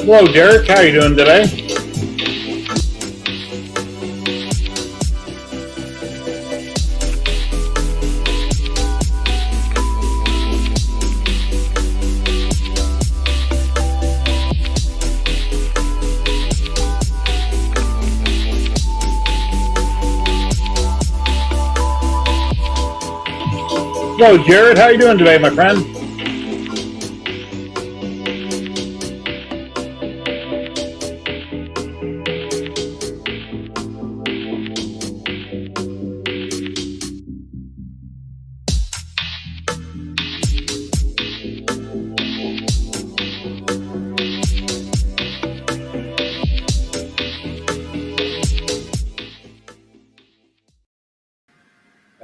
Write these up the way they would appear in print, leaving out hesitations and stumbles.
Hello, Derek. How are you doing today? Hello, Jared. How are you doing today, my friend?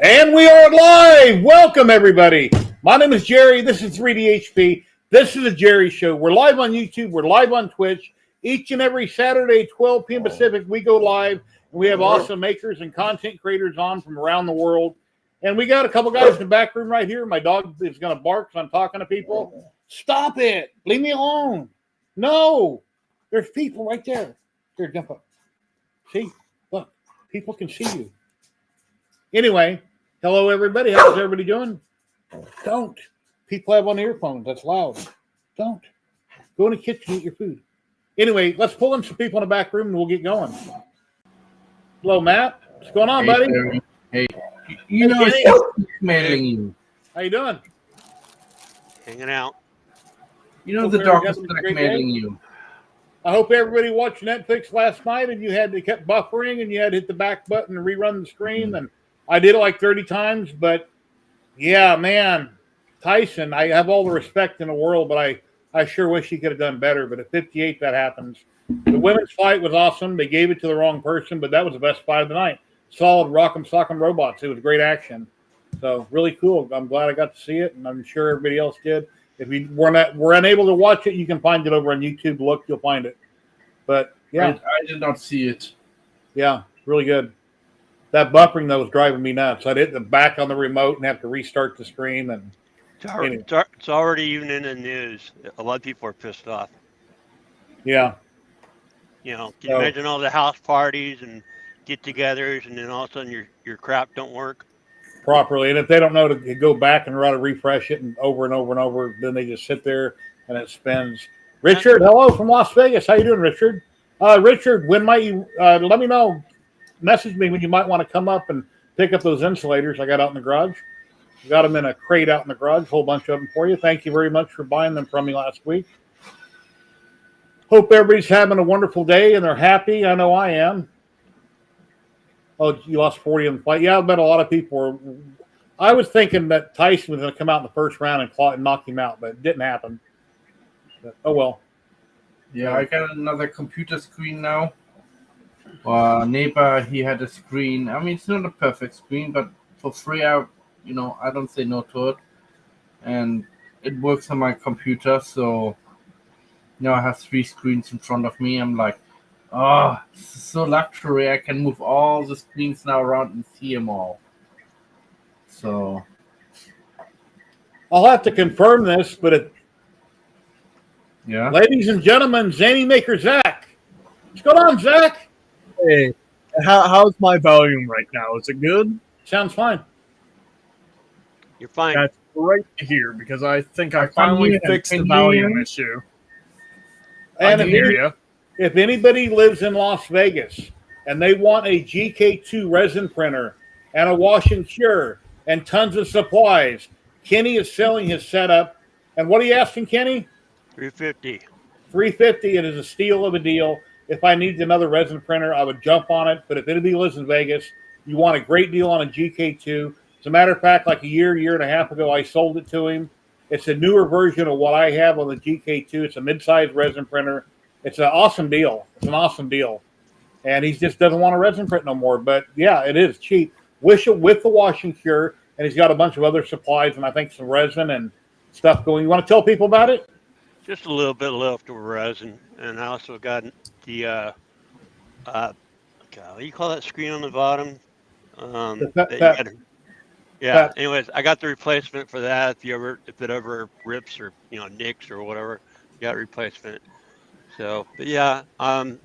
And we are live! Welcome, everybody. My name is Jerry. This is 3DHP. This is the Jerry Show. We're live on YouTube. We're live on Twitch. Each and every Saturday, 12 p.m. Pacific, we go live. And we have awesome makers and content creators on from around the world. And we got a couple guys in the back room right here. My dog is going to bark because I'm talking to people. Stop it. Leave me alone. No. There's people right there. Here, jump up. See? Look. People can see you. Anyway, hello, everybody. How's everybody doing? Don't. People have on earphones. That's loud. Don't. Go in the kitchen and eat your food. Anyway, let's pull in some people in the back room and we'll get going. Hello, Matt. What's going on, buddy? Jerry. Hey. You know, it's mailing you. How you doing? Hanging out. You know, the dog is blackmailing you. I hope everybody watched Netflix last night and you kept buffering and you had to hit the back button and rerun the screen. And I did it like 30 times, but yeah, man, Tyson, I have all the respect in the world, but I sure wish he could have done better. But at 58, that happens. The women's fight was awesome. They gave it to the wrong person, but that was the best fight of the night. Solid rock'em sock'em robots. It was great action. So really cool. I'm glad I got to see it, and I'm sure everybody else did. If we were unable to watch it, you can find it over on YouTube. Look, you'll find it. But yeah, I did not see it. Yeah, really good. That buffering though was driving me nuts. I'd hit the back on the remote and have to restart the stream. And it's already even in the news. A lot of people are pissed off. Yeah. You know, can you imagine all the house parties and get-togethers, and then all of a sudden your crap don't work properly? And if they don't know to go back and try to refresh it and over and over and over, then they just sit there and it spins. Richard, hello from Las Vegas. How you doing, Richard? Richard, when might you let me know? Message me when you might want to come up and pick up those insulators I got out in the garage. Got them in a crate out in the garage, a whole bunch of them for you. Thank you very much for buying them from me last week. Hope everybody's having a wonderful day and they're happy. I know I am. Oh, you lost 40 in the fight. Yeah, I bet a lot of people were. I was thinking that Tyson was going to come out in the first round and knock him out, but it didn't happen. But, oh, well. Yeah, I got another computer screen now. Neighbor, he had a screen. I mean, it's not a perfect screen, but for free, I don't say no to it. And it works on my computer, so now I have 3 screens in front of me. I'm like, oh, this is so luxury. I can move all the screens now around and see them all. So I'll have to confirm this, but yeah. Ladies and gentlemen, Zany Maker Zach. What's going on, Zach? Hey, how's my volume right now? Is it good? Sounds fine. You're fine. That's great to hear because I think I finally fixed the volume issue. And if if anybody lives in Las Vegas and they want a GK2 resin printer and a wash and cure and tons of supplies, Kenny is selling his setup. And what are you asking, Kenny? $350. $350. It is a steal of a deal. If I needed another resin printer, I would jump on it. But if anybody lives in Vegas, you want a great deal on a GK2. As a matter of fact, like a year and a half ago, I sold it to him. It's a newer version of what I have on the GK2. It's a mid-sized resin printer. It's an awesome deal. It's an awesome deal. And he just doesn't want a resin print no more. But, yeah, it is cheap. Wish it with the wash and cure. And he's got a bunch of other supplies and I think some resin and stuff going. You want to tell people about it? Just a little bit leftover resin. And I also got the, what do you call that screen on the bottom? Anyways, I got the replacement for that. If it ever rips or nicks or whatever, you got a replacement. So, but yeah, I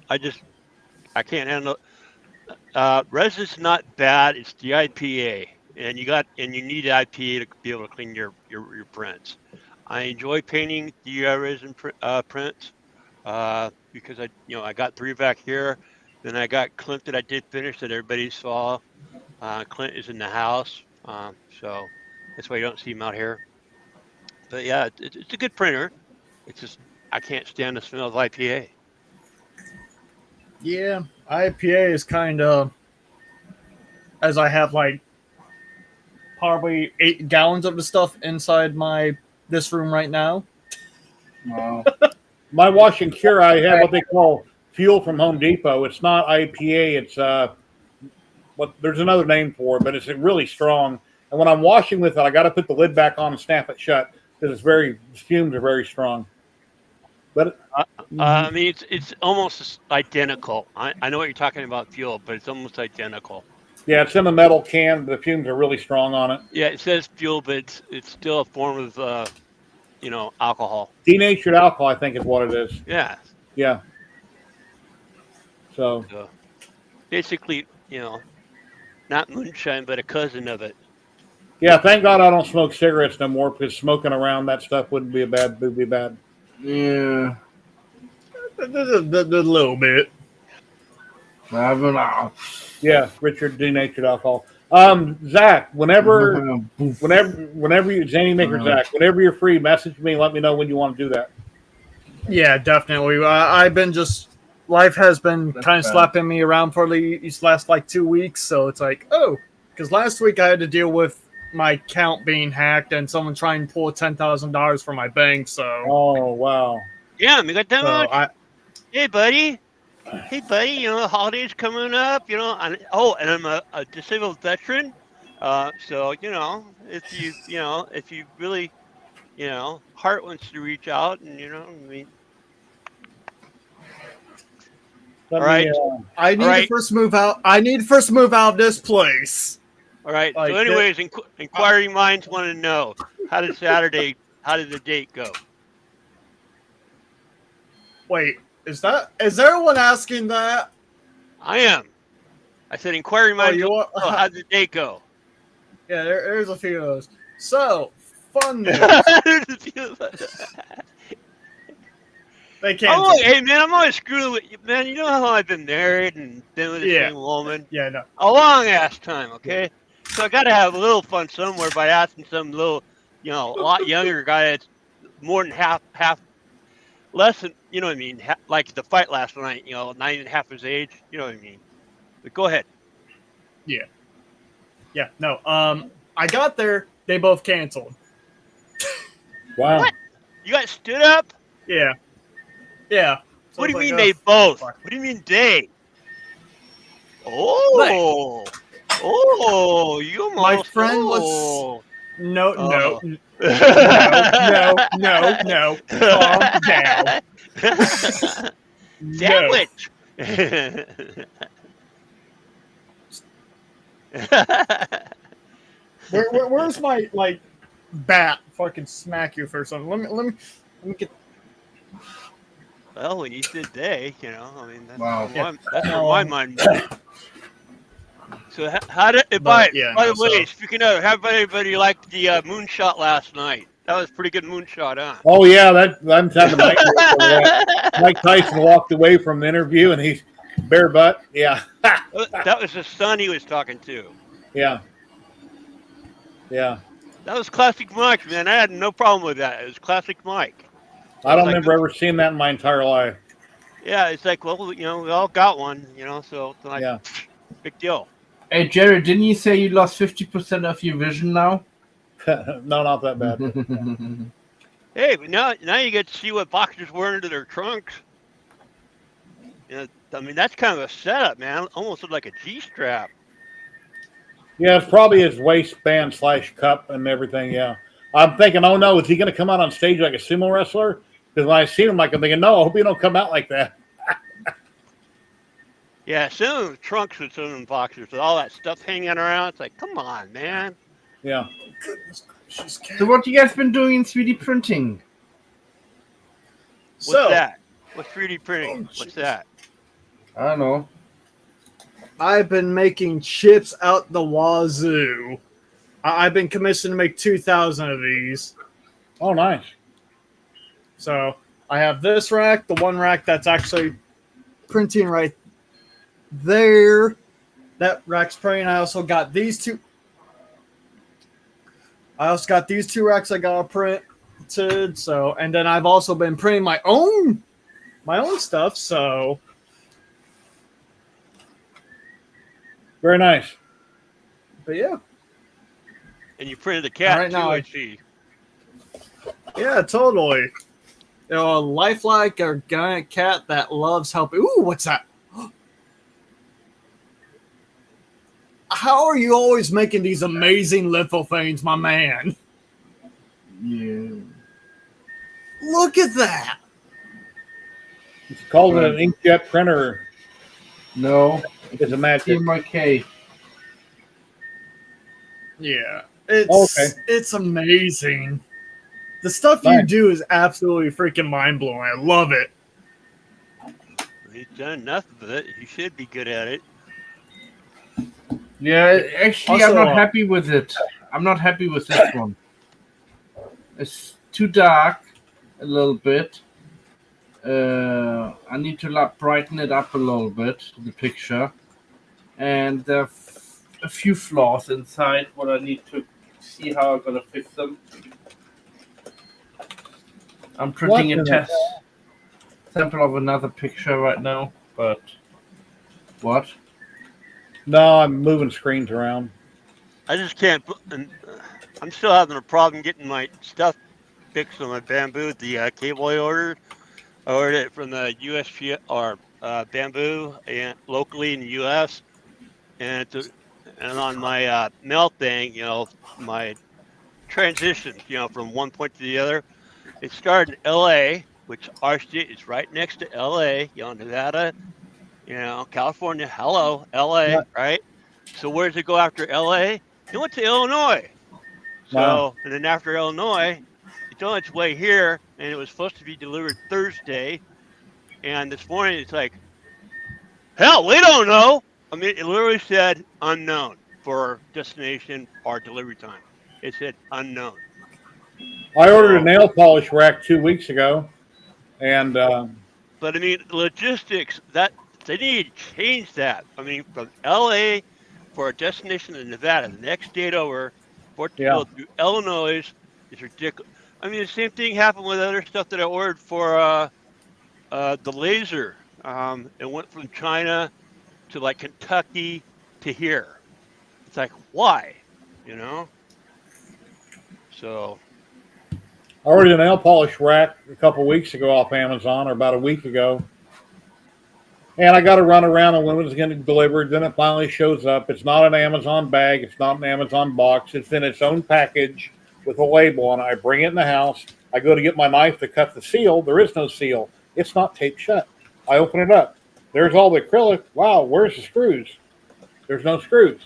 can't handle. Resin's not bad. It's the IPA, and you need IPA to be able to clean your prints. I enjoy painting the resin prints because I got 3 back here. Then I got Clint that I did finish that everybody saw. Clint is in the house, so that's why you don't see him out here. But yeah, it's a good printer. It's just I can't stand the smell of IPA. Yeah, IPA is kind of, as I have like probably 8 gallons of the stuff inside this room right now. Wow. My wash and cure, I have what they call fuel from Home Depot. It's not IPA. It's there's another name for it, but it's really strong. And when I'm washing with it, I got to put the lid back on and snap it shut because the fumes are very strong. But I mean, it's almost identical. I know what you're talking about, fuel, but it's almost identical. yeah, it's in a metal can. The fumes are really strong on it. Yeah, it says fuel, but it's still a form of alcohol. Denatured alcohol, I think, is what it is. Yeah. Yeah. So basically, not moonshine, but a cousin of it. yeah, thank God I don't smoke cigarettes no more because smoking around that stuff would be bad. Yeah. A little bit. Yeah, Richard, denatured alcohol. Zach, whenever you, Zany Maker Zach, whenever you're free, message me. Let me know when you want to do that. Yeah, definitely. I've been life has been kind of slapping me around for these last like 2 weeks. So it's like, because last week I had to deal with my account being hacked and someone trying to pull $10,000 from my bank. So oh wow, yeah, we got that much. Hey buddy, the holidays coming up. And I'm a disabled veteran. So if you really, heart wants to reach out, and I mean. all right. I need to first move out. I need to first move out of this place. All right. So, anyways, inquiring minds want to know how did the date go? Wait, is there one asking that? I am. I said inquiring minds. How did the date go? Yeah, there's a few of those. So, fun news. They can't. Hey man, I'm always screwing with you, man. You know how I've been married and been with the same woman? Yeah, no. A long ass time, okay? So I gotta have a little fun somewhere by asking some little, a lot younger guy that's more than half less than, you know what I mean? Like the fight last night, not even half his age, you know what I mean? But go ahead. Yeah. Yeah, no. I got there, they both canceled. Wow. What? You guys stood up? Yeah. Yeah. So what do you mean they both? What do you mean they? Oh. Nice. Oh, you almost. My friend was. No. Calm down. Sandwich. Where's my bat? Fucking smack you for something. Let me get. Well, when you said they, I mean, that's wow. That's where my mind went. So how did it? By the way, speaking of, how about everybody liked the moonshot last night? That was a pretty good moonshot, huh? Oh yeah, I'm having a nightmare. Mike Tyson walked away from the interview and he's bare butt. Yeah. That was the son he was talking to. Yeah. Yeah. That was classic Mike, man. I had no problem with that. It was classic Mike. I don't remember ever seeing that in my entire life. Yeah, it's like, well, we all got one, so it's like, big deal. Hey, Jerry, didn't you say you lost 50% of your vision now? No, not that bad. Hey, but now you get to see what boxers wear into their trunks. I mean, that's kind of a setup, man. Almost looked like a G-strap. Yeah, it's probably his waistband / cup and everything, yeah. I'm thinking, oh no, is he going to come out on stage like a sumo wrestler? Because when I see him, I'm thinking, no, I hope he don't come out like that. Yeah, some of them trunks with some of them boxers with all that stuff hanging around. It's like, come on, man. Yeah. So what you guys been doing in 3D printing? What's that? What's 3D printing? What's that? I don't know. I've been making chips out the wazoo. I've been commissioned to make 2,000 of these. Oh, nice. So I have this rack, the one rack that's actually printing right there. That rack's printing. I also got these two. I also got these two racks I got printed. So, and then I've also been printing my own stuff. So Very nice. but yeah. And you printed a cat Right too, now, I see. Yeah, totally. You know, a lifelike organic cat that loves helping. Ooh, what's that? How are you always making these amazing lithophanes, my man? Yeah. Look at that. It's called an inkjet printer. No. It's a magic. TMYK. Yeah, it's amazing. The stuff you do is absolutely freaking mind blowing. I love it. He's done enough of it. He should be good at it. Yeah, actually, Also, I'm not happy with it. I'm not happy with this one. It's too dark, a little bit. I need to brighten it up a little bit, the picture. And there are a few flaws inside, what I need to see how I'm going to fix them. I'm printing a test sample of another picture right now, but what? No, I'm moving screens around. I just can't. And I'm still having a problem getting my stuff fixed on my bamboo. The cable I ordered it from the USP or bamboo and locally in the US. And on my mail thing, my transition, from one point to the other, it started in LA, which our state is right next to LA, Nevada, California. Hello, LA, Yeah. right? So where does it go after LA? It went to Illinois. So, Wow. And then after Illinois, it's on its way here, and it was supposed to be delivered Thursday. And this morning, it's like, hell, we don't know. I mean, it literally said unknown for destination or delivery time. It said unknown. I ordered a nail polish rack 2 weeks ago, and But I mean, logistics, that they need to change that. I mean, from LA for a destination in Nevada, the next state over, for it to go through Illinois is ridiculous. I mean, the same thing happened with other stuff that I ordered for the laser. It went from China to like Kentucky to here. It's like, why? So I ordered a nail polish rack a couple weeks ago off Amazon, or about a week ago. And I got to run around on when it was going to be delivered. Then it finally shows up. It's not an Amazon bag. It's not an Amazon box. It's in its own package with a label on it. I bring it in the house. I go to get my knife to cut the seal. There is no seal. It's not taped shut. I open it up. There's all the acrylic. Wow, where's the screws? There's no screws.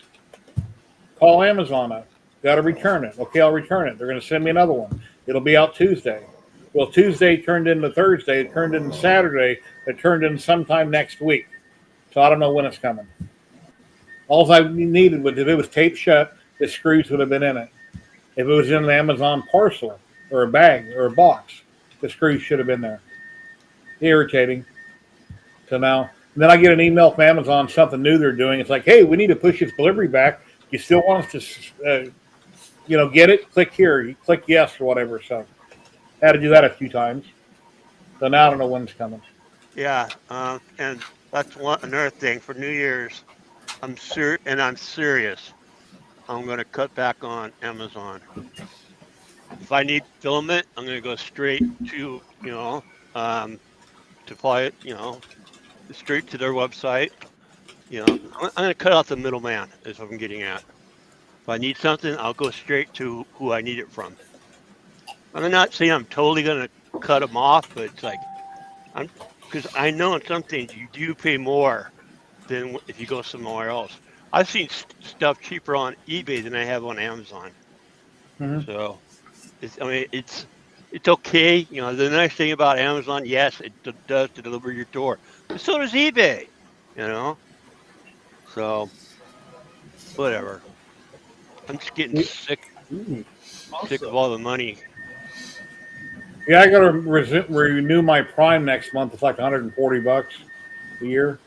Call Amazon up. Got to return it. Okay, I'll return it. They're going to send me another one. It'll be out Tuesday. Well, Tuesday turned into Thursday. It turned into Saturday. It turned into sometime next week. So I don't know when it's coming. All I needed was, if it was taped shut, the screws would have been in it. If it was in an Amazon parcel or a bag or a box, the screws should have been there. Irritating. So now, then I get an email from Amazon, something new they're doing. It's like, hey, we need to push this delivery back. You still want us to, get it? Click here. You click yes or whatever. So had to do that a few times. So now I don't know when it's coming. yeah, and that's another thing for New Year's. I'm serious. I'm going to cut back on Amazon. If I need filament, I'm going to go straight to to apply it, straight to their website. I'm going to cut out the middleman, is what I'm getting at. If I need something, I'll go straight to who I need it from. I'm not saying I'm totally going to cut them off, but it's like, because I know in some things you do pay more than if you go somewhere else. I've seen stuff cheaper on eBay than I have on Amazon. Mm-hmm. So, it's okay. You know, the nice thing about Amazon, yes, it does deliver your door, but so does eBay. You know, so whatever. I'm just getting sick of all the money. Yeah, I got to renew my Prime next month. It's like $140 a year.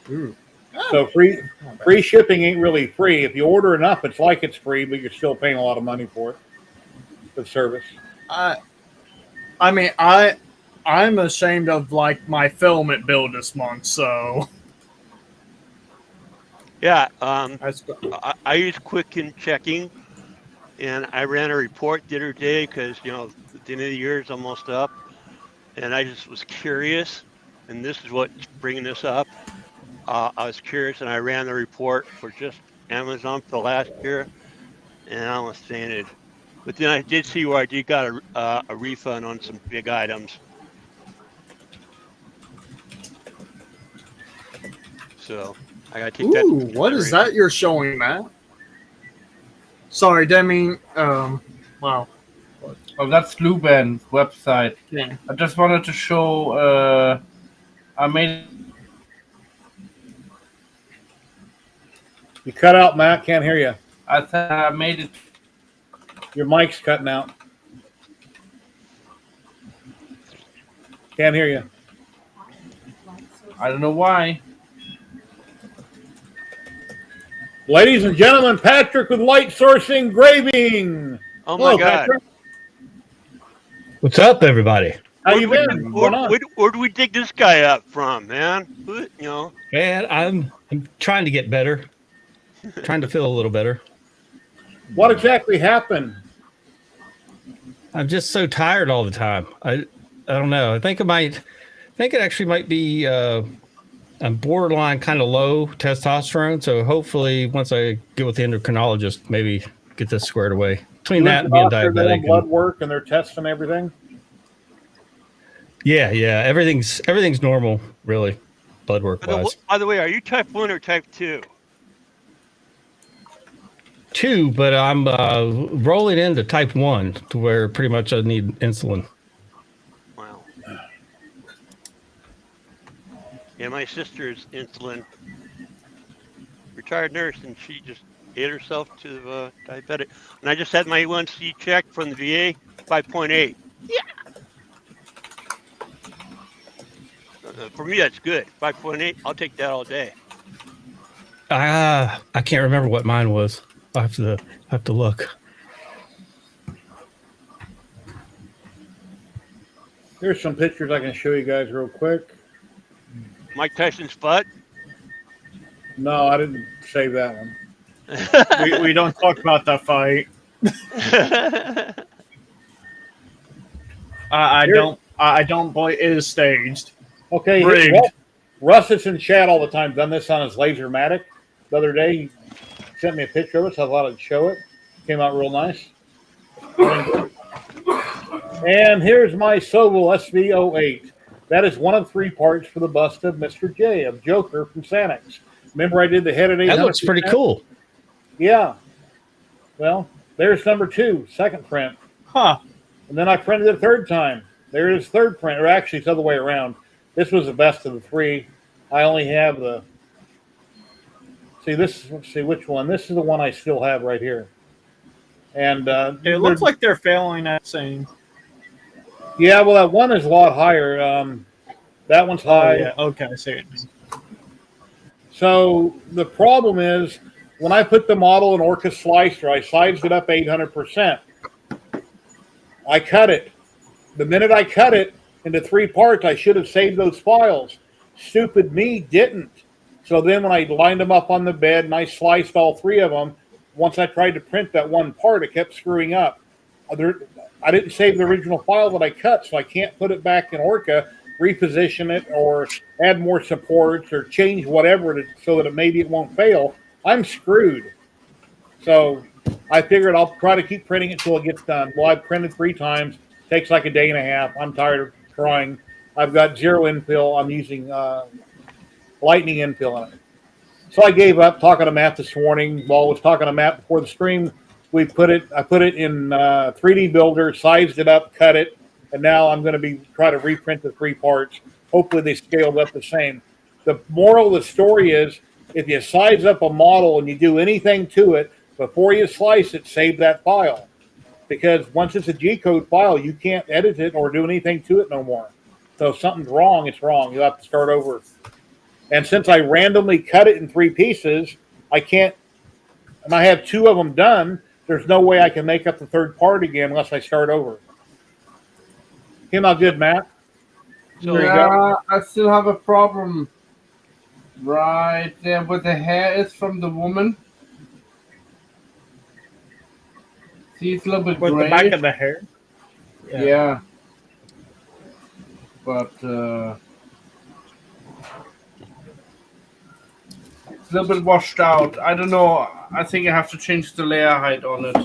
Ooh. So free shipping ain't really free. If you order enough, it's like it's free, but you're still paying a lot of money for it. The service. I mean, I'm ashamed of like my filament bill this month, so Yeah, I use Quicken checking, and I ran a report the other day because the end of the year is almost up, and I just was curious, and this is what's bringing this up. I was curious, and I ran the report for just Amazon for the last year, and I almost fainted. But then I did see where I did got a refund on some big items. So I got to take that. Ooh, what is that you're showing, Matt? Sorry, Demi. Wow. Oh, that's Luban's website. Yeah. I just wanted to show. I made. You cut out, Matt. Can't hear you. I made it. Your mic's cutting out. Can't hear you. I don't know why. Ladies and gentlemen, Patrick with Light Source Engraving. Oh my God! Patrick. What's up, everybody? How you been? Where do we dig this guy up from, man? Man, I'm trying to get better. Trying to feel a little better. What exactly happened? I'm just so tired all the time. I don't know. I think it actually might be I'm borderline kind of low testosterone. So hopefully once I get with the endocrinologist, maybe get this squared away. Between that and being diabetic. Blood work and their tests and everything? Yeah. Everything's normal, really, blood work wise. By the way, are you type 1 or type 2? 2, but I'm rolling into type 1 to where pretty much I need insulin. Wow. Yeah, my sister is insulin. Retired nurse, and she just ate herself to diabetic. And I just had my A1C check from the VA, 5.8. Yeah. For me, that's good. 5.8. I'll take that all day. I can't remember what mine was. I have to look. Here's some pictures I can show you guys real quick. Mike Tyson's butt? No, I didn't save that one. we don't talk about that fight. I don't believe it is staged. Okay, Rigged. Russ is in chat all the time. Done this on his Lasermatic the other day. He sent me a picture of it, so I thought I'd show it. Came out real nice. And here's my Sobel SV08. That is one of 3 parts for the bust of Mr. J, of Joker from Sanix. Remember I did the head at 800%? That looks pretty cool. Yeah. Well, there's number 2, second print. Huh. And then I printed it a third time. There it is, third print. Or actually, it's the other way around. This was the best of the 3. I only have the... Let's see which one. This is the one I still have right here. And it looks like they're failing at saying. Yeah, well, that one is a lot higher. That one's high. Oh, yeah. Okay, I see it. So the problem is when I put the model in Orca Slicer, I sized it up 800%. I cut it. The minute I cut it into 3 parts, I should have saved those files. Stupid me didn't. So then when I lined them up on the bed and I sliced all 3 of them, once I tried to print that one part, it kept screwing up. I didn't save the original file that I cut, so I can't put it back in Orca, reposition it, or add more supports, or change whatever so that maybe it won't fail. I'm screwed. So I figured I'll try to keep printing it until it gets done. Well, I've printed 3 times. Takes like a day and a half. I'm tired of trying. I've got 0 infill. I'm using lightning infill in it. So I gave up talking to Matt this morning. While I was talking to Matt before the stream, I put it in 3D Builder, sized it up, cut it, and now I'm going to try to reprint the 3 parts. Hopefully they scaled up the same. The moral of the story is, if you size up a model and you do anything to it, before you slice it, save that file. Because once it's a G-code file, you can't edit it or do anything to it no more. So if something's wrong, it's wrong. You'll have to start over. And since I randomly cut it in 3 pieces, I can't, and I have 2 of them done, there's no way I can make up the 3rd part again unless I start over. Came out good, Matt. So yeah, I still have a problem right there where the hair is from the woman. See, it's a little bit With gray. the back of the hair. Yeah. But it's a little bit washed out. I don't know. I think I have to change the layer height on it.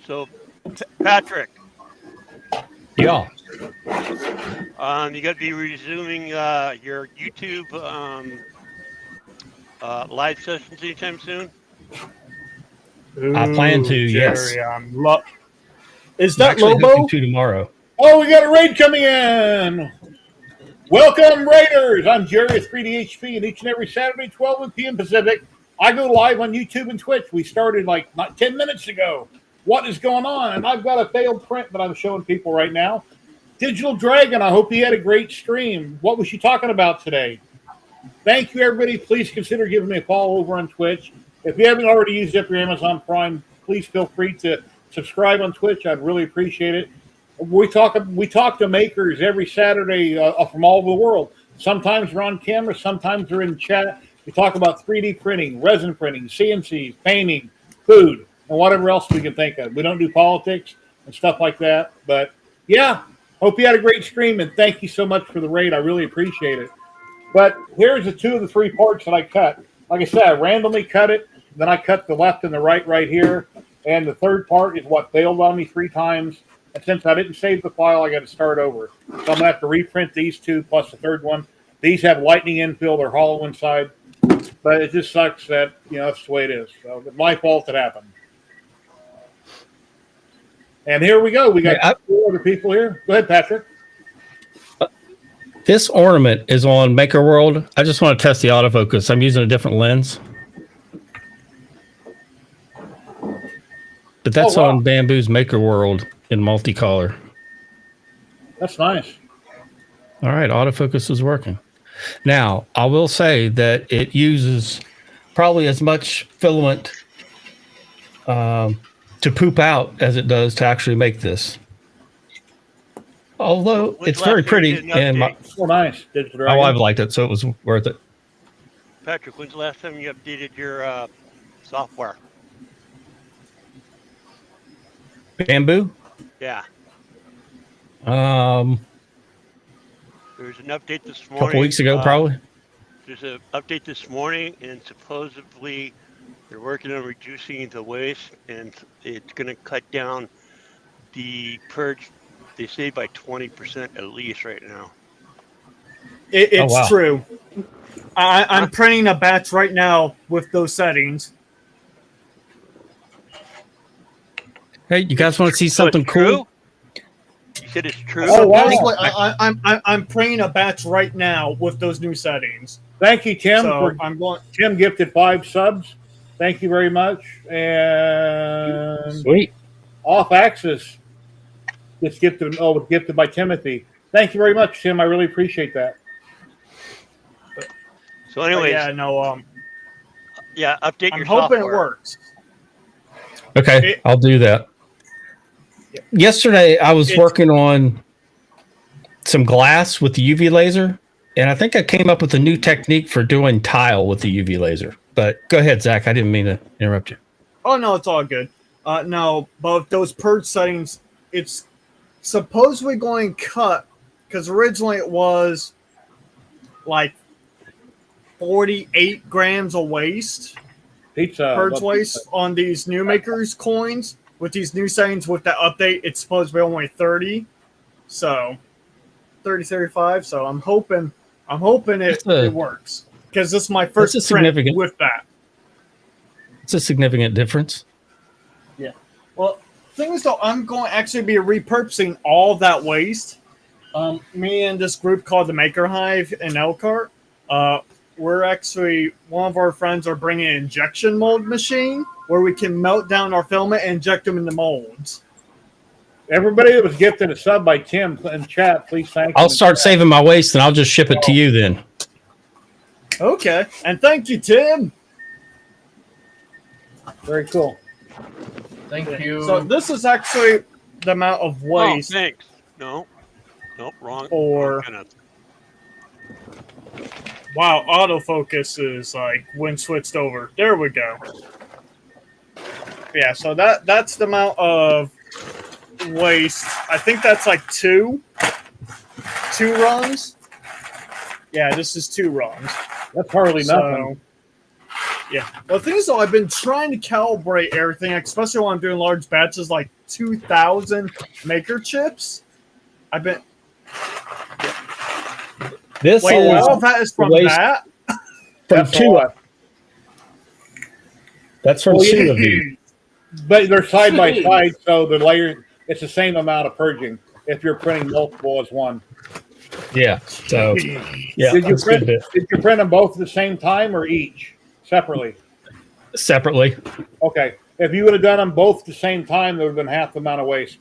So, Patrick, Yeah. you got to be resuming your YouTube live sessions anytime soon. I plan to, yes. Is I'm that actually Lobo? hoping to tomorrow. Oh, we got a raid coming in. Welcome, Raiders. I'm Jerry with 3DHP, and each and every Saturday, 12 p.m. Pacific, I go live on YouTube and Twitch. We started like not 10 minutes ago. What is going on? And I've got a failed print that I'm showing people right now. Digital Dragon, I hope you had a great stream. What was you talking about today? Thank you, everybody. Please consider giving me a follow over on Twitch. If you haven't already used up your Amazon Prime, please feel free to subscribe on Twitch. I'd really appreciate it. We talk to makers every Saturday from all over the world. Sometimes we're on camera, sometimes we're in chat. We talk about 3D printing, resin printing, CNCs, painting, food, and whatever else we can think of. We don't do politics and stuff like that. But yeah, hope you had a great stream, and thank you so much for the raid. I really appreciate it. But here's the 2 of the 3 parts that I cut. Like I said, I randomly cut it. Then I cut the left and the right here. And the 3rd part is what failed on me 3 times. And since I didn't save the file, I got to start over. So I'm going to have to reprint these 2 plus the 3rd one. These have lightning infill. They're hollow inside. But it just sucks that, that's the way it is. So it's my fault it happened. And here we go. We got 4 other people here. Go ahead, Patrick. This ornament is on Maker World. I just want to test the autofocus. I'm using a different lens. But that's on Bamboo's Maker World in multicolor. That's nice. All right, autofocus is working. Now, I will say that it uses probably as much filament to poop out as it does to actually make this. Although it's very pretty, and nice. I've liked it, so it was worth it. Patrick, when's the last time you updated your software? Bamboo? Yeah. There was an update this morning. A couple weeks ago, probably. There's an update this morning, and supposedly they're working on reducing the waste, and it's going to cut down the purge. They say by 20% at least right now. It's true. I'm printing a batch right now with those settings. Hey, you guys want to see something cool? You said it's true. Oh, wow. I'm printing a batch right now with those new settings. Thank you, Tim. So Tim gifted 5 subs. Thank you very much. And sweet. Off Axis. It's gifted by Timothy. Thank you very much, Tim. I really appreciate that. So, anyways, update your software. I'm hoping it works. Okay, I'll do that. Yesterday, I was working on some glass with the UV laser, and I think I came up with a new technique for doing tile with the UV laser. But go ahead, Zach. I didn't mean to interrupt you. Oh, no, it's all good. No, but those purge settings, it's supposedly going cut, because originally it was like 48 grams of waste. Purge waste on these new makers coins. With these new settings with that update, it's supposed to be only 30. So 30, 35. So I'm hoping it works. Because this is my first print with that. It's a significant difference. Yeah. Well, thing is though, I'm going to actually be repurposing all that waste. Me and this group called the Maker Hive in Elkhart, we're actually, one of our friends are bringing an injection mold machine where we can melt down our filament and inject them in the molds. Everybody that was gifted a sub by Tim in chat, please thank I'll him. start saving my waste and I'll just ship it to you then. Okay. And thank you, Tim. Very cool. Thank you. So this is actually the amount of Oh, waste. thanks. No. Nope, wrong. Or- wrong kind of- Wow, autofocus is like when switched over. There we go. Yeah, so that's the amount of waste. I think that's like two runs. Yeah, this is 2 runs. That's hardly nothing. Yeah. Well, the thing is, though, I've been trying to calibrate everything, especially when I'm doing large batches, like 2,000 maker chips. I've been. This Wait, is all of that is from waste that? from That's two. all. That's from Well, two of these. But they're side by side, so the layer, it's the same amount of purging if you're printing multiple as one. Yeah. So yeah, Did you that's good print? Did you print them both at the same time or each separately? separately. Okay. If you would have done them both at the same time, there would have been half the amount of waste.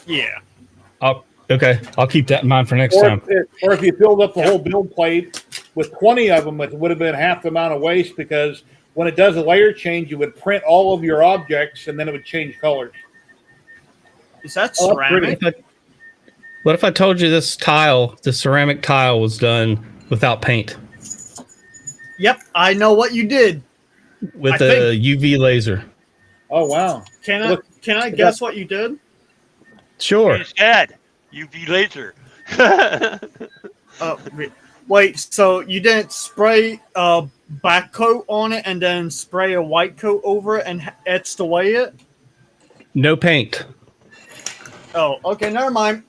Yeah. Okay, I'll keep that in mind for next Or time. if you filled up the whole build plate with 20 of them, it would have been half the amount of waste because when it does a layer change, you would print all of your objects and then it would change colors. Is that Oh, that's ceramic? pretty. What if I told you this ceramic tile was done without paint Yep, I know what you did. with I a UV laser? Oh, wow. Can I guess what you did? Sure. He's dead. UV laser. Oh, wait. So you didn't spray a back coat on it and then spray a white coat over it and etched away it? No paint. Oh, okay. Never mind.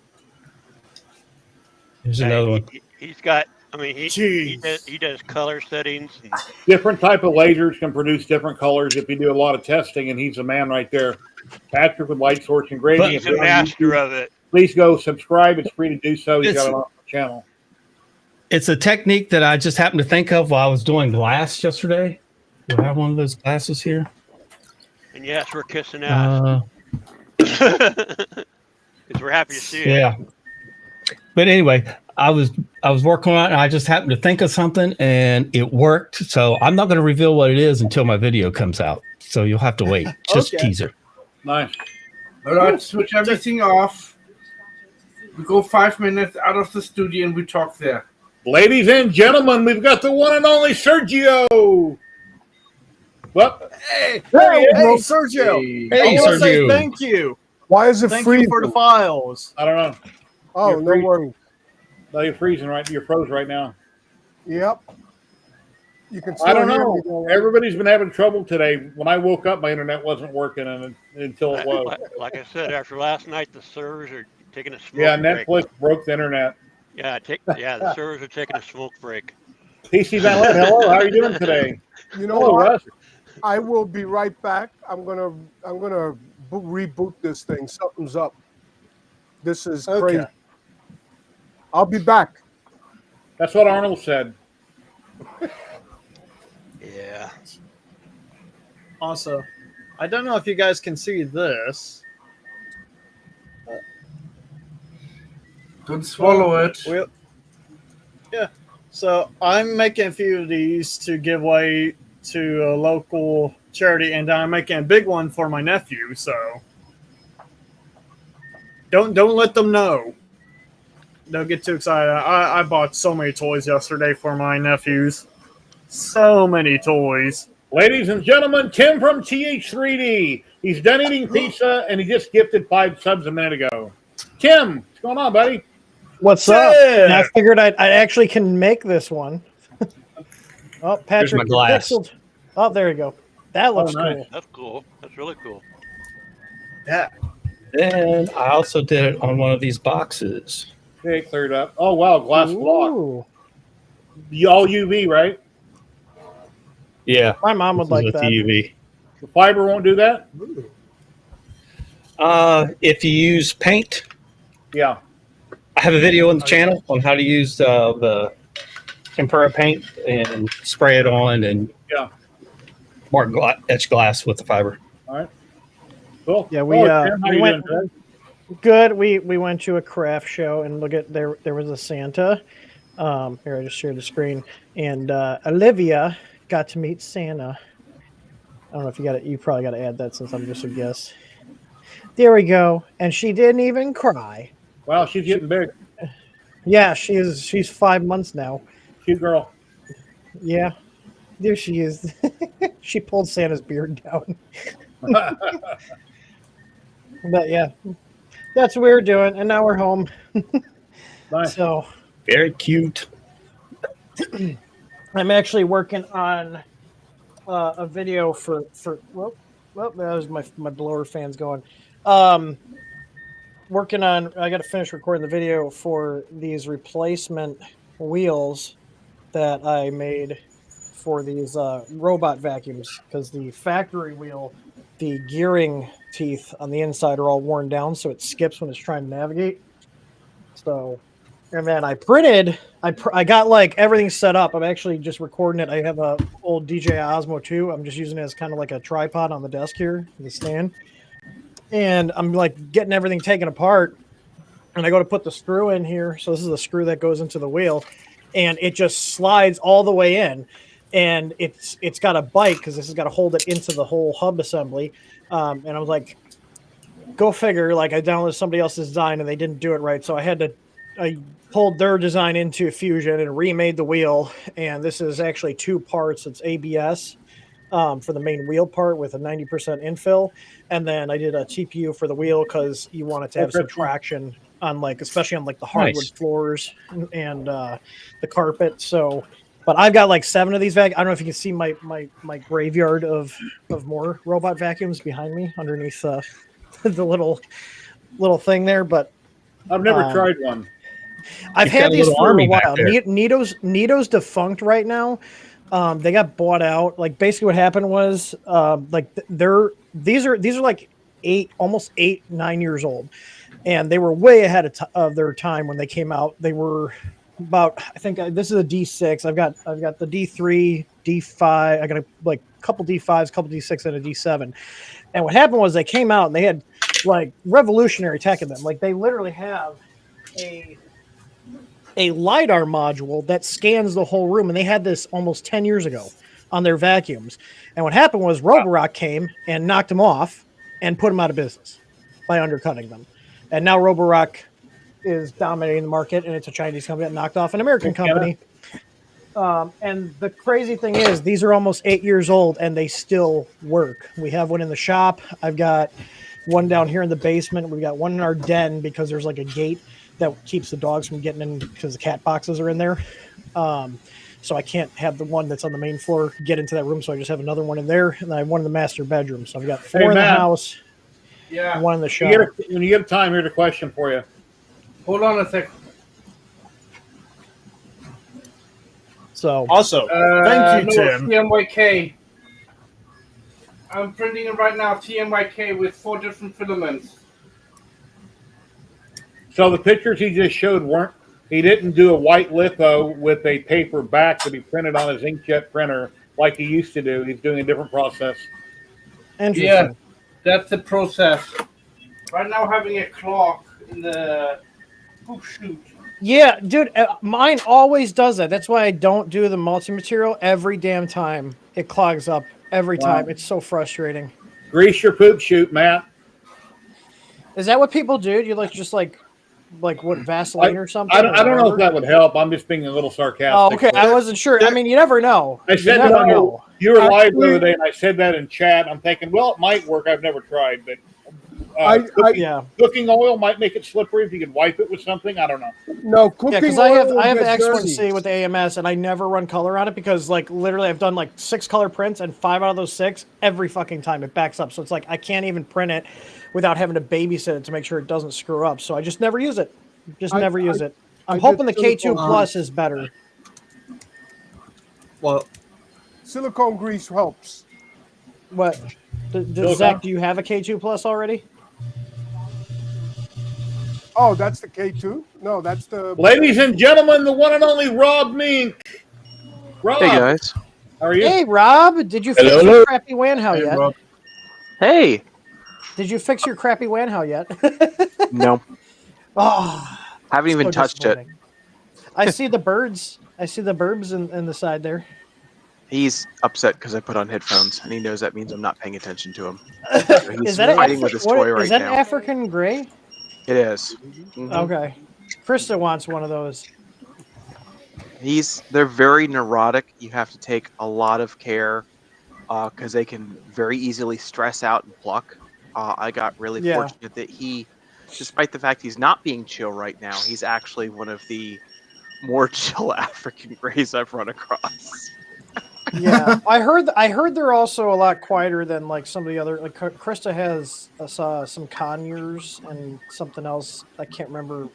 Here's another one. He's got. I mean, he Jeez. does color settings. And, Different type of lasers can produce different colors if you do a lot of testing, and he's a man right there. Patrick with Light Source Engraving. he's a master of it. Please go subscribe. It's free to do so. He's It's- got it on the channel. It's a technique that I just happened to think of while I was doing glass yesterday. Do I have one of those glasses here? And yes, we're kissing ass. Because we're happy to see it. Yeah. But anyway, I was working on it and I just happened to think of something and it worked. So I'm not going to reveal what it is until my video comes out. So you'll have to wait. Just Okay. teaser. Nice. All right, switch everything off. We go 5 minutes out of the studio and we talk there. Ladies and gentlemen, we've got the one and only Sergio. Well, Hey, There he is. Sergio. Hey, I want to say Sergio. thank you. Why is it Thank freezing? you for the files. I don't know. Oh, You're no freezing. worries. No, you're freezing right. You're froze right now. Yep. You can I still don't hear know. me though, right? Everybody's been having trouble today. When I woke up, my internet wasn't working until it was. Like I said, after last night, the servers are taking a smoke Yeah, break. Netflix broke the internet. Yeah, the servers are taking a smoke break. PC Van Lent, hello. How are you doing today? You know Hello, what? Russ. I will be right back. I'm gonna reboot this thing. Something's up. This is Okay. crazy. I'll be back. That's what Arnold said. Yeah. Also, I don't know if you guys can see this. Don't swallow it. Yeah. So I'm making a few of these to give away to a local charity, and I'm making a big one for my nephew. So don't let them know. Don't get too excited. I bought so many toys yesterday for my nephews. So many toys. Ladies and gentlemen, Tim from TH3D. He's done eating pizza, and he just gifted 5 subs a minute ago. Tim, what's going on, buddy? What's up? Yeah. And I figured I actually can make this one. Oh, Patrick, my you're glass. pixeled. Oh, there you go. That looks nice. cool. That's cool. That's really cool. Yeah. And I also did it on one of these boxes. Okay, cleared up. Oh, wow, glass block. Ooh. All UV, right? Yeah, My mom would this like is a that. TUV. The fiber won't do that? If you use paint, Yeah. I have a video on the channel on how to use the tempera paint and spray it on and Yeah. etch glass with the fiber. All right. Cool. Yeah, Tim, how we you went doing today? good. We went to a craft show and look at there was a Santa. Here I just shared the screen, and Olivia got to meet Santa. I don't know if you got it. You probably got to add that since I'm just a guess. There we go, and she didn't even cry. Wow, she's getting big. Yeah, she's 5 months now. Cute girl. Yeah, there she is. She pulled Santa's beard down. But yeah, that's what we were doing, and now we're home. Nice. So Very cute. I'm actually working on a video for well that was my blower fans going. Working on, I got to finish recording the video for these replacement wheels that I made for these robot vacuums, because the factory wheel, the gearing teeth on the inside are all worn down, so it skips when it's trying to navigate. So, and then I printed, I got like everything set up. I'm actually just recording it. I have a old DJI Osmo 2. I'm just using it as kind of like a tripod on the desk here, the stand. And I'm like getting everything taken apart, and I go to put the screw in here. So this is the screw that goes into the wheel, and it just slides all the way in, and it's got a bite because this has got to hold it into the whole hub assembly. And I was like, go figure. Like, I downloaded somebody else's design and they didn't do it right, so I pulled their design into Fusion and remade the wheel. And this is actually two parts. It's ABS for the main wheel part with a 90% infill, and then I did a TPU for the wheel because you want it to have some traction on, like, especially on like the hardwood floors and the carpet. So, but I've got like 7 of these I don't know if you can see my graveyard of more robot vacuums behind me underneath the little thing there. But I've never tried one. I've had these for a while. Nito's defunct right now. They got bought out. Like, basically what happened was like these are like 9 years old, and they were way ahead of their time when they came out. They were about, I think this is a D6. I've got the D3, D5. I got a couple D5s, couple D6, and a D7. And what happened was they came out and they had like revolutionary tech in them. Like, they literally have a LiDAR module that scans the whole room, and they had this almost 10 years ago on their vacuums. And what happened was Roborock came and knocked them off and put them out of business by undercutting them. And now Roborock is dominating the market, and it's a Chinese company that knocked off an American company. And the crazy thing is, these are almost 8 years old and they still work. We have one in the shop. I've got one down here in the basement. We've got one in our den because there's like a gate that keeps the dogs from getting in because the cat boxes are in there. So I can't have the one that's on the main floor get into that room. So I just have another one in there, and I have one in the master bedroom. So I've got 4 in the house, and 1 in the shop. When you get time, here's a question for you. Hold on a sec. So also, thank you, Tim. TMYK. I'm printing it right now. TMYK with 4 different filaments. So the pictures he just showed he didn't do a white litho with a paper back that he printed on his inkjet printer like he used to do. He's doing a different process. Interesting. Yeah, that's the process. Right now, having a clock in the poop chute. Yeah, dude, mine always does that. That's why I don't do the multi-material every damn time. It clogs up every time. It's so frustrating. Grease your poop chute, Matt. Is that what people do? Do you just what, Vaseline or something? I don't know if that would help. I'm just being a little sarcastic. Oh, okay. I wasn't sure. I mean, you never know. I said that you were live the other day, and I said that in chat. I'm thinking, well, it might work. I've never tried, but cooking oil might make it slippery if you could wipe it with something. I don't know. No, cooking because oil I have the gets X1C dirty. with the AMS, and I never run color on it because, like, literally I've done 6 color prints, and 5 out of those 6 every fucking time it backs up. So it's like I can't even print it without having to babysit it to make sure it doesn't screw up. So I just never use it. Never use it. I'm hoping the K2 Plus is better. Well, Silicone grease helps. What? Zach, do you have a K2 Plus already? Oh, that's the K2? No, that's the... Ladies and gentlemen, the one and only Rob Mink. Rob, Hey guys. how are you? Hey, Rob, did you fix Hello. your crappy Wanhao Hey, yet? Rob. Hey. Did you fix your crappy Wanhao yet? No. Oh, Haven't even so touched it. disappointing. I see the birds. I see the burbs in the side there. He's upset because I put on headphones, and he knows that means I'm not paying attention to him. So he's Is that fighting with his toy right is that now. African gray? It is. Mhm. Okay. Krista wants one of those. They're very neurotic. You have to take a lot of care because they can very easily stress out and pluck. I got really Yeah. fortunate that despite the fact he's not being chill right now, he's actually one of the more chill African grays I've run across. Yeah, I heard they're also a lot quieter than like some of the other. Like Krista has some conures and something else. I can't remember.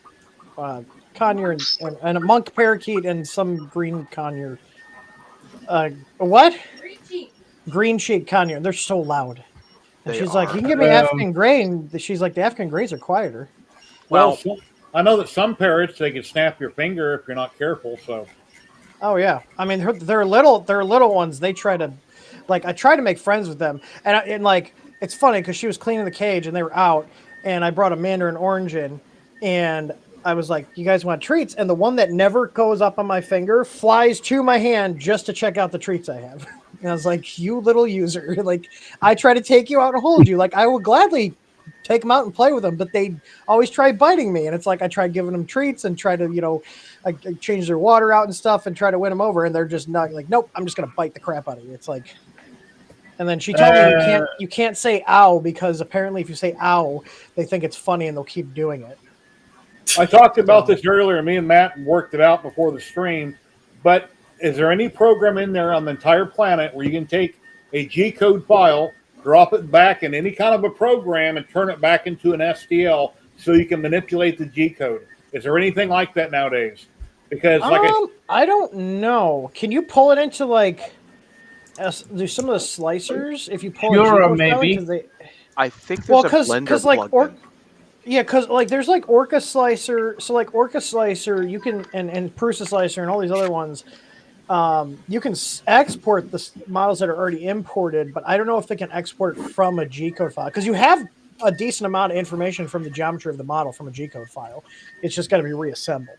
Conure and a monk parakeet and some green conure. What? Green cheek conure. They're so loud. And They she's like, are. "You can give me African gray," and she's like, "The African grays are quieter." Well, I know that some parrots, they can snap your finger if you're not careful. So, Oh yeah, I mean they're little ones. They try to, like, I try to make friends with them, and like it's funny because she was cleaning the cage and they were out, and I brought a mandarin orange in, and I was like, "You guys want treats?" And the one that never goes up on my finger flies to my hand just to check out the treats I have. And I was like, "You little user!" Like, I try to take you out and hold you. Like, I will gladly take them out and play with them, but they always try biting me. And it's like I try giving them treats and try to, I change their water out and stuff and try to win them over, and they're just not like, "Nope, I'm just gonna bite the crap out of you." It's like, and then she told me you can't say "ow" because apparently if you say "ow," they think it's funny and they'll keep doing it. I talked about this earlier. Me and Matt worked it out before the stream. But is there any program in there on the entire planet where you can take a G-code file, drop it back in any kind of a program, and turn it back into an STL so you can manipulate the G-code? Is there anything like that nowadays? Because I don't know. Can you pull it into like there's some of the slicers if you pull Pura, a G-code file, maybe. 'cause they, I think there's a blender like plugged in. yeah, because like there's like Orca Slicer, so like Orca Slicer, you can and Prusa Slicer and all these other ones, you can export the models that are already imported, but I don't know if they can export it from a G-code file because you have a decent amount of information from the geometry of the model from a G-code file. It's just got to be reassembled.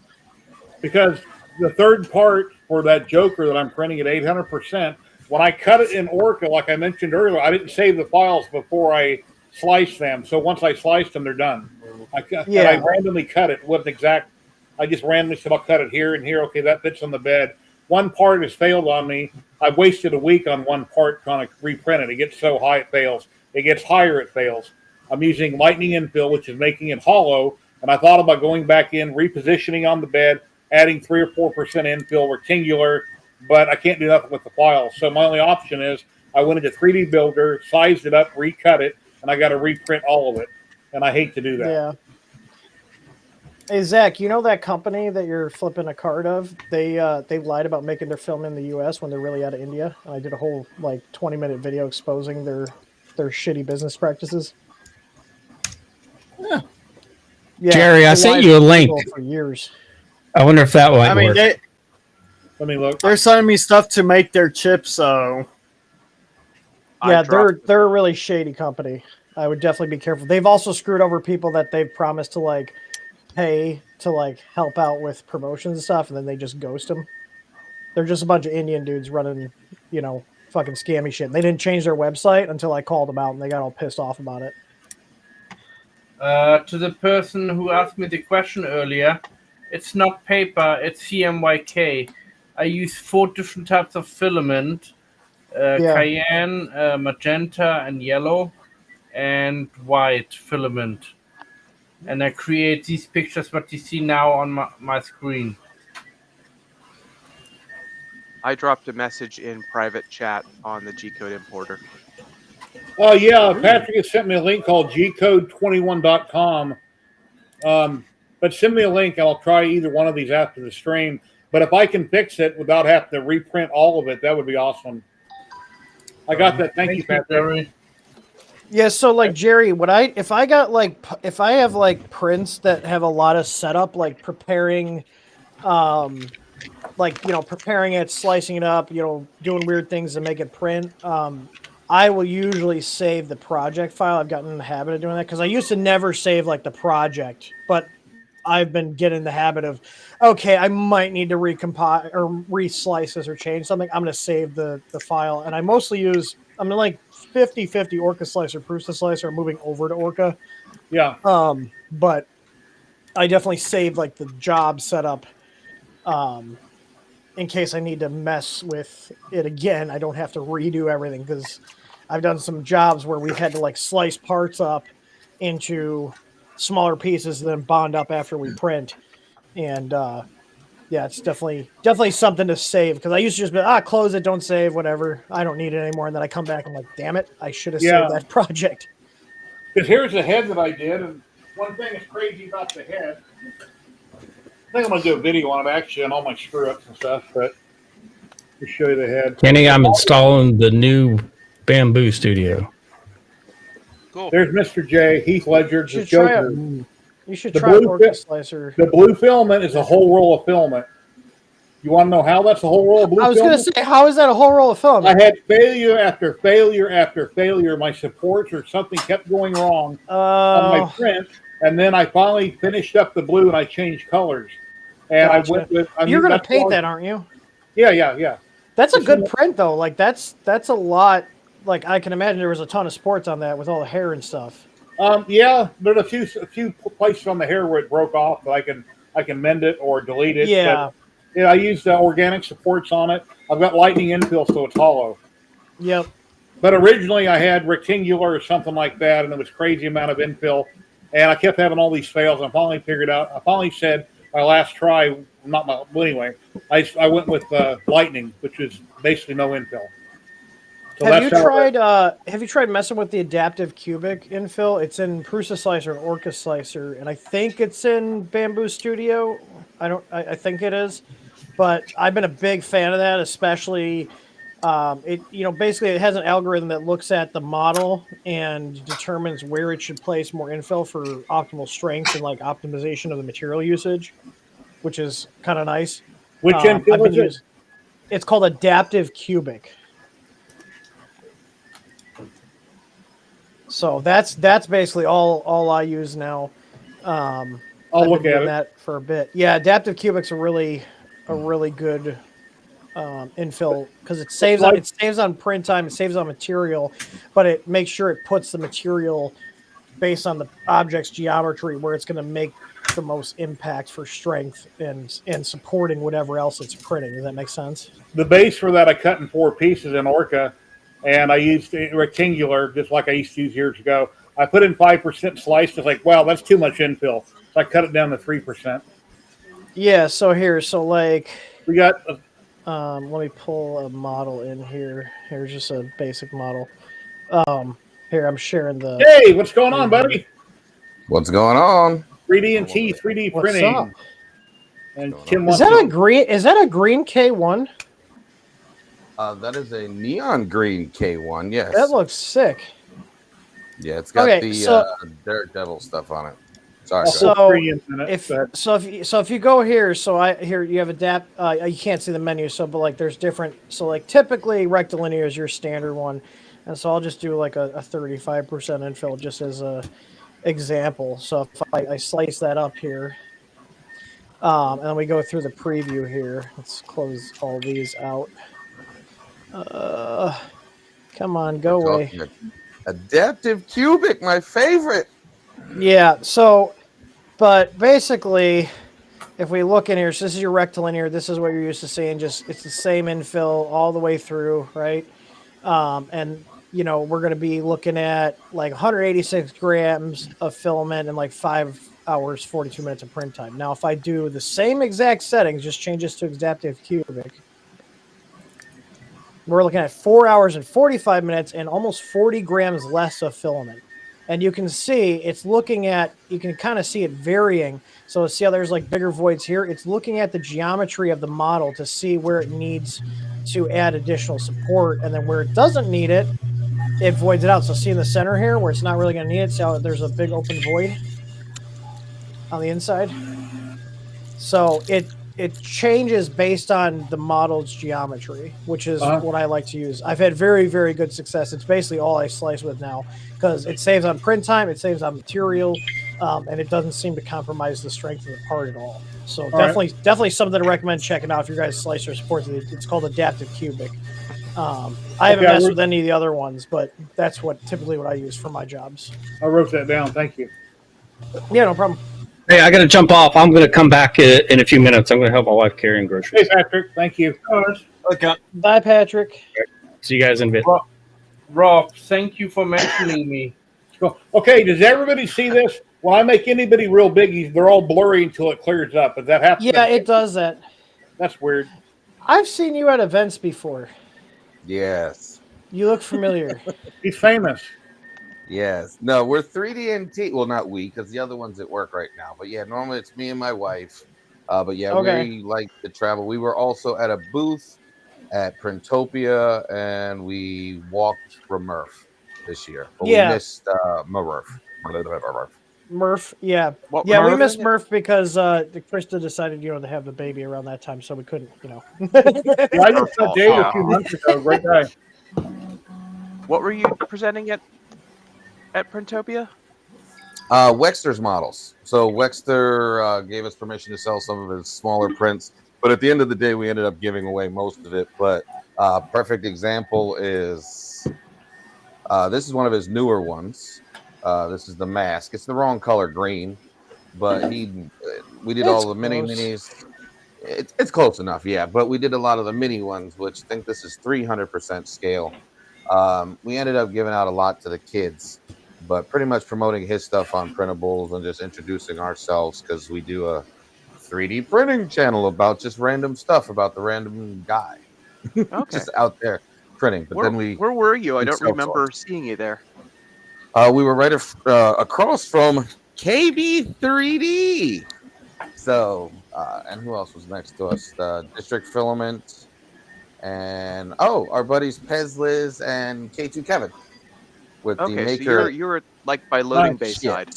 Because the third part for that Joker that I'm printing at 800%, when I cut it in Orca, like I mentioned earlier, I didn't save the files before I sliced them. So once I sliced them, they're done. And I randomly cut it. Wasn't exact. I just randomly said, I'll cut it here and here. Okay, that fits on the bed. One part has failed on me. I've wasted a week on one part trying to reprint it. It gets so high it fails. It gets higher, it fails. I'm using lightning infill, which is making it hollow. And I thought about going back in, repositioning on the bed, adding 3 or 4% infill, rectangular, but I can't do nothing with the file. So my only option is I went into 3D Builder, sized it up, recut it, and I got to reprint all of it. And I hate to do that. Yeah. Hey Zach, you know that company that you're flipping a card of? They lied about making their film in the U.S. when they're really out of India. I did a whole 20-minute video exposing their shitty business practices. Yeah. Yeah, Jerry, I sent you a link for years. I wonder if that might I mean, work. Let me look. they're sending me stuff to make their chips, so Yeah, they're a really shady company. I would definitely be careful. They've also screwed over people that they've promised to pay to help out with promotions and stuff, and then they just ghost them. They're just a bunch of Indian dudes running, fucking scammy shit. And they didn't change their website until I called them out, and they got all pissed off about it. To the person who asked me the question earlier, it's not paper, it's CMYK. I use 4 different types of filament, cayenne, magenta, and yellow, and white filament. And I create these pictures what you see now on my screen. I dropped a message in private chat on the G-code importer. Oh, yeah. Patrick has sent me a link called gcode21.com. But send me a link and I'll try either one of these after the stream. But if I can fix it without having to reprint all of it, that would be awesome. I got that. Thank you, Patrick. Jerry. Yeah, so like Jerry, if I have like prints that have a lot of setup, like preparing, like preparing it, slicing it up, doing weird things to make it print. I will usually save the project file. I've gotten in the habit of doing that because I used to never save like the project, but I've been getting in the habit of, okay, I might need to recompile or reslice this or change something. I'm going to save the file, and I mostly use. I'm like 50-50 Orca slicer, Prusa slicer. I'm moving over to Orca. Yeah. But I definitely saved like the job setup. In case I need to mess with it again, I don't have to redo everything because I've done some jobs where we've had to like slice parts up into smaller pieces and then bond up after we print. And yeah, it's definitely something to save because I used to just be close it, don't save, whatever. I don't need it anymore. And then I come back and I'm like, damn it, I should have saved that project. Because here's the head that I did, and one thing that's crazy about the head. I think I'm going to do a video on it actually on all my screw ups and stuff, but to show you the head. Kenny, I'm installing the new Bamboo Studio. Cool. There's Mr. J, Heath Ledger, the Joker. You should try an Orca slicer. The blue filament is a whole roll of filament. You want to know how that's a whole roll of blue filament? I was going to say, how is that a whole roll of filament? I had failure after failure after failure. My supports or something kept going wrong on my print, and then I finally finished up the blue and I changed colors. And Gotcha. I went with. You're going to paint that, aren't you? Yeah. That's a good print though. Like that's a lot. Like I can imagine there was a ton of sports on that with all the hair and stuff. Yeah, there's a few places on the hair where it broke off, but I can mend it or delete it. Yeah. But, I used organic supports on it. I've got lightning infill, so it's hollow. Yep. But originally I had rectangular or something like that, and it was crazy amount of infill, and I kept having all these fails. And I finally said my last try, anyway, I went with lightning, which is basically no infill. So have you tried messing with the adaptive cubic infill? It's in Prusa Slicer and Orca Slicer, and I think it's in Bamboo Studio. I think it is, but I've been a big fan of that, especially basically it has an algorithm that looks at the model and determines where it should place more infill for optimal strength and like optimization of the material usage, which is kind of nice. Which infill is it? It's called adaptive cubic. So that's basically all I use now. I'll look at that for a bit. Yeah, adaptive cubic's a really good infill because it saves on print time, it saves on material, but it makes sure it puts the material based on the object's geometry where it's going to make the most impact for strength and supporting whatever else it's printing. Does that make sense? The base for that I cut in 4 pieces in Orca. And I used rectangular, just like I used to use years ago. I put in 5% sliced. It's like, wow, that's too much infill. So I cut it down to 3%. Yeah. So like we got. Let me pull a model in here. Here's just a basic model. Here I'm sharing the. Hey, what's going on, buddy? What's going on? 3D and T, 3D printing. What's up? And Kim, is that a green K1? That is a neon green K1. Yes, that looks sick. Yeah, it's got the Daredevil stuff on it. Sorry. If you go here, here you have adapt. You can't see the menu, but like there's different. So like typically rectilinear is your standard one, and so I'll just do like a 35% infill just as a example. So if I slice that up here, and then we go through the preview here. Let's close all these out. Come on, go away. Adaptive cubic, my favorite. Yeah, but basically, if we look in here, so this is your rectilinear, this is what you're used to seeing, it's the same infill all the way through, right? And, we're going to be looking at like 186 grams of filament and like 5 hours, 42 minutes of print time. Now, if I do the same exact settings, just change this to adaptive cubic, we're looking at 4 hours and 45 minutes and almost 40 grams less of filament. And you can see you can kind of see it varying. So see how there's like bigger voids here? It's looking at the geometry of the model to see where it needs to add additional support, and then where it doesn't need it, it voids it out. So see in the center here where it's not really going to need it, so there's a big open void on the inside. So it changes based on the model's geometry, which is what I like to use. I've had very, very good success. It's basically all I slice with now because it saves on print time, it saves on material, and it doesn't seem to compromise the strength of the part at all. So definitely something to recommend checking out if you guys slicer supports it. It's called Adaptive Cubic. I haven't messed with any of the other ones, but that's typically what I use for my jobs. I wrote that down. Thank you. Yeah, no problem. Hey, I got to jump off. I'm going to come back in a few minutes. I'm going to help my wife carrying groceries. Hey, Patrick. Thank you. Okay. Bye, Patrick. See you guys in a bit. Rob, thank you for mentioning me. Okay, does everybody see this? When I make anybody real big, they're all blurry until it clears up. Does that happen? Yeah, it does that. That's weird. I've seen you at events before. Yes. You look familiar. He's famous. Yes. No, we're 3D&T. Well, not we, because the other one's at work right now. But yeah, normally it's me and my wife. But yeah, we like to travel. We were also at a booth at Printopia, and we walked Murph this year. But we missed Murph. Murph, yeah. Murph? We missed Murph because Krista decided, to have the baby around that time, so we couldn't, Yeah, I just saw Dave a few months ago. Great guy. What were you presenting at Printopia? Wexter's models. So Wexter gave us permission to sell some of his smaller prints, but at the end of the day, we ended up giving away most of it. But perfect example is this is one of his newer ones. This is the mask. It's the wrong color, green, but we did all the minis. It's close enough, yeah. But we did a lot of the mini ones, which I think this is 300% scale. We ended up giving out a lot to the kids, but pretty much promoting his stuff on printables and just introducing ourselves because we do a 3D printing channel about just random stuff about the random guy just out there printing. But where were you? I don't remember seeing you there. We were right across from KB3D. So, and who else was next to us? District Filament, and our buddies Pez Liz and K2 Kevin with the maker. So you were like by loading bay side.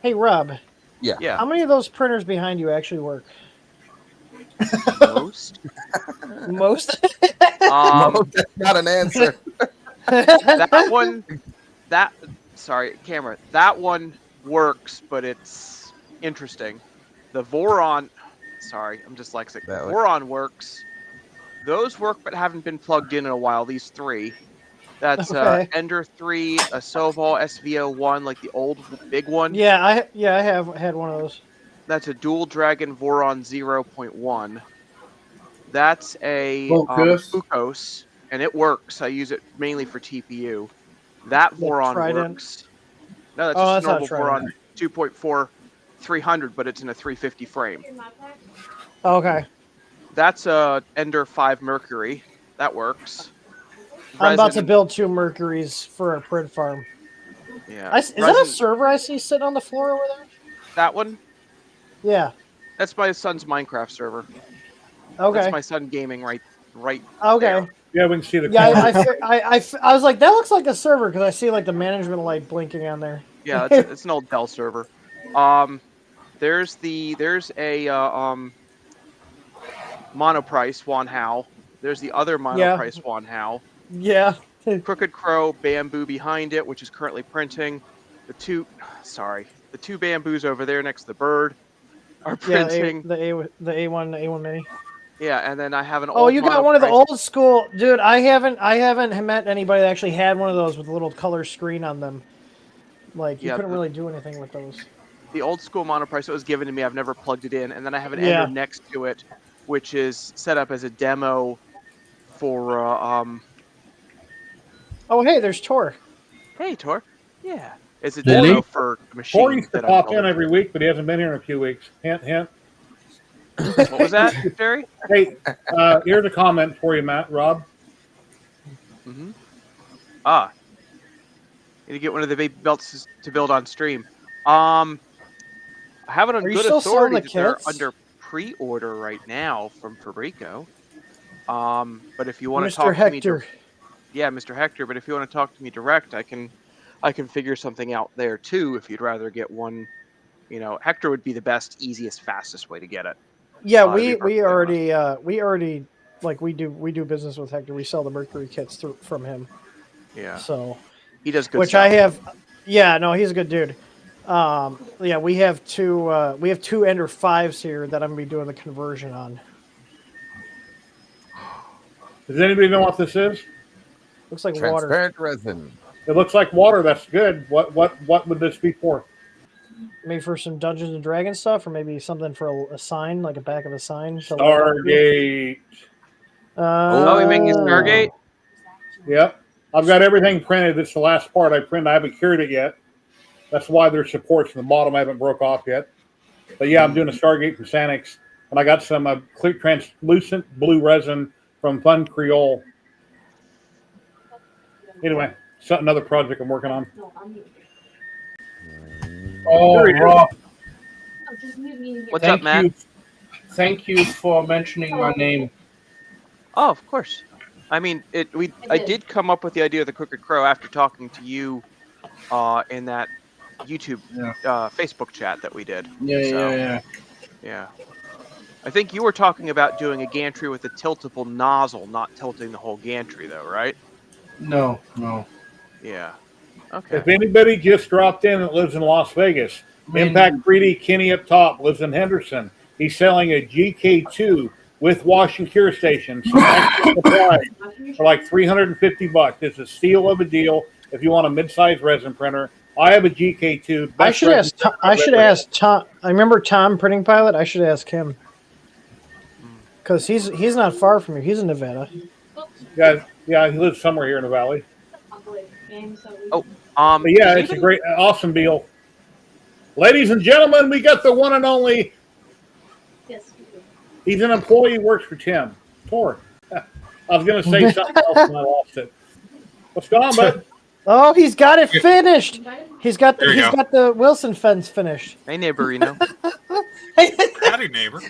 Hey, Rob. Yeah. How many of those printers behind you actually work? Most. Most? That's not an answer. That one. That one works, but it's interesting. The Voron, I'm dyslexic. Voron works. Those work, but haven't been plugged in a while. These three. That's Ender 3, a Soval SVO1, like the old big one. Yeah, I have had one of those. That's a Dual Dragon Voron 0.1. That's a Fukos, and it works. I use it mainly for TPU. That Voron works. No, that's just a normal Voron 2.4 300, but it's in a 350 frame. Okay. That's a Ender 5 Mercury. That works. I'm about to build 2 Mercuries for a print farm. Yeah. Is that a server I see sitting on the floor over there? That one? Yeah. That's my son's Minecraft server. Okay. That's my son gaming right okay. there. Yeah, we can see the I was like, that looks like a server because I see like the management light blinking on there. Yeah, it's an old Dell server. There's a Monoprice Wan Hao. There's the other Monoprice Wan Hao. Yeah. Crooked Crow Bamboo behind it, which is currently printing. The two bamboos over there next to the bird are printing. The A1 Mini. Yeah, and then I have an old. Oh, you got one of the old school, dude. I haven't met anybody that actually had one of those with a little color screen on them. Like you couldn't really do anything with those. The old school Monoprice that was given to me, I've never plugged it in, and then I have an Ender next to it, which is set up as a demo for. Oh, hey, there's Tor. Hey, Tor. Yeah, it's a demo for the machine. Tor used to pop in every week, but he hasn't been here in a few weeks. Hint, hint. What was that, Jerry? Hey, here's a comment for you, Rob. Mm-hmm. Need to get one of the baby belts to build on stream. I have it on good authority that they're under pre-order right now from Fabrico. But if you want to Mr. talk Hector. to me, yeah, Mr. Hector. But if you want to talk to me direct, I can figure something out there too. If you'd rather get one, Hector would be the best, easiest, fastest way to get it. Yeah, to be we perfectly already like we do business with Hector. We sell the Mercury kits from him. Yeah. So he does good which stuff. I have. Yeah, no, he's a good dude. Yeah, we have two Ender 5s here that I'm gonna be doing the conversion on. Does anybody know what this is? Looks like water. Transparent resin. It looks like water. That's good. What would this be for? Maybe for some Dungeons and Dragons stuff, or maybe something for a sign, like a back of a sign. Stargate. Oh, we making Stargate? Yep. I've got everything printed. It's the last part I printed. I haven't cured it yet. That's why there's supports in the bottom. I haven't broke off yet. But yeah, I'm doing a Stargate for Sanix. And I got some clear translucent blue resin from Fun Creole. Anyway, another project I'm working on. Oh, Rob, What's up, Matt? Thank you for mentioning my name. Oh, of course. I mean, I did come up with the idea of the Crooked Crow after talking to you in that YouTube Facebook chat that we did. Yeah. I think you were talking about doing a gantry with a tiltable nozzle, not tilting the whole gantry, though, right? No. Yeah. Okay. If anybody just dropped in that lives in Las Vegas, Impact 3D Kenny up top lives in Henderson. He's selling a GK2 with wash and cure station, some extra supply for like $350. It's a steal of a deal if you want a mid-size resin printer. I have a GK2. I should ask Tom. I remember Tom Printing Pilot. I should ask him because he's not far from you. He's in Nevada. Yeah, he lives somewhere here in the valley. Oh, but yeah, it's a great, awesome deal. Ladies and gentlemen, we got the one and only. He's an employee who works for Tim. Tor. I was going to say something else and I lost it. What's going on, bud? Oh, he's got it finished. He's got the Wilson fence finished. Hey, neighborino. Howdy, neighbor.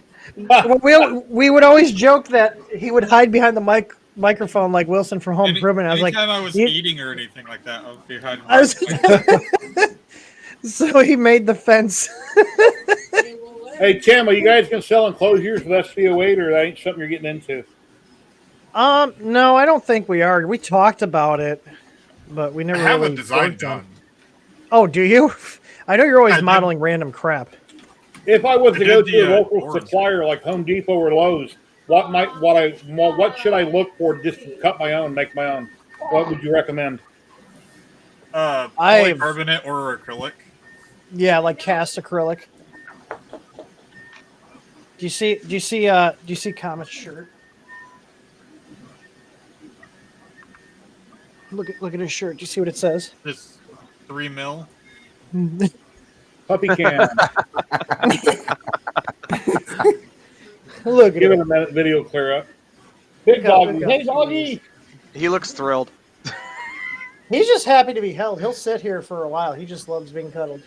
we would always joke that he would hide behind the microphone like Wilson from Home Improvement. I was anytime like, I was eating or anything like that, I would be hiding. So he made the fence. Hey, Tim, are you guys going to sell enclosures with SVO8 or that ain't something you're getting into? No, I don't think we are. We talked about it, but we never. I have really a design done. Oh, do you? I know you're always modeling random crap. If I was to go to a local supplier like Home Depot or Lowe's, what should I look for just to cut my own, make my own? What would you recommend? Polycarbonate or acrylic. Yeah, like cast acrylic. Do you see Comet's shirt? Look at his shirt. Do you see what it says? This 3 mil. Puppy can. Look at Give it. it a minute. Video clear up. Big doggy. Hey, doggy. He looks thrilled. He's just happy to be held. He'll sit here for a while. He just loves being cuddled.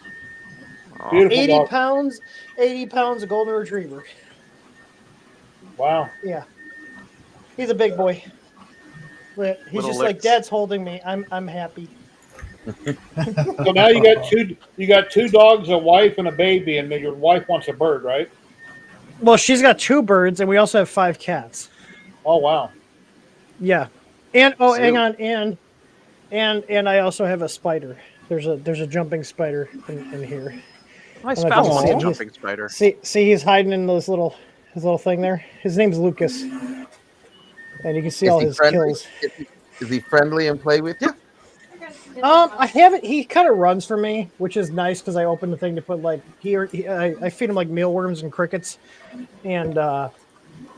Beautiful 80 dog. pounds, 80 pounds of golden retriever. Wow. Yeah. He's a big boy. But he's Little just licks. like, Dad's holding me. I'm happy. So now you got two dogs, a wife, and a baby, and your wife wants a bird, right? Well, she's got 2 birds, and we also have 5 cats. Oh wow. Yeah. And hang on, and I also have a spider. There's a jumping spider in here. My spouse wants a jumping spider. See, he's hiding in his little thing there. His name's Lucas, and you can see all his kills. Is he friendly and play with you? I haven't. He kind of runs for me, which is nice because I opened the thing to put like I feed him like mealworms and crickets, and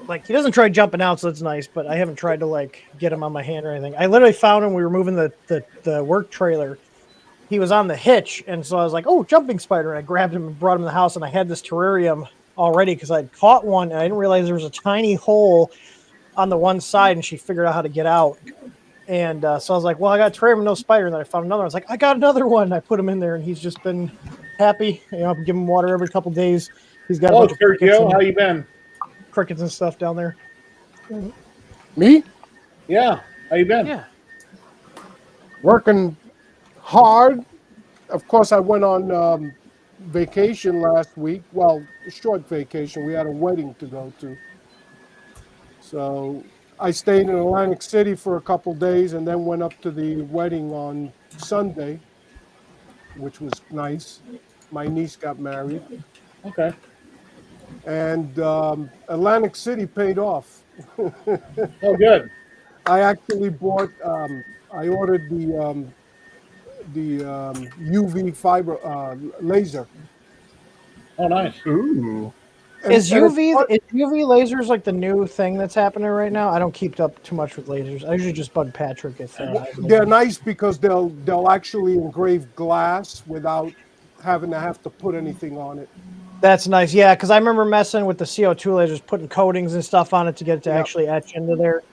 like he doesn't try jumping out, so that's nice. But I haven't tried to like get him on my hand or anything. I literally found him. We were moving the work trailer. He was on the hitch, and so I was like, "Oh, jumping spider!" And I grabbed him and brought him in the house. And I had this terrarium already because I'd caught one, and I didn't realize there was a tiny hole on the one side, and she figured out how to get out. And so I was like, well, I got a terrarium with no spider. And then I found another one. I was like, I got another one. I put him in there, and he's just been happy. You know, I give him water every couple days. He's got Hello, Sergio. How you been? Crickets and stuff down there. Me? Yeah. How you been? Yeah. Working hard. Of course, I went on vacation last week. Well, a short vacation. We had a wedding to go to. So I stayed in Atlantic City for a couple days and then went up to the wedding on Sunday, which was nice. My niece got married. Okay. And Atlantic City paid off. Oh, good. I actually bought. I ordered the UV fiber laser. Oh, nice. Ooh. Is And it's UV lasers like the new thing that's happening right now? I don't keep up too much with lasers. I usually just bug Patrick if they're nice because they'll actually engrave glass without having to put anything on it. That's nice. Yeah, because I remember messing with the CO2 lasers, putting coatings and stuff on it to get it to actually etch into there.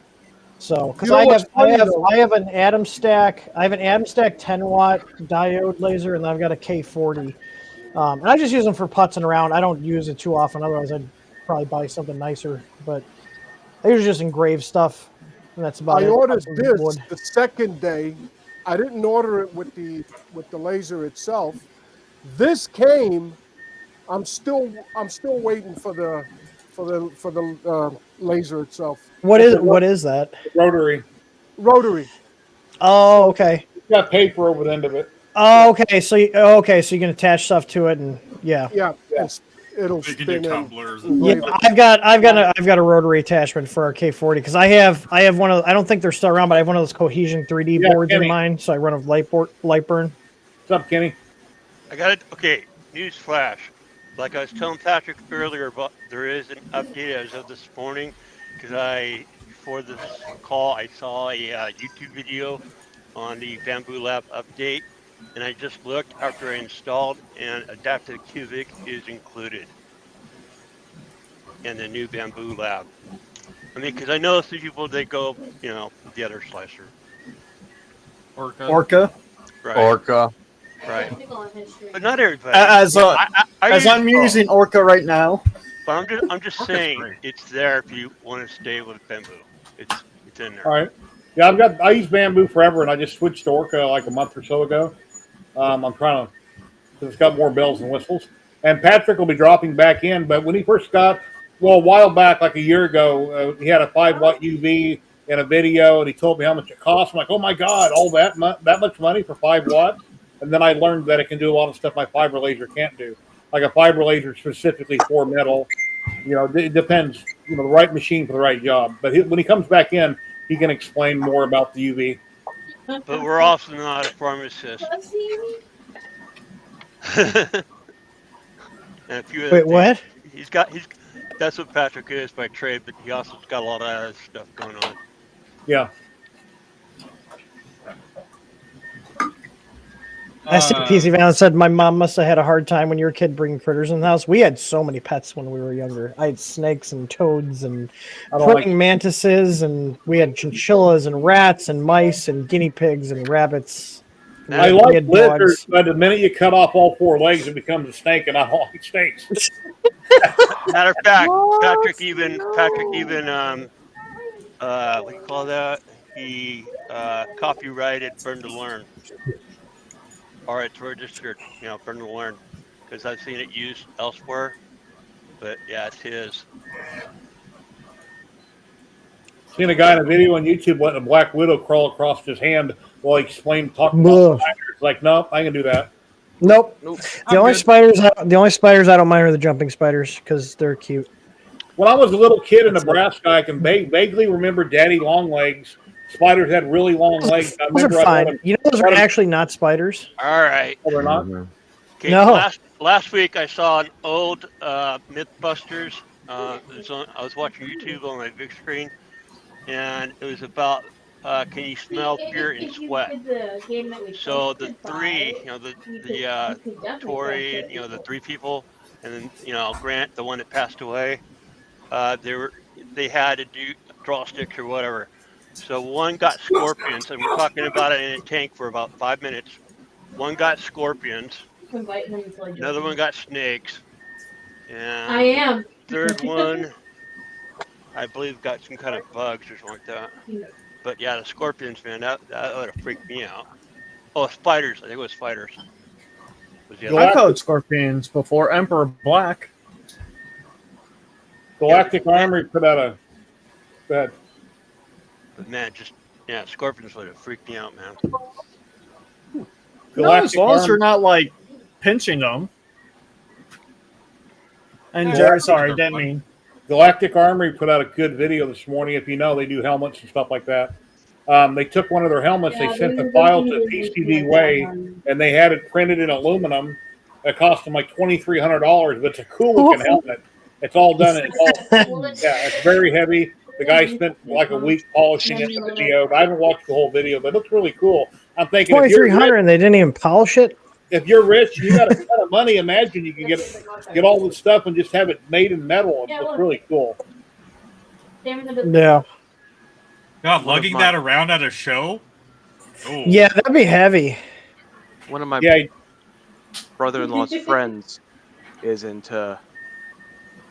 So, because I have an Atom Stack, 10-watt diode laser, and I've got a K40, and I just use them for putzing around. I don't use it too often, otherwise I'd probably buy something nicer. But I usually just engrave stuff, and that's about it. I ordered this the second day. I didn't order it with the laser itself. This came. I'm still waiting for the laser itself. What is that? Rotary. Rotary. Oh, okay. It's got paper over the end of it. Oh, okay. So you can attach stuff to it, and yeah. Yeah. It'll spin tumblers. Yeah, I've got a rotary attachment for our K40 because I have one of. I don't think they're still around, but I have one of those Cohesion 3D boards in mine, so I run a Lightburn. What's up, Kenny? I got it. Okay, news flash. Like I was telling Patrick earlier, about there is an update as of this morning because before this call I saw a YouTube video on the Bamboo Lab update, and I just looked after I installed, and adaptive cubic is included in the new Bamboo Lab. I mean, because I know some people they go, the other slicer. Orca. Right. Orca. Right. But not everybody. I'm using Orca right now. But I'm just saying it's there if you want to stay with Bamboo. It's in there. All right. Yeah, I used Bamboo forever, and I just switched to Orca like a month or so ago. I'm trying to, because it's got more bells and whistles. And Patrick will be dropping back in, but when he first got, a while back, like a year ago, he had a 5-watt UV in a video, and he told me how much it cost. I'm like, oh my God, all that much money for 5 watts? And then I learned that it can do a lot of stuff my fiber laser can't do. Like a fiber laser specifically for metal. It depends, the right machine for the right job. But when he comes back in, he can explain more about the UV. But we're also not a pharmacist. And Wait, what? That's what Patrick is by trade, but he also got a lot of other stuff going on. Yeah. STPC Van said, my mom must have had a hard time when you were a kid bringing critters in the house. We had so many pets when we were younger. I had snakes and toads and praying mantises, and we had chinchillas and rats and mice and guinea pigs and rabbits. I like lizards, but the minute you cut off all 4 legs, it becomes a snake, and I don't like snakes. Matter of fact, Patrick even what do you call that? He copyrighted Burn to Learn. Or it's registered, Burn to Learn, because I've seen it used elsewhere. But yeah, it's his. Seen a guy in a video on YouTube letting a black widow crawl across his hand while he talking about spiders. Like, nope, I can do that. Nope. The only spiders I don't mind are the jumping spiders because they're cute. When I was a little kid in Nebraska, I can vaguely remember Daddy Longlegs. Spiders had really long legs. Those are fine. Those are actually not spiders. All right. Oh, they're not? Okay, no. Last week I saw an old Mythbusters. I was watching YouTube on my big screen, and it was about can you smell beer and sweat? So the 3, the Tori, the 3 people, and then Grant, the one that passed away. They had to draw sticks or whatever. So one got scorpions, and we're talking about it in a tank for about 5 minutes. One got scorpions. Another one got snakes. And third one, I believe got some kind of bugs or something like that. But yeah, the scorpions, man, that would have freaked me out. Oh, spiders. I think it was spiders. Was the other I've held scorpions before. Emperor Black. Galactic Armory put out a. But man, scorpions would have freaked me out, man. No, as long as you're not like pinching them. And Jerry, sorry, didn't mean. Galactic Armory put out a good video this morning. If you know, they do helmets and stuff like that. They took one of their helmets, they sent the file to PCB Way, and they had it printed in aluminum. It cost them like $2,300, but it's a cool looking helmet. It's all done. It's very heavy. The guy spent like a week polishing it in the video. But I haven't watched the whole video, but it looks really cool. I'm thinking $2,300 and they didn't even polish it. If you're rich, you got a ton of money. Imagine you can get all this stuff and just have it made in metal. It looks really cool. Yeah. God, lugging that around at a show? Ooh. Yeah, that'd be heavy. One of my brother-in-law's friends is into.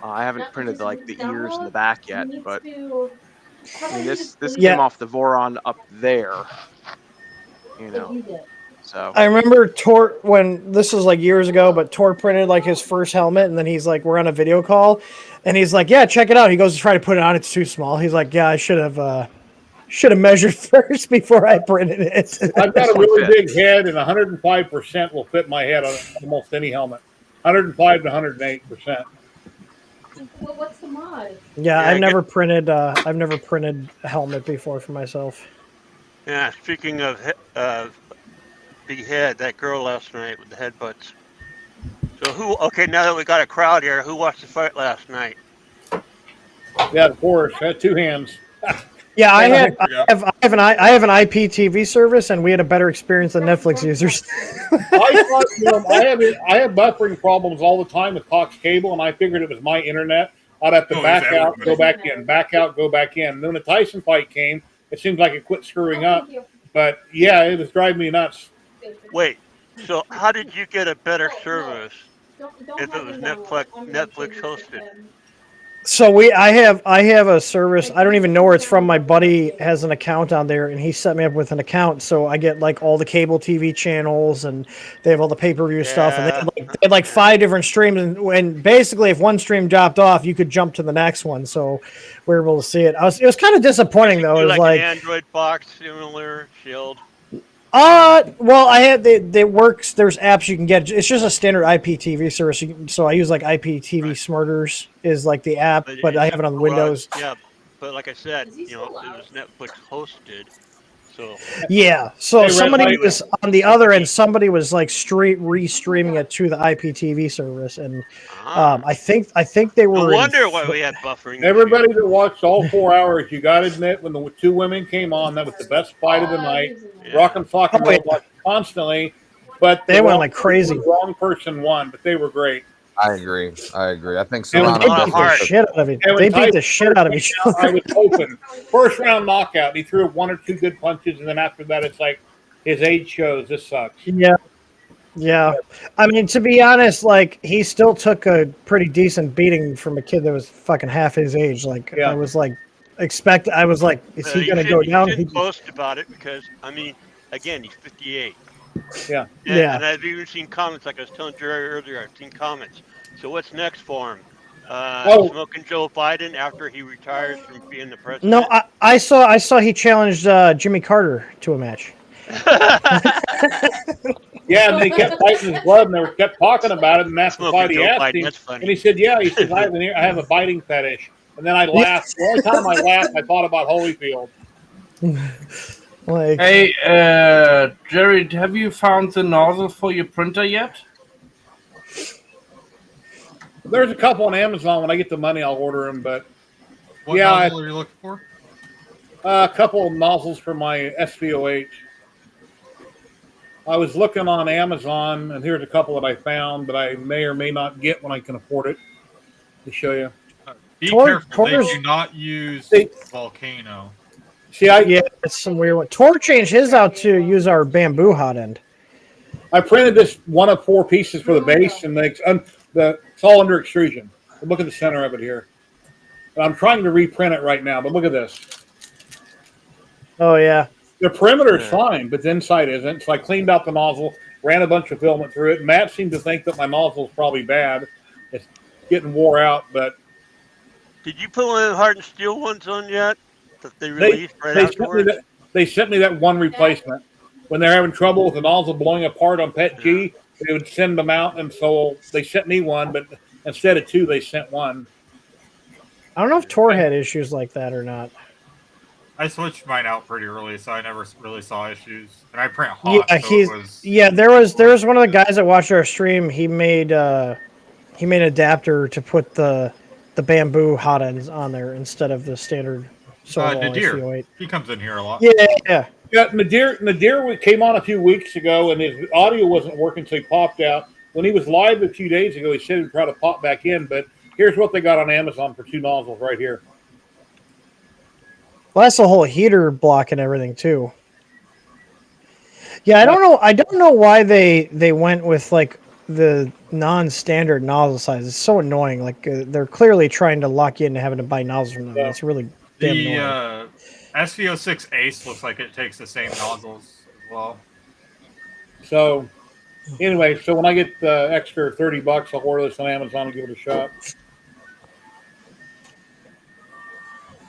I haven't printed like the ears and the back yet, but I mean this came off the Voron up there. You know, so I remember Tor when this was like years ago, but Tor printed like his first helmet, and then he's like, we're on a video call, and he's like, yeah, check it out. He goes to try to put it on, it's too small. He's like, yeah, I should have measured first before I printed it. I've got a really big head, and 105% will fit my head on almost any helmet. 105 to 108%. Well, what's the mod? Yeah, I've never printed a helmet before for myself. Yeah, speaking of big head, that girl last night with the headbutts. So now that we got a crowd here, who watched the fight last night? Yeah, of course. I had two hands. Yeah, I have an IPTV service, and we had a better experience than Netflix users. I have buffering problems all the time with Cox Cable, and I figured it was my internet. I'd have to back out, go back in, back out, go back in. And then when the Tyson fight came, it seemed like it quit screwing up. But yeah, it was driving me nuts. Wait, so how did you get a better service if it was Netflix hosted? So I have a service. I don't even know where it's from. My buddy has an account on there, and he set me up with an account. So I get like all the cable TV channels, and they have all the pay-per-view stuff. And they had like 5 different streams. And basically, if one stream dropped off, you could jump to the next one. So we were able to see it. It was kind of disappointing though. It was like an Android box, similar Shield. Well, I had it works. There's apps you can get. It's just a standard IPTV service. So I use like IPTV Smarters is like the app, but I have it on Windows. Yeah, but like I said, it was Netflix hosted. So yeah, so somebody was on the other end. Somebody was like restreaming it to the IPTV service, and I think they were. No wonder why we had buffering. Everybody that watched all 4 hours, you got to admit, when the two women came on, that was the best fight of the night. Rock and Flock and Roll watched constantly, but they went like crazy. The wrong person won, but they were great. I agree. I think they beat the shit out of each other. They beat the shit out of each other. I was hoping. First round knockout. He threw 1 or 2 good punches, and then after that, it's like his age shows. This sucks. Yeah. I mean, to be honest, like he still took a pretty decent beating from a kid that was fucking half his age. Like I was like, I was like, is he going to go down? He boast about it because I mean, again, he's 58. Yeah. And I've even seen comments, like I was telling Jerry earlier, I've seen comments. So what's next for him? Smoking Joe Biden after he retires from being the president? No, I saw he challenged Jimmy Carter to a match. Yeah, and they kept fighting his blood, and they kept talking about it, and that's the fight he asked him. And he said, he says, I have a biting fetish. And then I laughed. The only time I laughed, I thought about Holyfield. Hey, Jerry, have you found the nozzle for your printer yet? There's a couple on Amazon. When I get the money, I'll order them. But what nozzle are you looking for? A couple of nozzles for my SVOH. I was looking on Amazon, and here's a couple that I found that I may or may not get when I can afford it. To show you. Be careful. They do not use Volcano. See, it's some weird one. Tor changed his out to use our bamboo hot end. I printed this 1 of 4 pieces for the base, and it's all under extrusion. Look at the center of it here. And I'm trying to reprint it right now, but look at this. Oh yeah. The perimeter is fine, but the inside isn't. So I cleaned out the nozzle, ran a bunch of filament through it. Matt seemed to think that my nozzle is probably bad. It's getting wore out, but Did you put one of the hardened steel ones on yet? That they released afterwards? They sent me that one replacement. When they're having trouble with the nozzle blowing apart on Pet G, they would send them out, and so they sent me one, but instead of two, they sent one. I don't know if Tor had issues like that or not. I switched mine out pretty early, so I never really saw issues. And I print hot. Yeah, there was one of the guys that watched our stream. He made an adapter to put the bamboo hot ends on there instead of the standard. Nadir, he comes in here a lot. Yeah. Nadir came on a few weeks ago, and his audio wasn't working, so he popped out. When he was live a few days ago, he said he'd try to pop back in, but here's what they got on Amazon for 2 nozzles right here. Well, that's the whole heater block and everything too. Yeah, I don't know why they went with like the non-standard nozzle size. It's so annoying. Like they're clearly trying to lock you into having to buy nozzles from them. It's really damn annoying. SVO6 Ace looks like it takes the same nozzles as well. So anyway, so when I get the extra $30, I'll order this on Amazon and give it a shot.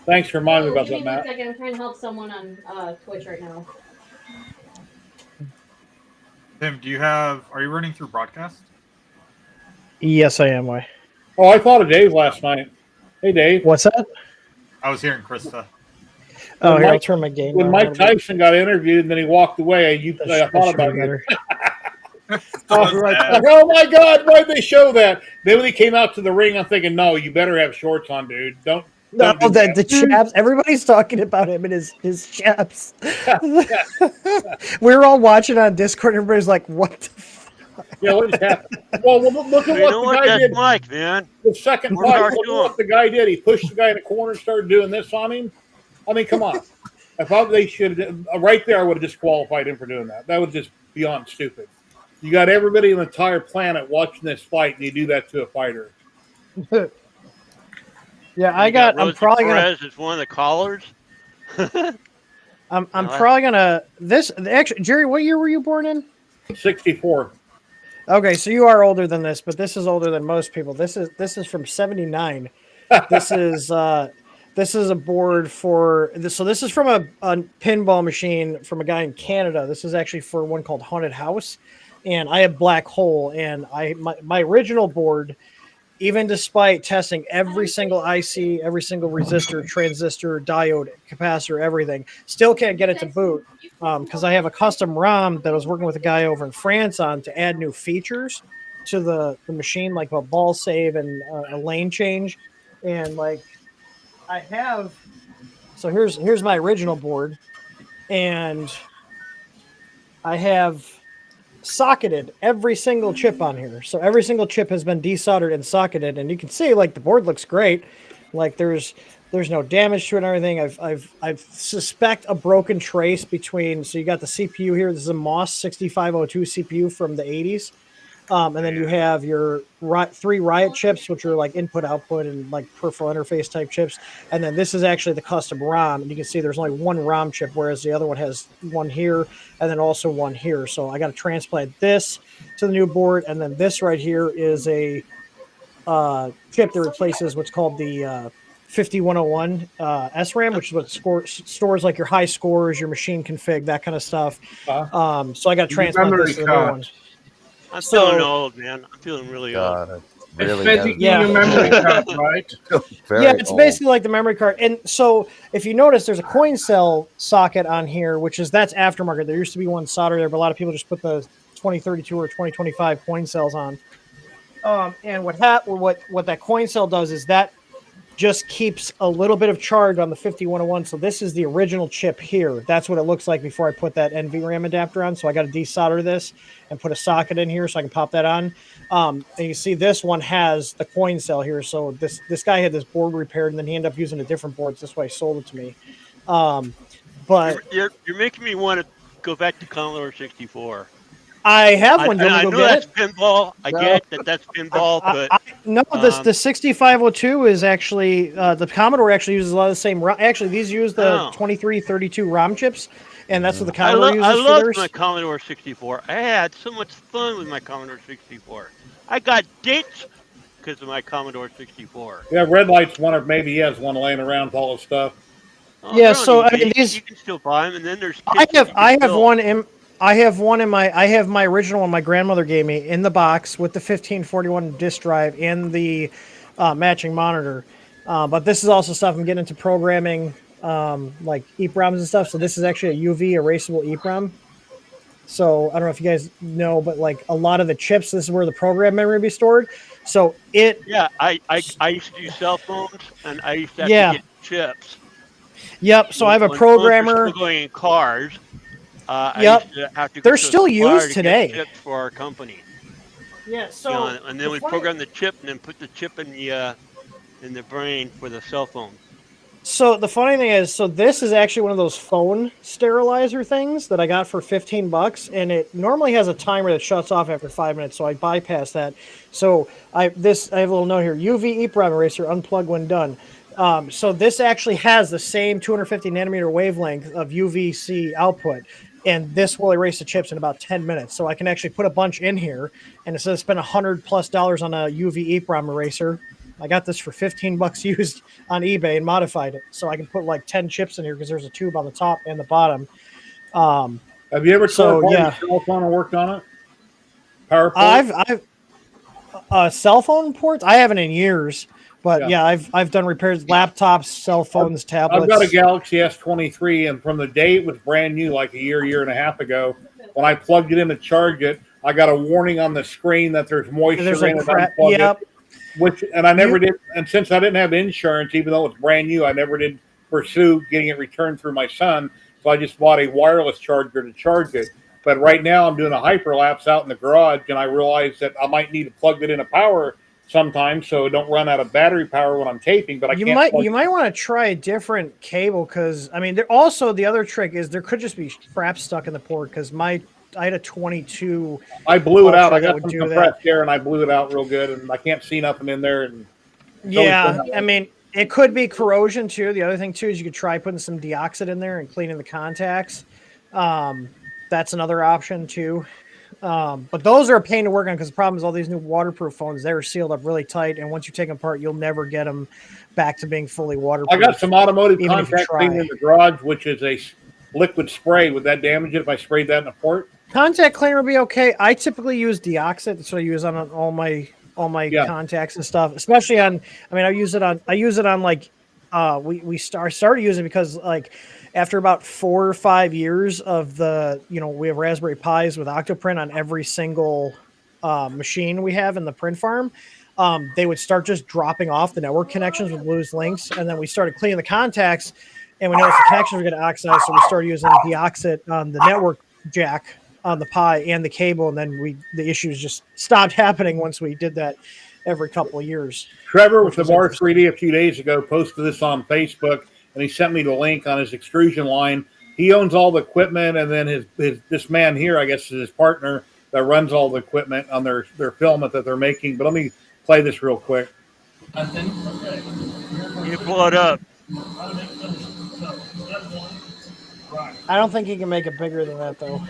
Thanks for reminding me about that, Matt. I'm trying to help someone on Twitch right now. Tim, are you running through broadcast? Yes, I am. Why? Oh, I thought of Dave last night. Hey, Dave. What's that? I was hearing Krista. Oh, here, I'll turn my game when down. Mike Tyson got interviewed and then he walked away, I thought about it. Oh my God, why'd they show that? Then when he came out to the ring, I'm thinking, no, you better have shorts on, dude. Don't do that. The chaps. Everybody's talking about him and his chaps. We were all watching on Discord. And everybody's like, "What the fuck?" Yeah, what just happened? Well, look at what the guy did. Mike, man. The second fight, look what the guy did. He pushed the guy in the corner and started doing this on him. I mean, come on. I thought they should right there. I would have disqualified him for doing that. That was just beyond stupid. You got everybody on the entire planet watching this fight, and you do that to a fighter. Yeah, I'm probably gonna. Is one of the callers. I'm probably gonna. Actually, Jerry, what year were you born in? 64. Okay, so you are older than this, but this is older than most people. This is from '79. This is a board for this. So this is from a pinball machine from a guy in Canada. This is actually for one called Haunted House, and I have Black Hole, and my original board. Even despite testing every single IC, every single resistor, transistor, diode, capacitor, everything, still can't get it to boot because I have a custom ROM that I was working with a guy over in France on to add new features to the machine, like a ball save and a lane change. And like I have, so here's my original board, and I have socketed every single chip on here. So every single chip has been desoldered and socketed, and you can see like the board looks great. Like there's no damage to it and everything. I've suspect a broken trace between. So you got the CPU here. This is a MOS 6502 CPU from the 80s. And then you have your 3 Riot chips, which are like input, output, and like peripheral interface type chips. And then this is actually the custom ROM. And you can see there's only one ROM chip, whereas the other one has one here and then also one here. So I got to transplant this to the new board. And then this right here is a chip that replaces what's called the 5101 SRAM, which is what stores like your high scores, your machine config, that kind of stuff. So I got to transplant this to the new one. I'm feeling old, man. I'm feeling really old. Really memory card, right? Yeah, it's basically like the memory card. And so if you notice, there's a coin cell socket on here, that's aftermarket. There used to be one solder there, but a lot of people just put the 2032 or 2025 coin cells on. And what that coin cell does is that just keeps a little bit of charge on the 5101. So this is the original chip here. That's what it looks like before I put that NVRAM adapter on. So I got to desolder this and put a socket in here so I can pop that on. And you see this one has the coin cell here. So this guy had this board repaired, and then he ended up using a different board. So that's why he sold it to me. But you're making me want to go back to Commodore 64. I have one. Do you want I me to know go get that's it? pinball. I get that that's pinball, but No, the 6502 is actually the Commodore actually uses a lot of the same. Actually, these use the 2332 ROM chips, and that's what the Commodore uses I for loved theirs. my Commodore 64. I had so much fun with my Commodore 64. I got ditched because of my Commodore 64. Yeah, Red Light's one, or maybe he has one laying around with all his stuff. Oh, Yeah, they're on so I eBay. mean, these You can still buy them, and then there's I kits that have you can build. one in my I have my original one my grandmother gave me in the box with the 1541 disk drive and the matching monitor. But this is also stuff I'm getting into programming, like EEPROMs and stuff. So this is actually a UV erasable EEPROM. So I don't know if you guys know, but like a lot of the chips, this is where the program memory be stored. So it Yeah, I used to use cell phones, and I used to have Yeah. to get chips. Yep. So I have a When phones were programmer. still going in cars, I Yep. used to have to go They're to a still supplier used to today. get chips for our company. Yeah. So And then we programmed the chip, and then put the chip in the brain for the cell phone. So the funny thing is, so this is actually one of those phone sterilizer things that I got for $15, and it normally has a timer that shuts off after 5 minutes, so I bypass that. So I have a little note here: UV EEPROM eraser, unplug when done. So this actually has the same 250 nanometer wavelength of UVC output, and this will erase the chips in about 10 minutes. So I can actually put a bunch in here, and instead of spending $100+ on a UV EEPROM eraser, I got this for $15 used on eBay and modified it, so I can put like 10 chips in here because there's a tube on the top and the bottom. Have you ever So, tried yeah. your cell phone and worked on it? PowerPoint? I've cell phone ports. I haven't in years, but yeah, I've done repairs, laptops, cell phones, tablets. I've got a Galaxy S23, and from the day it was brand new, like a year and a half ago, when I plugged it in to charge it, I got a warning on the screen that there's moisture in it. Yep. And I never did. And since I didn't have insurance, even though it's brand new, I never did pursue getting it returned through my son. So I just bought a wireless charger to charge it. But right now I'm doing a hyperlapse out in the garage, and I realize that I might need to plug it into power sometime so it don't run out of battery power when I'm taping. But you might want to try a different cable, because I mean, there also the other trick is there could just be crap stuck in the port, because I had a 22. I blew it out. I got some compressed air and I blew it out real good, and I can't see nothing in there. And yeah, I mean, it could be corrosion too. The other thing too is you could try putting some deoxit in there and cleaning the contacts. That's another option too. But those are a pain to work on, because the problem is all these new waterproof phones, they're sealed up really tight, and once you take them apart, you'll never get them back to being fully waterproof. I got some automotive contact cleaner in the garage, which is a liquid spray. Would that damage it if I sprayed that in the port? Contact cleaner would be okay. I typically use deoxit. That's what I use on all my contacts and stuff, especially on. I mean, I use it on like we started using it because like after about 4 or 5 years of we have Raspberry Pis with Octoprint on every single machine we have in the print farm. They would start just dropping off, the network connections would lose links, and then we started cleaning the contacts, and we noticed the connections were getting oxidized, so we started using deoxit on the network jack on the Pi and the cable, and then the issues just stopped happening once we did that every couple of years. Trevor with the Mars 3D a few days ago posted this on Facebook, and he sent me the link on his extrusion line. He owns all the equipment, and then this man here, I guess, is his partner that runs all the equipment on their filament that they're making. But let me play this real quick. You blow it up. I don't think you can make it bigger than that, though.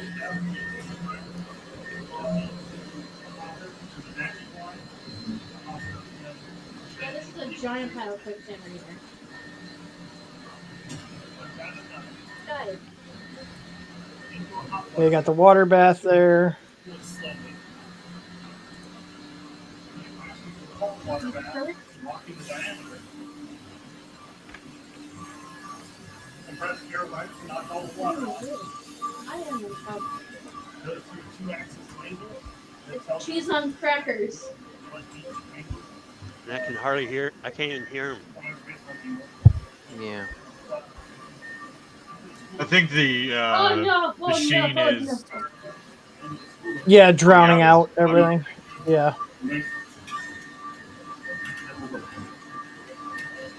Yeah, this is a giant pile of quicksand right here. Got it. You got the water bath there. It's cheese on crackers. And I can hardly hear. I can't even hear him. Yeah. I think the machine is. Yeah, drowning out everything. Yeah.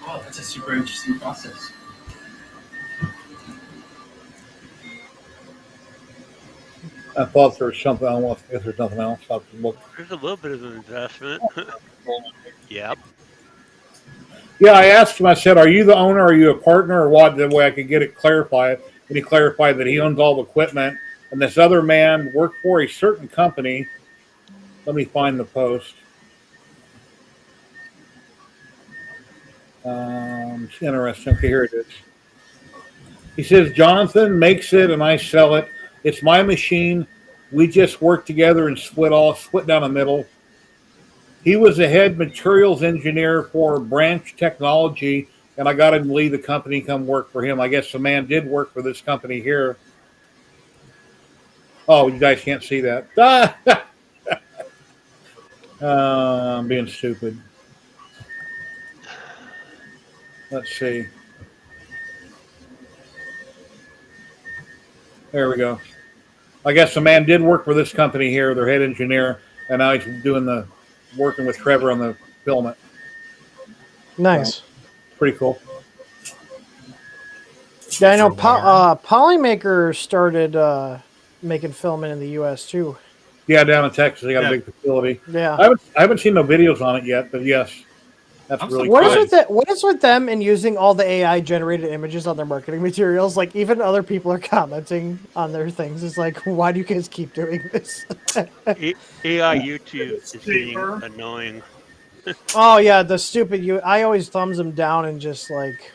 Oh, that's a super interesting process. I thought there was something else. If there's nothing else, I'll have to look. There's a little bit of an investment. Yep. Yeah, I asked him. I said, "Are you the owner? Are you a partner, or what?" That way, I could get it clarified. And he clarified that he owns all the equipment, and this other man worked for a certain company. Let me find the post. It's interesting. Okay, here it is. He says, "Jonathan makes it, and I sell it. It's my machine. We just work together and split down the middle." He was the head materials engineer for Branch Technology, and I got him to leave the company, come work for him. I guess the man did work for this company here. Oh, you guys can't see that. I'm being stupid. Let's see. There we go. I guess the man did work for this company here, their head engineer, and now he's working with Trevor on the filament. Nice. So, pretty cool. Yeah, I know. Polymaker started making filament in the U.S. too. Yeah, down in Texas, they got a big facility. Yeah, I haven't seen no videos on it yet, but yes, that's really cool. What is with them and using all the AI generated images on their marketing materials? Like, even other people are commenting on their things. It's like, why do you guys keep doing this? AI YouTube is getting annoying. Oh yeah, the stupid you. I always thumbs them down and just like,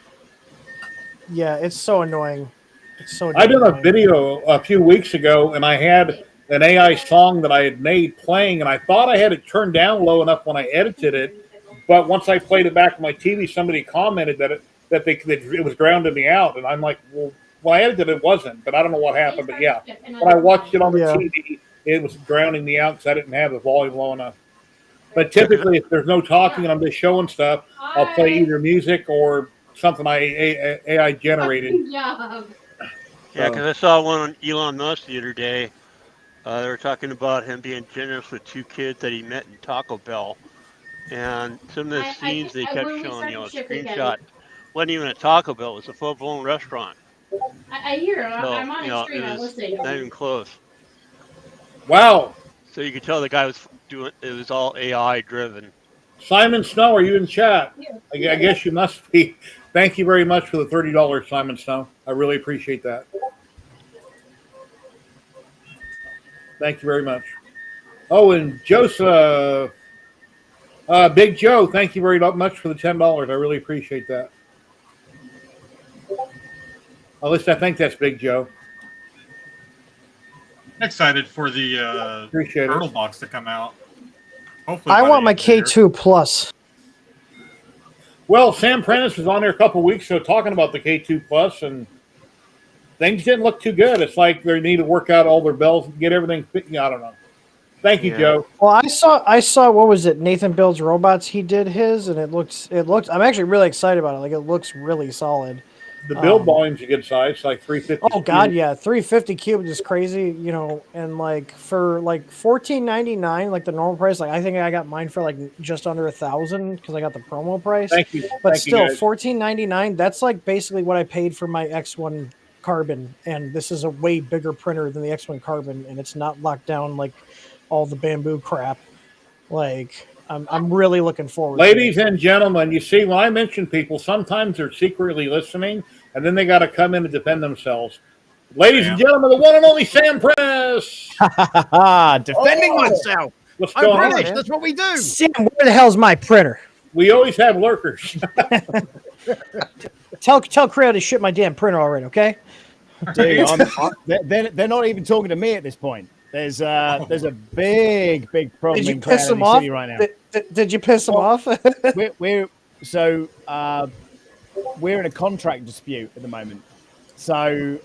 yeah, it's so annoying. It's so. I did a video a few weeks ago, and I had an AI song that I had made playing, and I thought I had it turned down low enough when I edited it, but once I played it back on my TV, somebody commented that it was grounding me out, and I'm like, well, when I edited it wasn't, but I don't know what happened. But yeah, when I watched it on the TV, it was drowning me out because I didn't have the volume low enough. But typically, if there's no talking and I'm just showing stuff, I'll play either music or something AI generated. Yeah, because I saw one on Elon Musk the other day. They were talking about him being generous with 2 kids that he met in Taco Bell. And some of the scenes they kept showing, a screenshot. Wasn't even a Taco Bell, it was a full-blown restaurant. I hear. So, I'm on Extreme. I'm listening. Not even close. Wow. So you could tell the guy was it was all AI driven. Simon Snow, are you in chat? I guess you must be. Thank you very much for the $30, Simon Snow. I really appreciate that. Thank you very much. Oh, and Joseph, Big Joe, thank you very much for the $10. I really appreciate that. At least I think that's Big Joe. I'm excited for the Turtle box to come out. Hopefully, I want my K2 Plus. Well, Sam Prentice was on there a couple of weeks ago talking about the K2 Plus, and things didn't look too good. It's like they need to work out all their bells and get everything fit. I don't know. Thank you, Joe. Well, I saw what was it? Nathan Builds Robots. He did his, and it looks. I'm actually really excited about it. Like, it looks really solid. The build volume's a good size, like 350. Oh God, yeah, 350 cube is crazy, and like for like $14.99, like the normal price, like I think I got mine for like just under 1,000 because I got the promo price. Thank you, but still $14.99. That's like basically what I paid for my X1 Carbon, and this is a way bigger printer than the X1 Carbon, and it's not locked down like all the bamboo crap. Like, I'm really looking forward Ladies and gentlemen, you see, when I mention people, sometimes they're secretly listening, and then they got to come in and defend themselves. Ladies and gentlemen, the one and only Sam Press. Defending myself. What's I'm going British. on? That's what we do. Sam, where the hell's my printer? We always have lurkers. Tell Creality to ship my damn printer already, okay? Dude, they're not even talking to me at this point. There's a big problem. Did you in piss them Creality off? City right now. Did you piss them off? we're in a contract dispute at the moment. So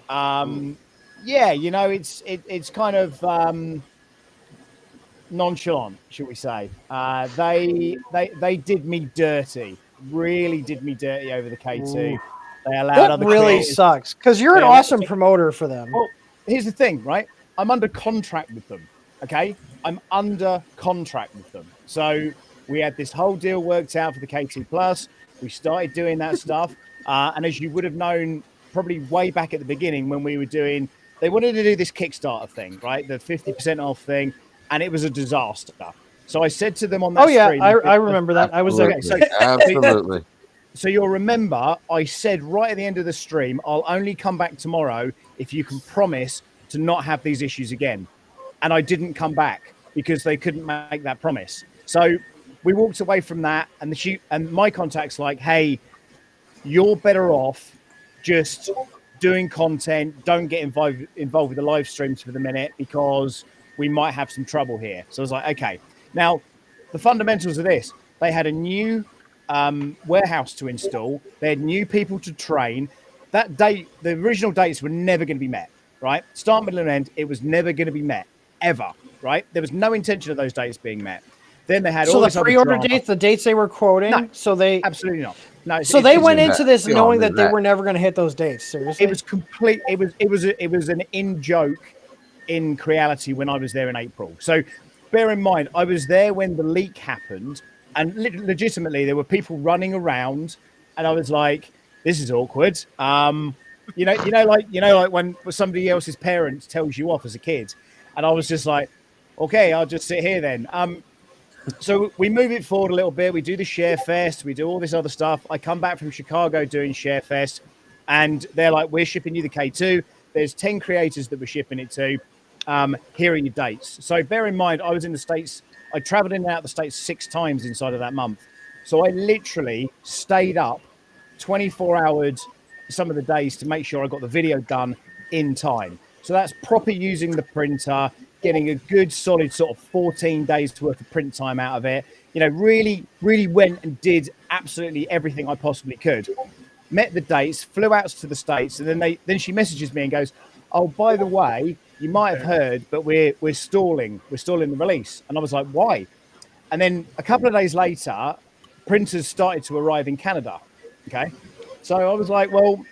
yeah, it's kind of nonchalant, should we say? They did me dirty, really did me dirty over the K2. Ooh. They allowed that other really creators. sucks because you're an awesome promoter for them. Well, here's the thing, right? I'm under contract with them. Okay, I'm under contract with them. So we had this whole deal worked out for the K2 Plus. We started doing that stuff, and as you would have known, probably way back at the beginning when we were doing they wanted to do this Kickstarter thing, right? The 50% off thing, and it was a disaster. So I said to them on that stream, I remember that. I was there. Absolutely. So you'll remember I said right at the end of the stream, I'll only come back tomorrow if you can promise to not have these issues again. And I didn't come back because they couldn't make that promise. So we walked away from that, and my contact's like, hey, you're better off just doing content. Don't get involved with the live streams for the minute because we might have some trouble here. So I was like, okay. Now, the fundamentals of this, they had a new warehouse to install. They had new people to train. That date, the original dates were never going to be met, right? Start, middle, and end, it was never going to be met, ever, right? There was no intention of those dates being met. Then they had all this the pre-order other dates, the dates they were quoting. No, so they absolutely not. No, so they went into this We all knowing knew that they that. were never going to hit those dates. Seriously, it was complete. It was an in joke in Creality when I was there in April. So bear in mind, I was there when the leak happened, and legitimately there were people running around, and I was like, "This is awkward." Like when somebody else's parents tells you off as a kid, and I was just like, "Okay, I'll just sit here then." So we move it forward a little bit. We do the Share Fest. We do all this other stuff. I come back from Chicago doing Share Fest, and they're like, "We're shipping you the K2. There's 10 creators that we're shipping it to. Here are your dates." So bear in mind, I was in the States. I traveled in and out of the States 6 times inside of that month. So I literally stayed up 24 hours some of the days to make sure I got the video done in time. So that's proper using the printer, getting a good solid sort of 14 days worth of print time out of it. Really, really went and did absolutely everything I possibly could. Met the dates, flew out to the States, and then she messages me and goes, "Oh, by the way, you might have heard, but we're stalling. We're stalling the release." And I was like, "Why?" And then a couple of days later, printers started to arrive in Canada. Okay. So I was like, "Well,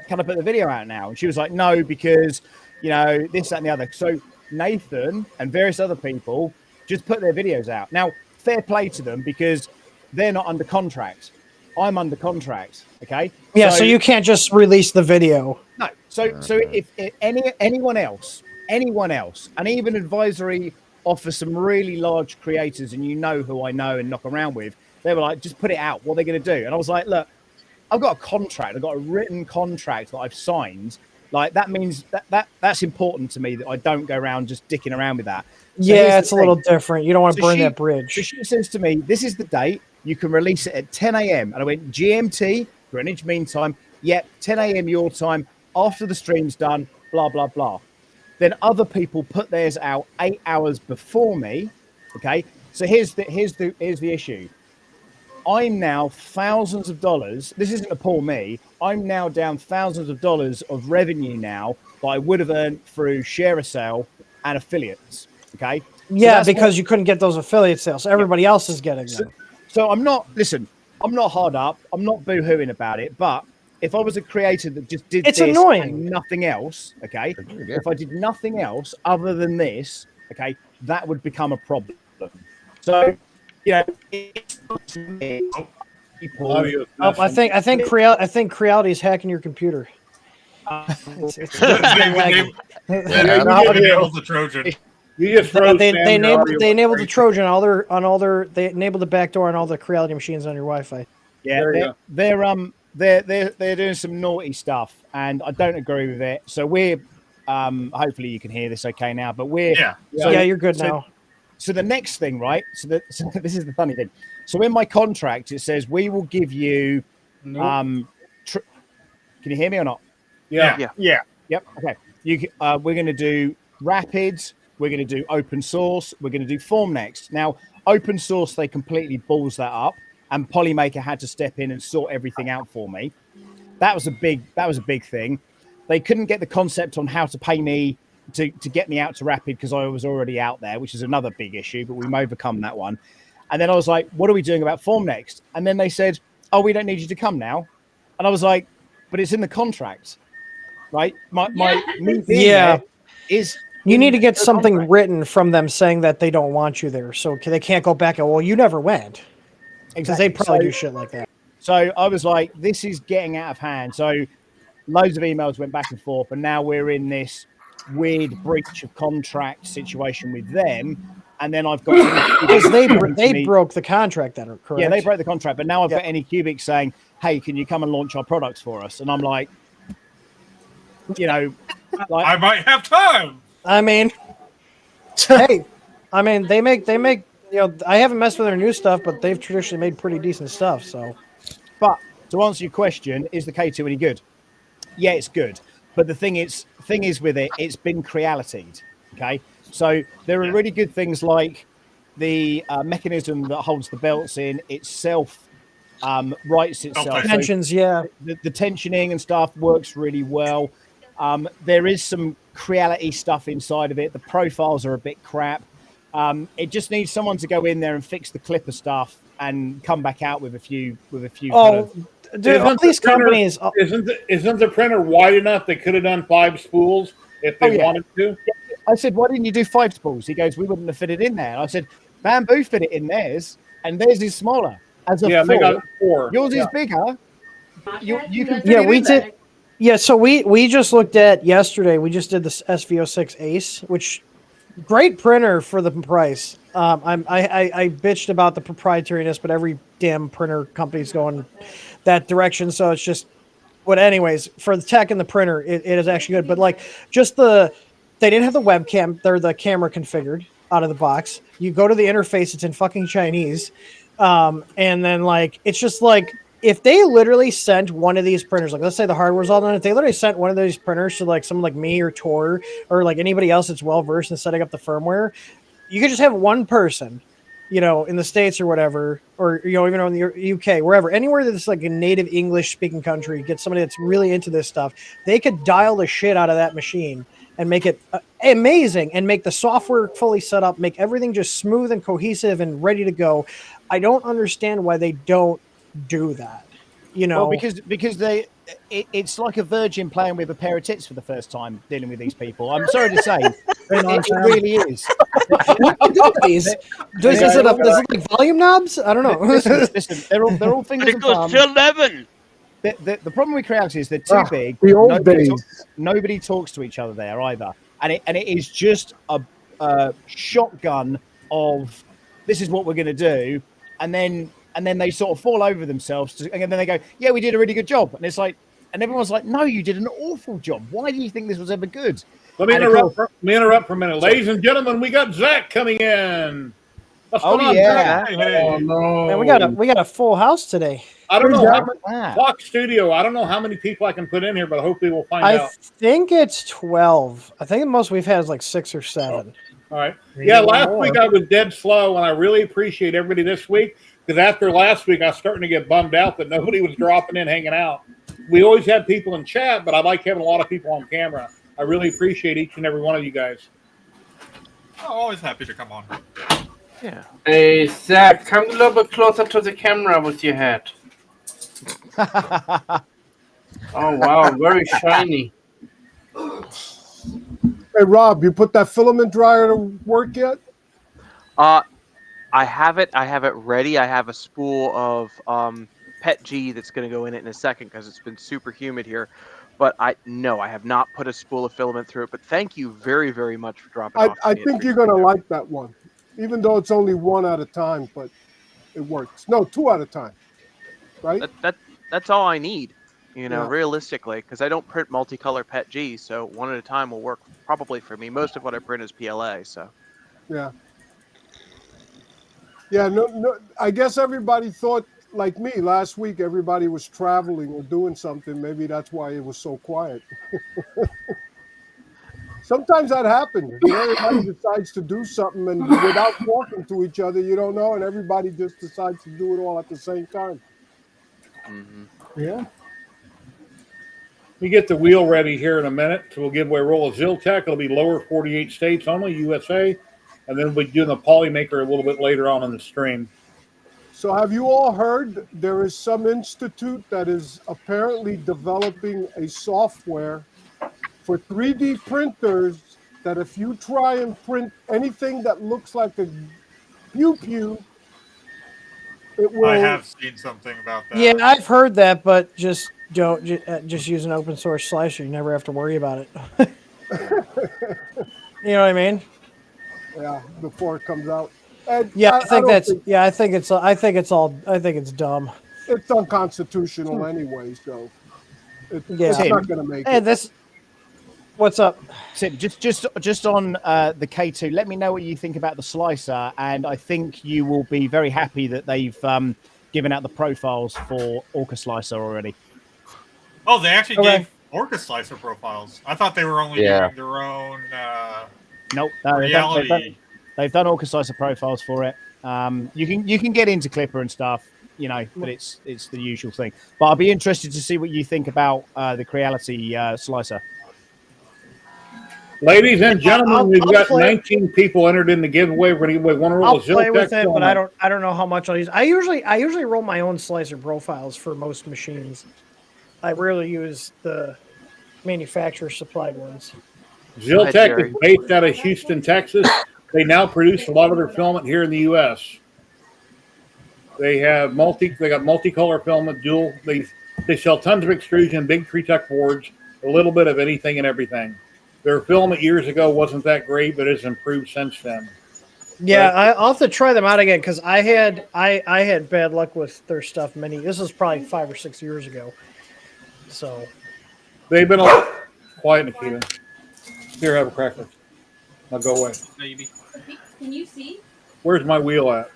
can I put the video out now?" And she was like, "No, because, this, that, and the other." So Nathan and various other people just put their videos out. Now, fair play to them because they're not under contract. I'm under contract. Okay. yeah. So you can't just release the video. No. So if anyone else, and even Advisory offer some really large creators, and who I know and knock around with, they were like, "Just put it out. What are they going to do?" And I was like, "Look, I've got a contract. I've got a written contract that I've signed. Like that means that's important to me that I don't go around just dicking around with that." So Yeah, it's a little different. You don't want to burn that bridge. So she says to me, "This is the date. You can release it at 10 a.m." And I went, "GMT, Greenwich Mean Time. Yep, 10 a.m. your time after the stream's done, blah, blah, blah." Then other people put theirs out 8 hours before me. Okay. So here's the issue. I'm now thousands of dollars. This isn't a poor me. I'm now down thousands of dollars of revenue now that I would have earned through share a sale and affiliates. Okay. Yeah, because you couldn't get those affiliate sales. Everybody else is getting them. So I'm not hard up. I'm not boo-hooing about it. But if I was a creator that just did it's this annoying. and nothing else, okay, if I did nothing else other than this, okay, that would become a problem. So, I think Creality is hacking your computer. They enabled the Trojan. You just froze. They enabled the Trojan they enabled the backdoor on all the Creality machines on your Wi-Fi. Yeah, they're doing some naughty stuff, and I don't agree with it. So we're hopefully you can hear this okay now, but you're good now. So the next thing, right? So this is the funny thing. So in my contract, it says we will give you. Can you hear me or not? Yeah. Yep. Okay. We're going to do Rapids. We're going to do open source. We're going to do Form Next. Now, open source, they completely balls that up, and Polymaker had to step in and sort everything out for me. That was a big thing. They couldn't get the concept on how to pay me to get me out to Rapid because I was already out there, which is another big issue, but we've overcome that one. And then I was like, what are we doing about Form Next? And then they said, "Oh, we don't need you to come now." And I was like, but it's in the contract, right? You need to get something written from them saying that they don't want you there. So they can't go back and, well, you never went. Because they probably do shit like that. So I was like, this is getting out of hand. So loads of emails went back and forth, and now we're in this weird breach of contract situation with them. And then I've got because they broke the contract, that are correct. Yeah, they broke the contract, but now I've got Anycubic saying, "Hey, can you come and launch our products for us?" And I'm like, you know, like, I might have time. I mean, hey, I mean they make you know, I haven't messed with their new stuff, but they've traditionally made pretty decent stuff. So, but to answer your question, is the K2 any good? Yeah, it's good, but the thing is with it, it's been Crealitied. Okay, so there are really good things like the mechanism that holds the belts in itself. Writes itself. Tensions, so the tensioning and stuff works really well. There is some Creality stuff inside of it. The profiles are a bit crap. It just needs someone to go in there and fix the clipper stuff and come back out with a few. Dude, all these companies isn't the printer wide enough? They could have done 5 spools if they wanted to. I said, why didn't you do 5 spools? He goes, we wouldn't have fit it in there. I said, Bamboo fit it in theirs, and theirs is smaller. As a they got 4. Yours is bigger. You can fit it we in did. there. Yeah, so we just looked at yesterday. We just did the SV06 Ace, which great printer for the price. I bitched about the proprietariness, but every damn printer company's going that direction. So it's just anyways, for the tech and the printer, it is actually good. But like they didn't have the webcam. They're the camera configured out of the box. You go to the interface, it's in fucking Chinese. And then like, it's just like, if they literally sent one of these printers, like let's say the hardware's all done, if they literally sent one of these printers to like someone like me or Tor or like anybody else that's well versed in setting up the firmware, you could just have one person, you know, in the States or whatever, or you know, even in the UK, wherever, anywhere that's like a native English speaking country, get somebody that's really into this stuff. They could dial the shit out of that machine and make it amazing and make the software fully set up, make everything just smooth and cohesive and ready to go. I don't understand why they don't do that, you know. Well, because it's like a virgin playing with a pair of tits for the first time dealing with these people. I'm sorry to say, it really is. Is it like volume knobs? I don't know. Listen, they're all fingers and thumbs. It goes to 11. The problem with Creality is they're too big. The old days. Nobody talks to each other there either, and it is just a shotgun of this is what we're going to do, and then they sort of fall over themselves, and then they go, yeah, we did a really good job. And it's like, and everyone's like, no, you did an awful job. Why do you think this was ever good? Let me interrupt for a minute. Ladies and gentlemen, we got Zach coming in. What's going on, Zach? Hey. Oh, no. Man, we got a full house today. I don't know. Fox Studio. I don't know how many people I can put in here, but hopefully we'll find out. I think it's 12. I think the most we've had is like 6 or 7. All right. Yeah, last week I was dead slow, and I really appreciate everybody this week. Because after last week, I was starting to get bummed out that nobody was dropping in, hanging out. We always had people in chat, but I like having a lot of people on camera. I really appreciate each and every one of you guys. Oh, always happy to come on. Yeah. Hey, Zach, come a little bit closer to the camera with your head. Oh, wow, very shiny. Hey, Rob, you put that filament dryer to work yet? I have it ready. I have a spool of PET G that's going to go in it in a second because it's been super humid here. But I have not put a spool of filament through it. But thank you very, very much for dropping off. I think you're going to like that one, even though it's only 1 at a time, but it works. No, 2 at a time, right? That's all I need, you know, realistically, because I don't print multicolor PET G, so 1 at a time will work probably for me. Most of what I print is PLA, so. Yeah. Yeah, no. I guess everybody thought, like me, last week everybody was traveling or doing something. Maybe that's why it was so quiet. Sometimes that happens. You know, everybody decides to do something, and without talking to each other, you don't know, and everybody just decides to do it all at the same time. Mm-hmm. Yeah. We get the wheel ready here in a minute, so we'll give away a roll of Ziltech. It'll be lower 48 states only, USA. And then we'll be doing the Polymaker a little bit later on in the stream. So have you all heard there is some institute that is apparently developing a software for 3D printers that if you try and print anything that looks like a pew-pew, it will... I have seen something about that. Yeah, I've heard that, but just don't just use an open source slicer. You never have to worry about it. You know what I mean? Yeah, before it comes out. And Yeah, I think don't that's. think Yeah, I think it's. I think it's all. I think it's dumb. it's unconstitutional anyway, so Yeah. it's not going to make Hey, it. this. What's up? Tim, just on the K2, let me know what you think about the slicer, and I think you will be very happy that they've given out the profiles for Orca Slicer already. Oh, they actually Okay. gave Orca Slicer profiles. I thought they were only Yeah. doing their own Nope, Creality. they've done Orca Slicer profiles for it. You can get into Clipper and stuff, you know, but it's the usual thing. But I'll be interested to see what you think about the Creality slicer. Ladies and gentlemen, I'll we've got play- 19 people entered in the giveaway. We're going to give away one roll I'll of play with Ziltech it, but filament. I don't know how much I'll use. I usually roll my own slicer profiles for most machines. I rarely use the manufacturer supplied ones. Ziltech Jerry. is based out of Houston, Texas. They now produce a lot of their filament here in the U.S. They have multicolor filament, dual. They sell tons of extrusion, big tree tuck boards, a little bit of anything and everything. Their filament years ago wasn't that great, but it's improved since then. Yeah, I'll have to try them out again because I had bad luck with their stuff. This was probably 5 or 6 years ago. So They've been a quiet, Nikita. Here, have a cracker. Now go away. Maybe. Can you see? Where's my wheel at?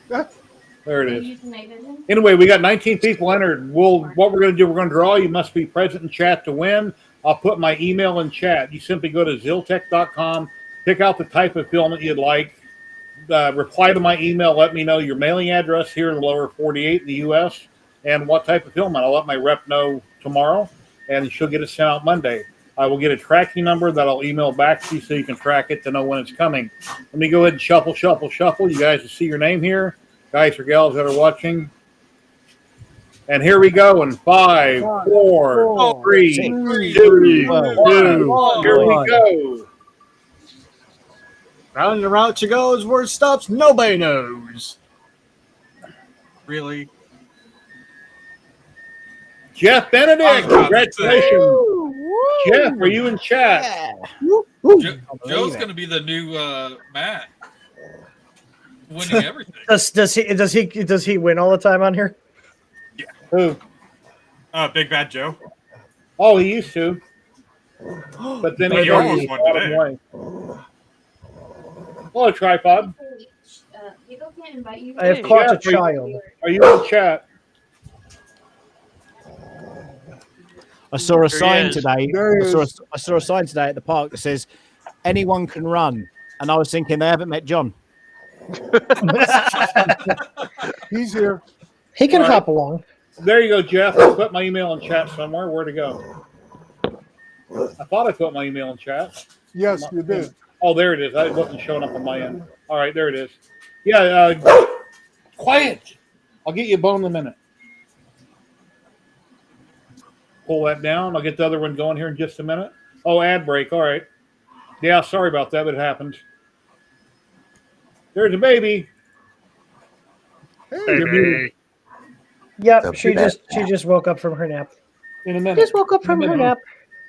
There it Are you is. using night vision? Anyway, we got 19 people entered. What we're going to do, we're going to draw. You must be present in chat to win. I'll put my email in chat. You simply go to ziltech.com, pick out the type of filament you'd like, reply to my email, let me know your mailing address here in the lower 48 in the U.S., and what type of filament. I'll let my rep know tomorrow, and she'll get it sent out Monday. I will get a tracking number that I'll email back to you so you can track it to know when it's coming. Let me go ahead and shuffle. You guys will see your name here, guys or gals that are watching. And here we go in 5, 4, 3, 2, 1. Here we go. Round and round she goes. Where it stops, nobody knows. Really? Jeff Benedict, Oh, congratulations. Jeff, are you in chat? Joe's going to be the new Matt, winning everything. Does he win all the time on here? Who? Big Bad Joe. Oh, he used to. But then he almost won got today. away. Hello, tripod. People can't invite you. I have caught a child. Are you in chat? I saw a There he sign is. today. There he I saw a sign today at the park that says anyone can run, and I was thinking they haven't met John. He's here. He can All right. hop along. There you go, Jeff. I put my email in chat somewhere. Where'd it go? I thought I put my email in chat. Yes, you did. Oh, there it is. It wasn't showing up on my end. All right, there it is. Yeah, quiet. I'll get you a bone in a minute. Pull that down. I'll get the other one going here in just a minute. Oh, ad break. All right. Yeah, sorry about that, but it happened. There's a baby. You're muted. Yep, Don't she do that. just woke up from her nap. In a minute. Just woke up from In a her minute. nap.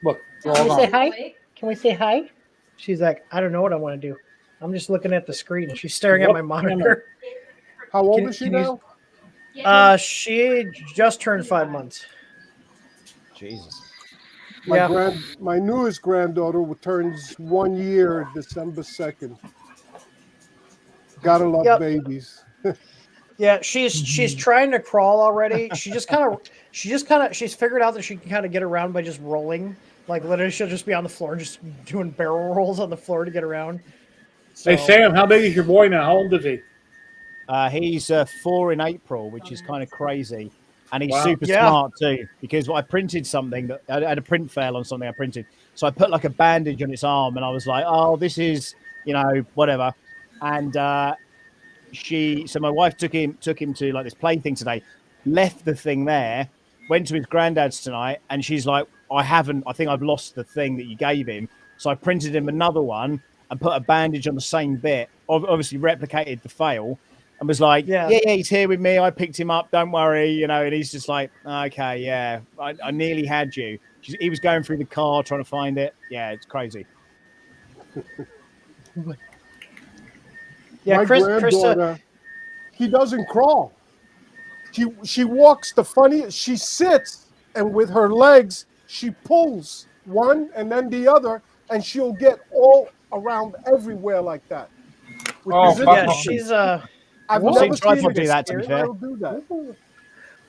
Look, Can we say hi? Can we say hi? She's like, I don't know what I want to do. I'm just looking at the screen. She's staring at my monitor. How old Can- is she can you- now? She just turned 5 months. Jesus. My newest granddaughter turns 1 year December 2nd. Gotta love Yep. babies. Yeah, she's trying to crawl already. She's figured out that she can kind of get around by just rolling. Like literally, she'll just be on the floor, just doing barrel rolls on the floor to get around. Hey, Sam, how big is your boy now? How old is he? He's 4 in April, which is kind of crazy. And he's Wow. super Yeah. smart too, because I printed something that I had a print fail on something I printed. So I put like a bandage on its arm and I was like, oh, this is, whatever. And so my wife took him to like this play thing today, left the thing there, went to his granddad's tonight. And she's like, I think I've lost the thing that you gave him. So I printed him another one and put a bandage on the same bit, obviously replicated the fail. and was like, Yeah. yeah, he's here with me. I picked him up. Don't worry, you know. And he's just like, okay, yeah, I nearly had you. He was going through the car trying to find it. Yeah, it's crazy. Yeah, My Chris, granddaughter, he doesn't crawl. She walks the funniest. She sits, and with her legs, she pulls one and then the other, and she'll get all around everywhere like that. Yeah, she's I've Well, never Tripod seen do that, to be a fair. girl do that.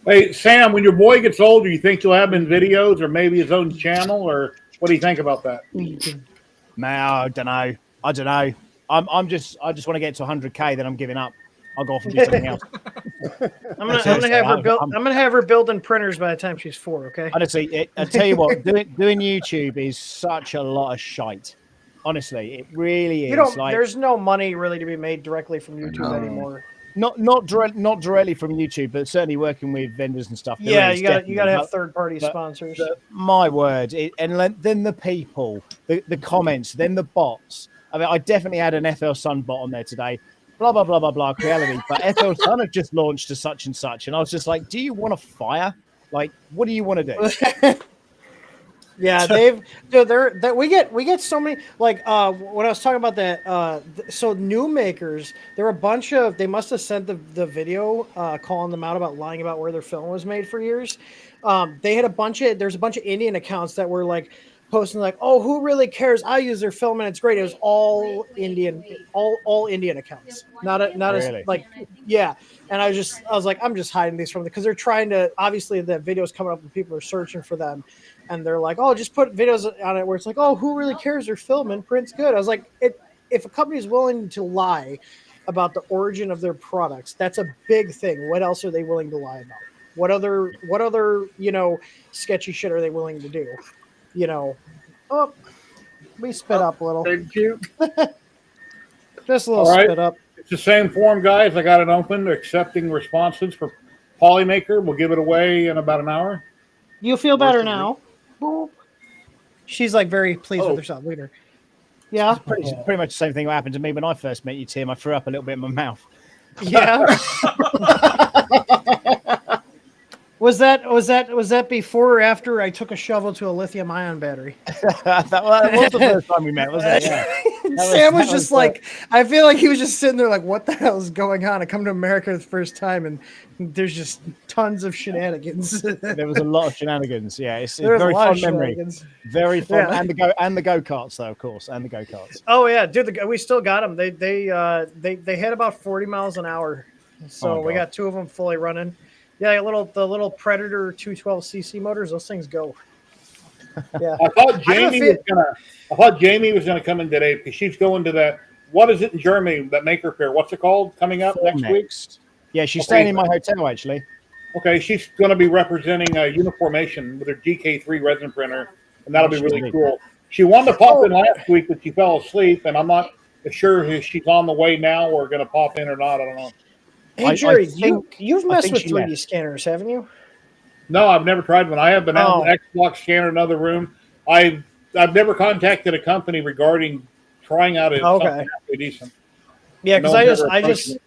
Hey, Sam, when your boy gets older, you think you'll have him in videos or maybe his own channel, or what do you think about that? Man, I don't know. I just want to get to 100K, then I'm giving up. I'll go off and do something else. I'm gonna have her building printers by the time she's 4. Okay. Honestly, I tell you what, doing YouTube is such a lot of shite. Honestly, it really is. You don't. There's no money really to be made directly from YouTube anymore. Not directly from YouTube, but certainly working with vendors and stuff. Yeah, you got to have third-party sponsors. My word, and then the people, the comments, then the bots. I mean, I definitely had an FL Sun bot on there today. Blah blah blah blah blah. Creality, but FL Sun have just launched to such and such, and I was just like, do you want to fire? Like, what do you want to do? Yeah, we get so many, like when I was talking about that, so new makers, there were a bunch of, they must have sent the video calling them out about lying about where their film was made for years. They had there's a bunch of Indian accounts that were like posting like, oh, who really cares? I use their film and it's great. It was all Indian accounts, not really? As like, yeah. And I was like, I'm just hiding these from them because they're trying to, obviously the videos coming up and people are searching for them. And they're like, oh, just put videos on it where it's like, oh, who really cares? They're filming, print's good. I was like, if a company is willing to lie about the origin of their products, that's a big thing. What else are they willing to lie about? What other sketchy shit are they willing to do? Oh, we spit up a little. Thank you. Just a little spit up. It's the same form, guys. I got it open, accepting responses for Polymaker. We'll give it away in about an hour. You feel better now? Boop. She's like very pleased with herself. Look at her. Yeah, pretty much the same thing that happened to me when I first met you, Tim. I threw up a little bit in my mouth. Yeah. Was that before or after I took a shovel to a lithium-ion battery? that was the first time we met, wasn't it? Yeah. Sam was just like, I feel like he was just sitting there like, what the hell is going on? I come to America the first time and there's just tons of shenanigans. There was a lot of shenanigans. Yeah, it's a very fun memory. Very fun, yeah. and the go-karts though, of course, and the go-karts. Oh yeah, dude, we still got them. They hit about 40 miles an hour, so we got 2 of them fully running. Yeah, the little Predator 212cc motors. Those things go. Yeah, I thought Jamie was gonna come in today because she's going to that. What is it in Germany? That maker fair. What's it called? Coming up next week. Yeah, she's staying in my hotel actually. Okay, she's going to be representing Uniformation with her GK3 resin printer, and that'll be really cool. She wanted to pop in last week, but she fell asleep, and I'm not sure if she's on the way now or going to pop in or not. I don't know. Hey Jerry, you've messed with 3D scanners, haven't you? No, I've never tried one. I have been out with Xbox scanner in another room. I've never contacted a company regarding trying out something halfway decent. Yeah, because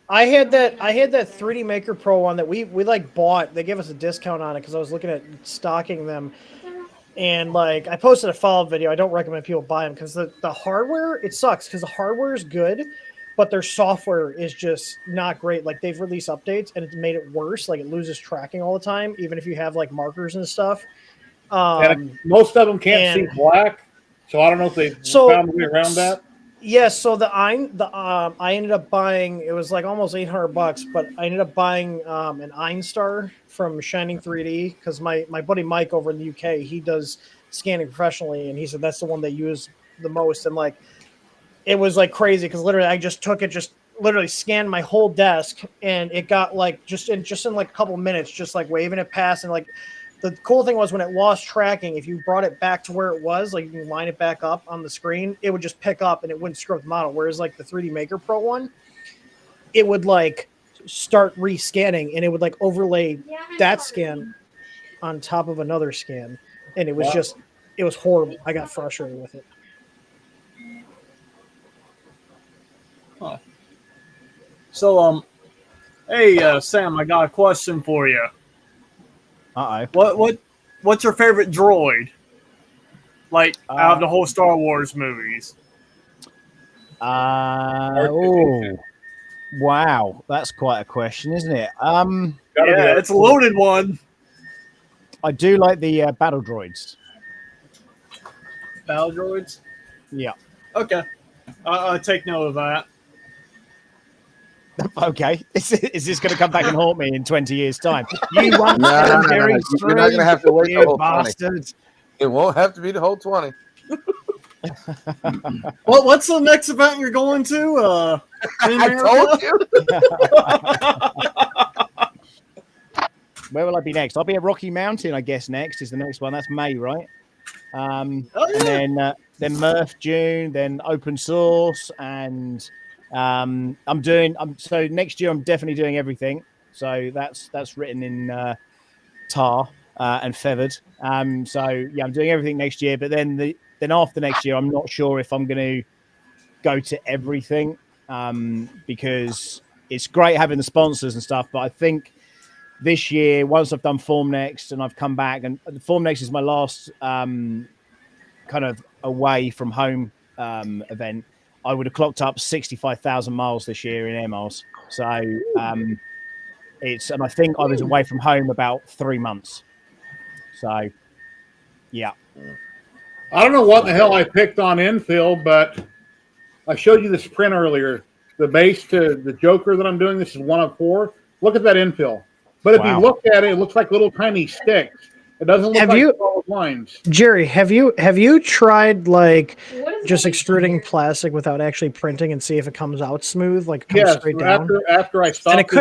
I had that 3D Maker Pro one that we like bought. They gave us a discount on it because I was looking at stocking them, and like I posted a follow-up video. I don't recommend people buy them because the hardware, it sucks because the hardware is good, but their software is just not great. Like they've released updates and it's made it worse. Like it loses tracking all the time, even if you have like markers and stuff. And most of them can't see black, so I don't know if they found a way around that. Yes, so I ended up buying, it was like almost $800, but I ended up buying an Einstar from Shining 3D because my buddy Mike over in the UK, he does scanning professionally, and he said that's the one they use the most. And like it was like crazy because literally I just took it, just literally scanned my whole desk, and it got like just in like a couple of minutes, just like waving it past. And like the cool thing was when it lost tracking, if you brought it back to where it was, like you can line it back up on the screen, it would just pick up and it wouldn't screw up the model. Whereas like the 3D Maker Pro one, it would like start rescanning and it would like overlay that scan on top of another scan. And it was just, it was horrible. I got frustrated with it. So, Hey, Sam, I got a question for you. Uh-oh. What's your favorite droid? Like, out of the whole Star Wars movies? Wow, that's quite a question, isn't it? Yeah, it's a loaded one. I do like the battle droids. Battle droids? Yeah. Okay. I'll take note of that. Okay. Is this going to come back and haunt me in 20 years' time? You want No. very You're not going to have to wait the you whole 20. bastard. It won't have to be the whole 20. Well, what's the next event you're going to? I told you. Where will I be next? I'll be at Rocky Mountain, I guess. Next is the next one. That's May, right? And then Murph June, then Open Source, and so next year I'm definitely doing everything. So that's written in tar and feathered. So yeah, I'm doing everything next year. But then after next year, I'm not sure if I'm going to go to everything because it's great having the sponsors and stuff. But I think this year, once I've done Form Next and I've come back, and Form Next is my last kind of away from home event, I would have clocked up 65,000 miles this year in air miles. So and I think I was away from home about 3 months. So yeah. I don't know what the hell I picked on infill, but I showed you this print earlier. The base to the Joker that I'm doing, this is 1 of 4. Look at that infill. But if you look at it, it looks like little tiny sticks. It doesn't look like solid lines. Jerry, have you tried like just extruding plastic without actually printing and see if it comes out smooth, like it comes straight down? After I stopped,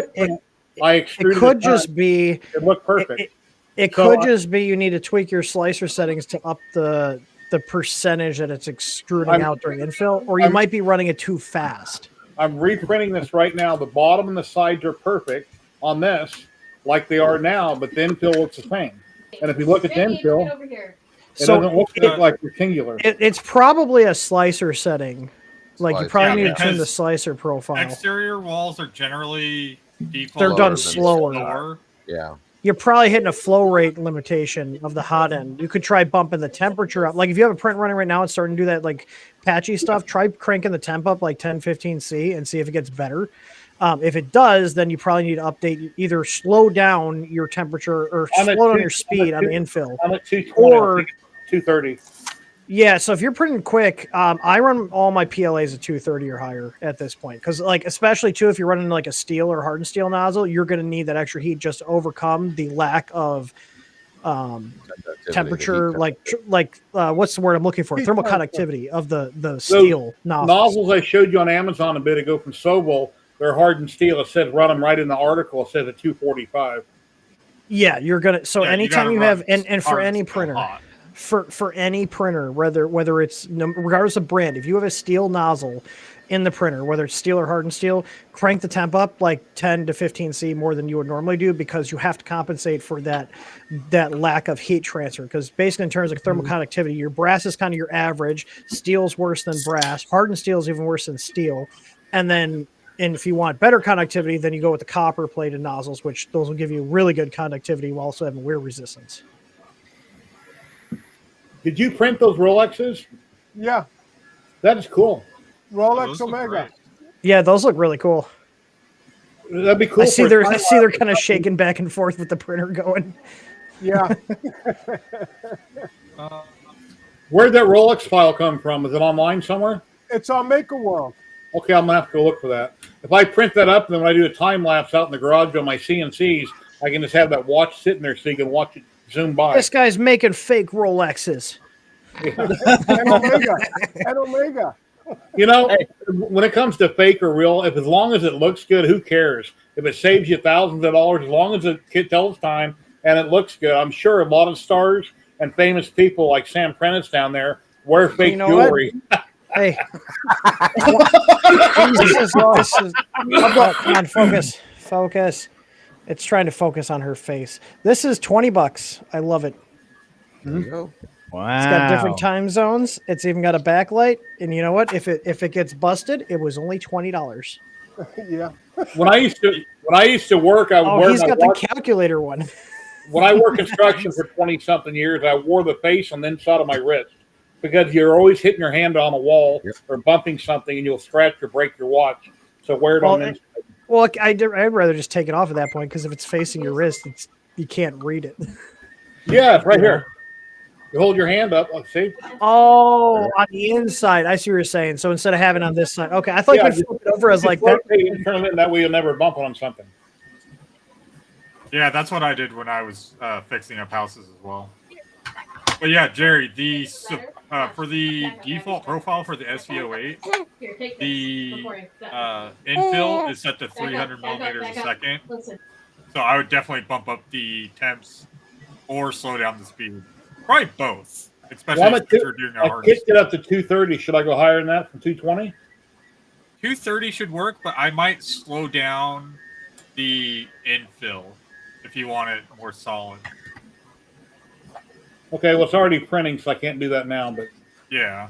I extruded. It could just be. It looked perfect. It could just be you need to tweak your slicer settings to up the percentage that it's extruding out during infill, or you might be running it too fast. I'm reprinting this right now. The bottom and the sides are perfect on this, like they are now, but the infill looks the same. And if you look at the infill, it doesn't look like rectangular. It's probably a slicer setting. Like you probably need to tune the slicer profile. Exterior walls are generally default. They're done slower. Yeah. You're probably hitting a flow rate limitation of the hot end. You could try bumping the temperature up. Like if you have a print running right now, it's starting to do that like patchy stuff. Try cranking the temp up like 10, 15 C and see if it gets better. If it does, then you probably need to update, either slow down your temperature or slow down your speed on the infill. I'm at 220 or 230. Yeah, so if you're printing quick, I run all my PLAs at 230 or higher at this point. Because, like, especially, too, if you're running, like, a steel or hardened steel nozzle, you're going to need that extra heat just to overcome the lack of temperature, what's the word I'm looking for? Thermal conductivity of the steel nozzles. Nozzles I showed you on Amazon a bit ago from Sobel, they're hardened steel. It says run them right in the article. It says at 245. Yeah, you're going to... So anytime you have... And for any printer... For any printer, whether it's regardless of brand, if you have a steel nozzle in the printer, whether it's steel or hardened steel, crank the temp up like 10 to 15 C more than you would normally do, because you have to compensate for that lack of heat transfer. Because basically, in terms of thermal conductivity, your brass is kind of your average, steel's worse than brass, hardened steel is even worse than steel, and if you want better conductivity, then you go with the copper plated nozzles, which those will give you really good conductivity while also having wear resistance. Did you print those Rolexes? Yeah. That is cool. Rolex Omega. Yeah, those look really cool. That'd be cool. I see they're kind of shaking back and forth with the printer going. Yeah. Where'd that Rolex file come from? Is it online somewhere? It's on Maker World. Okay, I'm gonna have to go look for that. If I print that up, then when I do a time lapse out in the garage on my CNCs, I can just have that watch sitting there so you can watch it zoom by. This guy's making fake Rolexes. And Omega. You know, when it comes to fake or real, as long as it looks good, who cares? If it saves you thousands of dollars, as long as it tells time and it looks good, I'm sure a lot of stars and famous people like Sam Prentice down there wear fake jewelry. Hey, this is come on, focus. It's trying to focus on her face. This is $20. I love it. There you go. Wow. It's got different time zones. It's even got a backlight. And you know what? If it gets busted, it was only $20. Yeah. When I used to work, I would Oh, wear he's my got watch. the calculator one. When I worked construction for 20 something years, I wore the face on the inside of my wrist because you're always hitting your hand on a wall or bumping something and you'll scratch or break your watch. So wear it on the inside. Well, I'd rather just take it off at that point because if it's facing your wrist, you can't read it. Yeah, it's right here. You hold your hand up. Let's see. Oh, on the inside. I see what you're saying. So instead of having it on this side, okay. I thought you could flip it over as like that. Turn it in, that way you'll never bump on something. Yeah, that's what I did when I was fixing up houses as well. But yeah, Jerry, for the default profile for the SV08, the infill is set to 300 millimeters a second. So I would definitely bump up the temps or slow down the speed. Probably both, especially if you're doing a hard. I kicked it up to 230. Should I go higher than that from 220? 230 should work, but I might slow down the infill if you want it more solid. Okay, well, it's already printing, so I can't do that now, but yeah.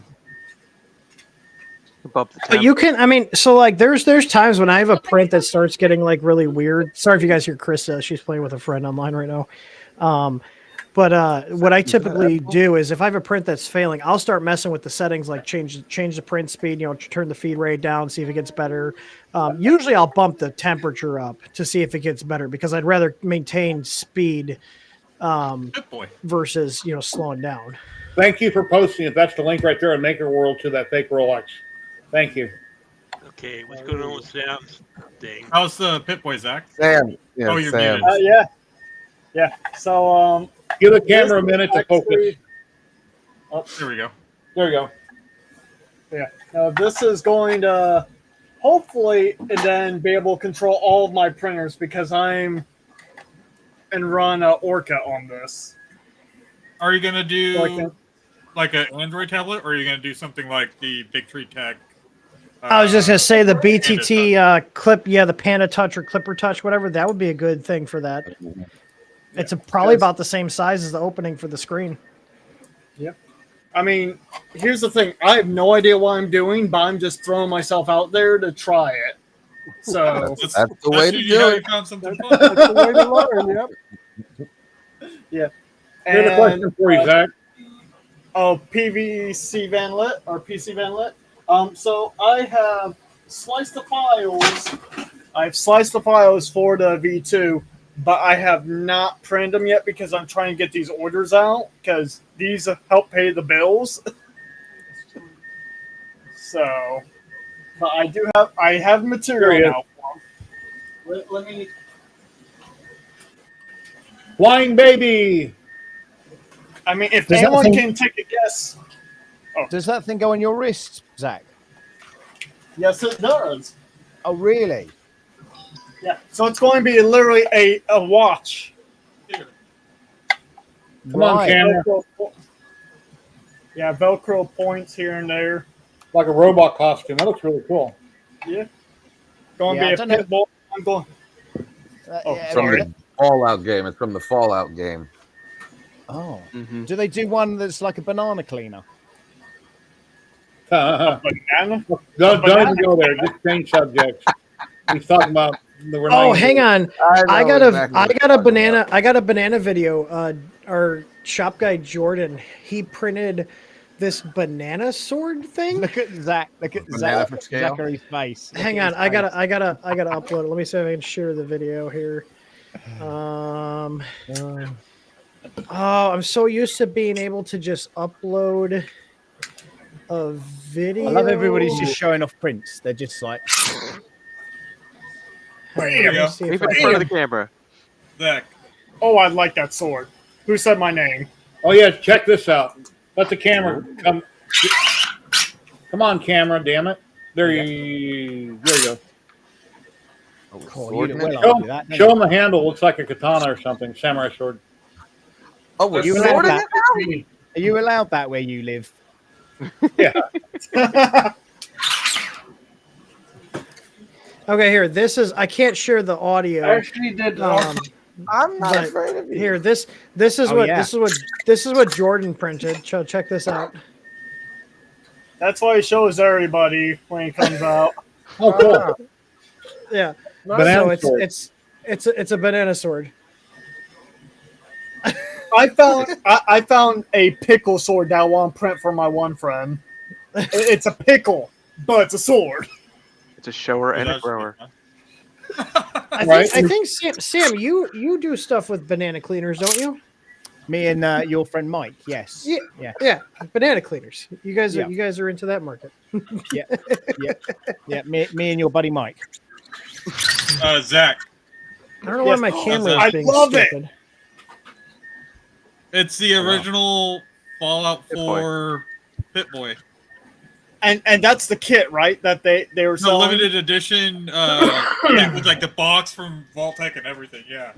Above the But you can, I mean, so like there's times when I have a print that starts getting like really weird. Sorry if you guys hear Krista, she's playing with a friend online right now. But what I typically do is if I have a print that's failing, I'll start messing with the settings, like change the print speed, turn the feed rate down, see if it gets better. Usually I'll bump the temperature up to see if it gets better because I'd rather maintain speed versus, slowing down. thank you for posting it. That's the link right there on Maker World to that fake Rolex. Thank you. Okay, what's going on with Sam's thing? How's the Pit Boy, Zach? Sam. Yeah, oh, you're Sam. muted. Yeah. So give the camera a minute to focus. Oh, there we go. There you go. Yeah. This is going to hopefully and then be able to control all of my printers because I'm and run Orca on this. Are you gonna do like an Android tablet, or are you gonna do something like the Big Tree Tech? I was just gonna say the BTT clip, the Panda Touch or Clipper Touch, whatever. That would be a good thing for that. It's probably about the same size as the opening for the screen. Yep. I mean, here's the thing. I have no idea what I'm doing, but I'm just throwing myself out there to try it. So that's the way to do it. That's the way to learn, yep. Yeah. Here's a question for you, Zach. Oh, PVC Vanlit or PC Vanlit. So I have sliced the files. I've sliced the files for the V2, but I have not printed them yet because I'm trying to get these orders out because these help pay the bills. So, but I have material now. Let me. Flying baby. I mean, if anyone can take a guess. Oh. Does that thing go on your wrist, Zach? Yes, it does. Oh, really? Yeah. So it's going to be literally a watch. Come on, camera. Yeah, Velcro points here and there. Like a robot costume. That looks really cool. Yeah. Going to be a pit bull. I'm going. From the Fallout game. It's from the Fallout game. Oh. Mm-hmm. Do they do one that's like a banana cleaner? Banana? Don't even go there. Just change subjects. He's talking about the. Oh, hang on! I got a banana video. Our shop guy Jordan, he printed this banana sword thing. Look at Zach. Look at Zachary's face. Hang on, I gotta upload it. Let me see if I can share the video here. Oh, I'm so used to being able to just upload a video. I love everybody's just showing off prints. They're just like. Even in front of the camera. Zach. Oh, I like that sword. Who said my name? Oh yeah, check this out. Let the camera come. Come on, camera! Damn it! There you go. Cool. Show him the handle. Looks like a katana or something. Samurai sword. Oh, are you allowed that? Are you allowed that where you live? Yeah. Okay, here. This is. I can't share the audio. I actually did. I'm not afraid of you. Here, this is what Jordan printed. Check this out. That's why he shows everybody when he comes out. Oh, cool. Yeah. Banana So sword. it's a banana sword. I found a pickle sword that I want to print for my one friend. It's a pickle, but it's a sword. It's a shower and a grower. I think Sam, you do stuff with banana cleaners, don't you? Me and your friend Mike, yes. Yeah. Banana cleaners. You guys Yeah. are into that market. Yeah. Me and your buddy Mike. Zach. I don't know why my camera is I being love it. stupid. It's the original Fallout 4 Pit Boy. And that's the kit, right? That they were The selling. limited edition with like the box from Vault-Tec and everything. Yeah.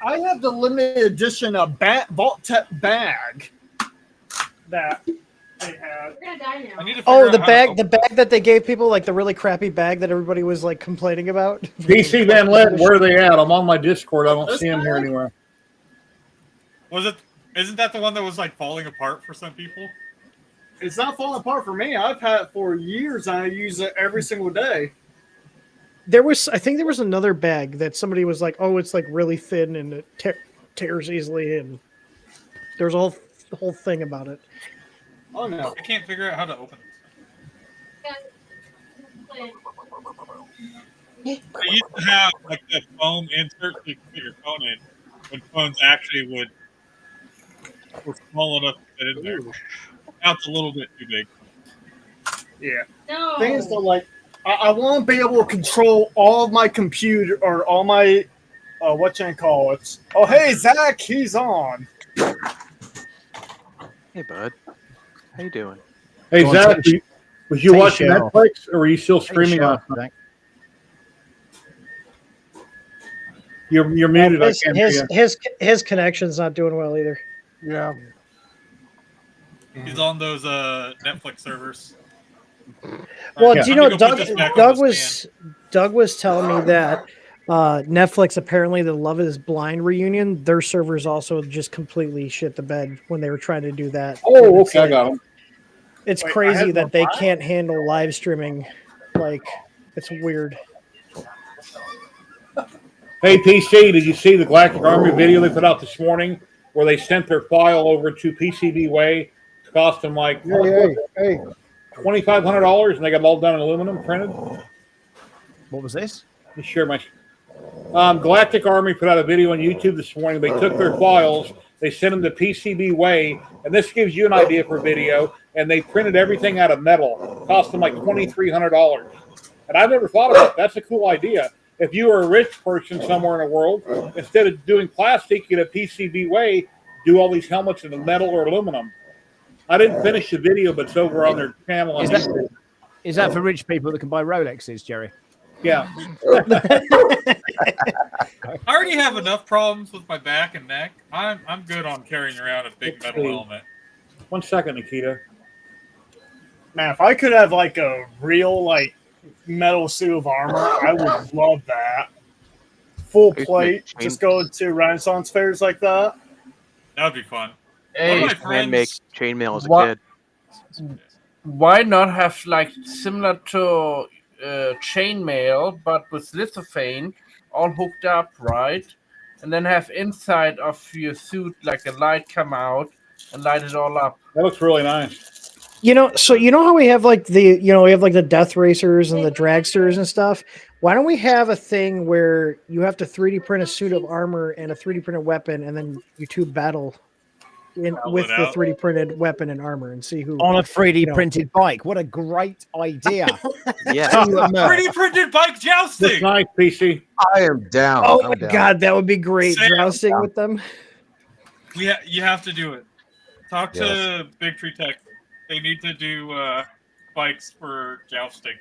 I have the limited edition of Vault-Tec bag that they had. We're gonna die now. I need to Oh, figure the out how to bag that they gave people, like the really crappy bag that everybody was like complaining about. DC Van Led, where are they at? I'm on my Discord. I don't see them here anywhere. Isn't that the one that was like falling apart for some people? It's not falling apart for me. I've had it for years and I use it every single day. I think there was another bag that somebody was like, "Oh, it's like really thin and it tears easily," and there's a whole thing about it. Oh no! I can't figure out how to open it. I used to have like the foam insert so you could put your phone in when phones actually were small enough to fit in there. Now it's a little bit too big. Yeah. No. Thing is, though, like, I want to be able to control all of my computer or all my, what you call it? Oh, hey, Zach, he's on. Hey, bud. How you doing? Hey, Zach, was you watching show. Netflix or were you still streaming on? You're muted. I can't hear you. His connection's not doing well either. Yeah. He's on those Netflix servers. Well, Yeah. do you know Let me go put this back on the Doug was telling me that Netflix, apparently the Love Is Blind reunion, their servers also just completely shit the bed when they were trying to do that. Oh, It's okay, I like- got him. It's Wait, I crazy have that no they file? can't handle live streaming. Like, it's weird. Hey, PC, did you see the Galactic Army video they put out this morning where they sent their file over to PCB Way? It cost them like Hey. $2,500, and they got it all done in aluminum printed. What was this? Let me share my. Galactic Army put out a video on YouTube this morning. They took their files, they sent them to PCB Way, and this gives you an idea for video. And they printed everything out of metal. It cost them like $2,300. And I've never thought about it. That's a cool idea. If you were a rich person somewhere in the world, instead of doing plastic, you get a PCB Way, do all these helmets in metal or aluminum. I didn't finish the video, but it's over on their channel on YouTube. Is that for rich people that can buy Rolexes, Jerry? Yeah. I already have enough problems with my back and neck. I'm good on carrying around a big metal helmet. 1 second, Nikita. Man, if I could have, like, a real, like, metal suit of armor, I would love that. Full I used to plate, make just go to Renaissance fairs like that. That would be fun. Hey, One of my And make friends, chainmail as a What? kid. Why not have like similar to chainmail, but with lithophane, all hooked up, right? And then have inside of your suit like a light come out and light it all up. That looks really nice. So you know how we have like we have like the death racers and the dragsters and stuff. Why don't we have a thing where you have to 3D print a suit of armor and a 3D printed weapon, and then you two battle with the 3D printed weapon and armor, and see who On a 3D printed bike. What a great idea. Yeah. 3D printed bike Looks jousting. nice, PC. I am down. Oh I'm my down. god, that would be great! Sam. Jousting with them. You have to do it. Talk to Yes. Big Tree Tech. They need to do bikes for jousting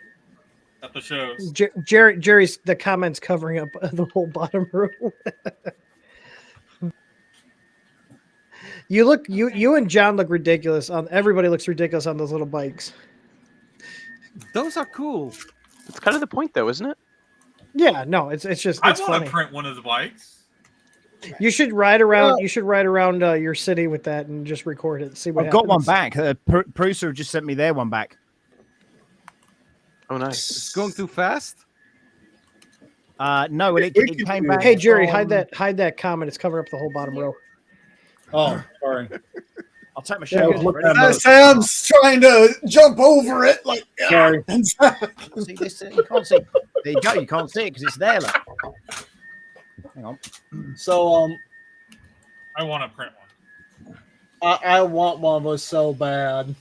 at the shows. Jerry's the comments covering up the whole bottom row. You and John look ridiculous. Everybody looks ridiculous on those little bikes. Those are cool. It's kind of the point, though, isn't it? Yeah, no, it's just I it's want funny. to print one of the bikes. You should ride around. You should ride around your city with that and just record it. See what I've got one happens. back. Prusa just sent me their one back. Oh, nice. It's going too fast. No, it came back. Hey Jerry, from- hide that comment. It's covering up the whole bottom row. Oh, sorry. I'll take my Yeah, I shirt was off. looking Ready? at it. Sam's trying to jump over it. Like, Sorry. See this? You can't see. There you go. You can't see it because it's there. Look. Hang on. So I want to print one. I want one of those so bad.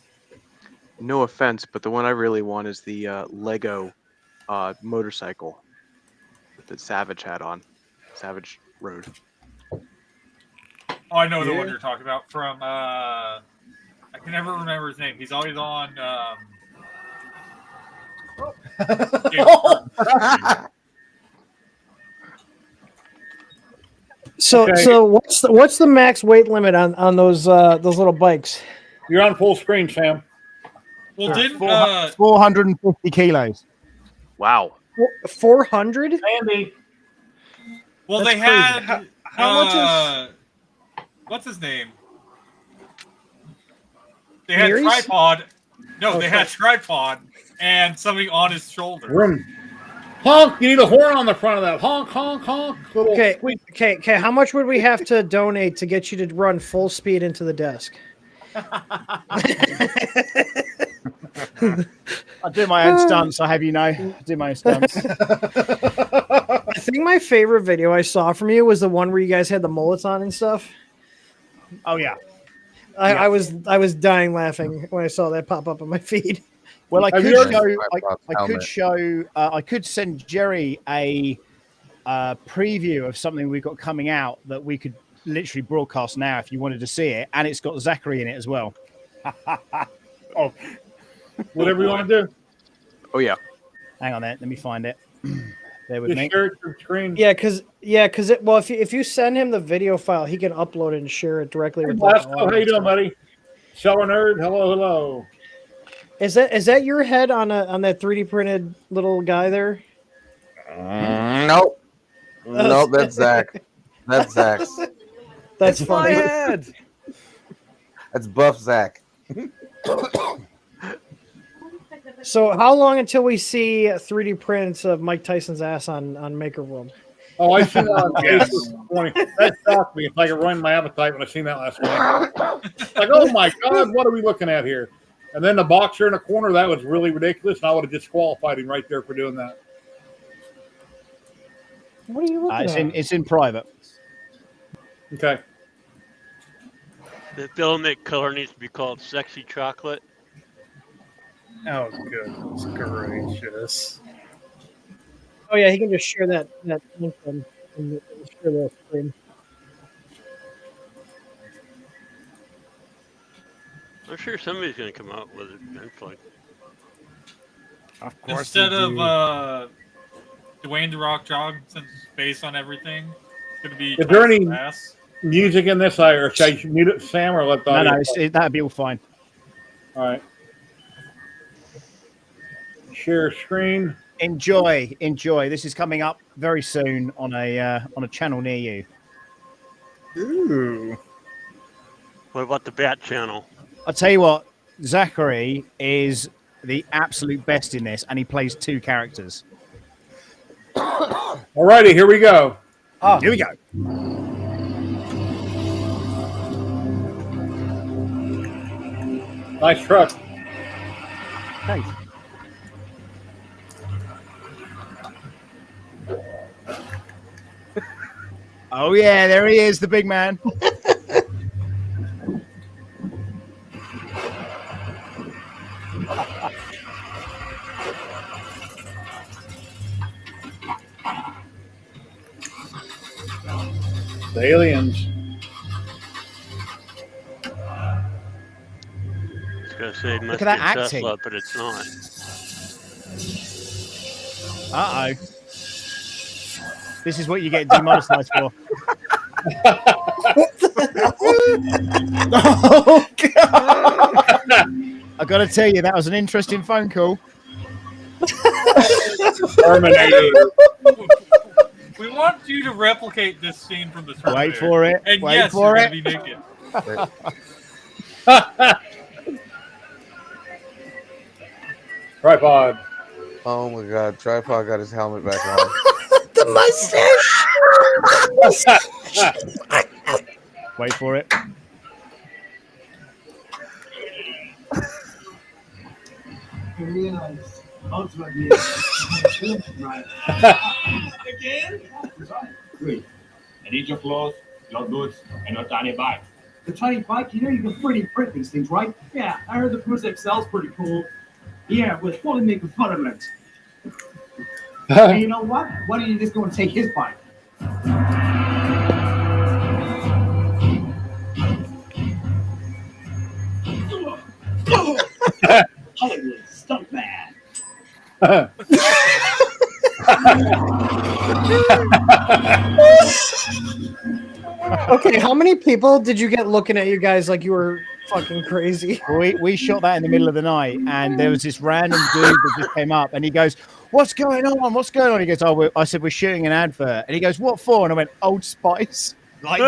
No offense, but the one I really want is the Lego motorcycle that Savage had on. Savage Road. Oh, I know the one you're talking about from. I can never remember his name. He's always on. So Okay. so what's the max weight limit on those little bikes? You're on full screen, Sam. Well, didn't 450 kilos. Wow. 400? Andy. Well, That's they had. crazy. How much is? What's his name? They had Mary's? tripod. No, they Okay. had tripod and something on his shoulder. Room. Honk! You need a horn on the front of that. Honk, honk, honk. Little Okay, squeak. okay. How much would we have to donate to get you to run full speed into the desk? I do my own stunts. I have you know. I do my own stunts. I think my favorite video I saw from you was the one where you guys had the mullets on and stuff. Oh yeah. I was dying laughing when I saw that pop up on my feed. Well, I Have could you heard- show. I could show. I could send Jerry a preview of something we've got coming out that we could literally broadcast now if you wanted to see it, and it's got Zachary in it as well. Oh, whatever you want to do. Oh yeah. Hang on there. Let me find it. There with Just me. share it to the screen. Yeah, because if you send him the video file, he can upload it and share it directly Hey, with. Blasco, how you doing, buddy? Seller nerd. Hello, hello. Is that your head on that 3D printed little guy there? Nope. Nope, that's Zach. That's Zach. That's My funny. head. That's Buff Zach. So how long until we see 3D prints of Mike Tyson's ass on Maker World? Oh, I seen that on Facebook this morning. That shocked me. It's like it ruined my appetite when I seen that last night. Like, oh my God, what are we looking at here? And then the boxer in the corner, that was really ridiculous. And I would have disqualified him right there for doing that. What are you looking at? It's in private. Okay. The filament color needs to be called sexy chocolate. Oh, goodness gracious. Oh yeah, he can just share that link and share the screen. I'm sure somebody's going to come out with it eventually. Of course. Instead of Dwayne The Rock Johnson's face on everything, it's going to be Is there any Tyson's ass. music in this? Or should I mute it, Sam, or let the No, audio no, that'd be all fine. All right. Share screen. Enjoy. This is coming up very soon on a channel near you. Ooh. What about the Bat channel? I'll tell you what, Zachary is the absolute best in this, and he plays two characters. All righty, here we go. Here we go. Nice truck. Thanks. Oh yeah, there he is, the big man. The aliens. It's going to say it must Look be at a that acting. Tesla, but it's not. Uh-oh. This is what you get demonetized for. Oh, God. I got to tell you, that was an interesting phone call. Terminator. We want you to replicate this scene from the Terminator. Wait for it. And Wait yes, for you're it. going to be naked. Tripod. Oh my God! Tripod got his helmet back on. The mustache. Wait for it. Ultimately, right? Again? Great. I need your clothes, your boots, and your tiny bike. The tiny bike? You know you can 3D print these things, right? Yeah, I heard the Cruise XL's pretty cool. Yeah, we're fully making Filament. And you know what? Why don't you just go and take his bike? Hollywood stuntman. Okay, how many people did you get looking at you guys like you were fucking crazy? We shot that in the middle of the night, and there was this random dude that just came up, and he goes, "What's going on? What's going on?" He goes, "Oh, I said we're shooting an advert," and he goes, "What for?" And I went, "Old Spice." Like,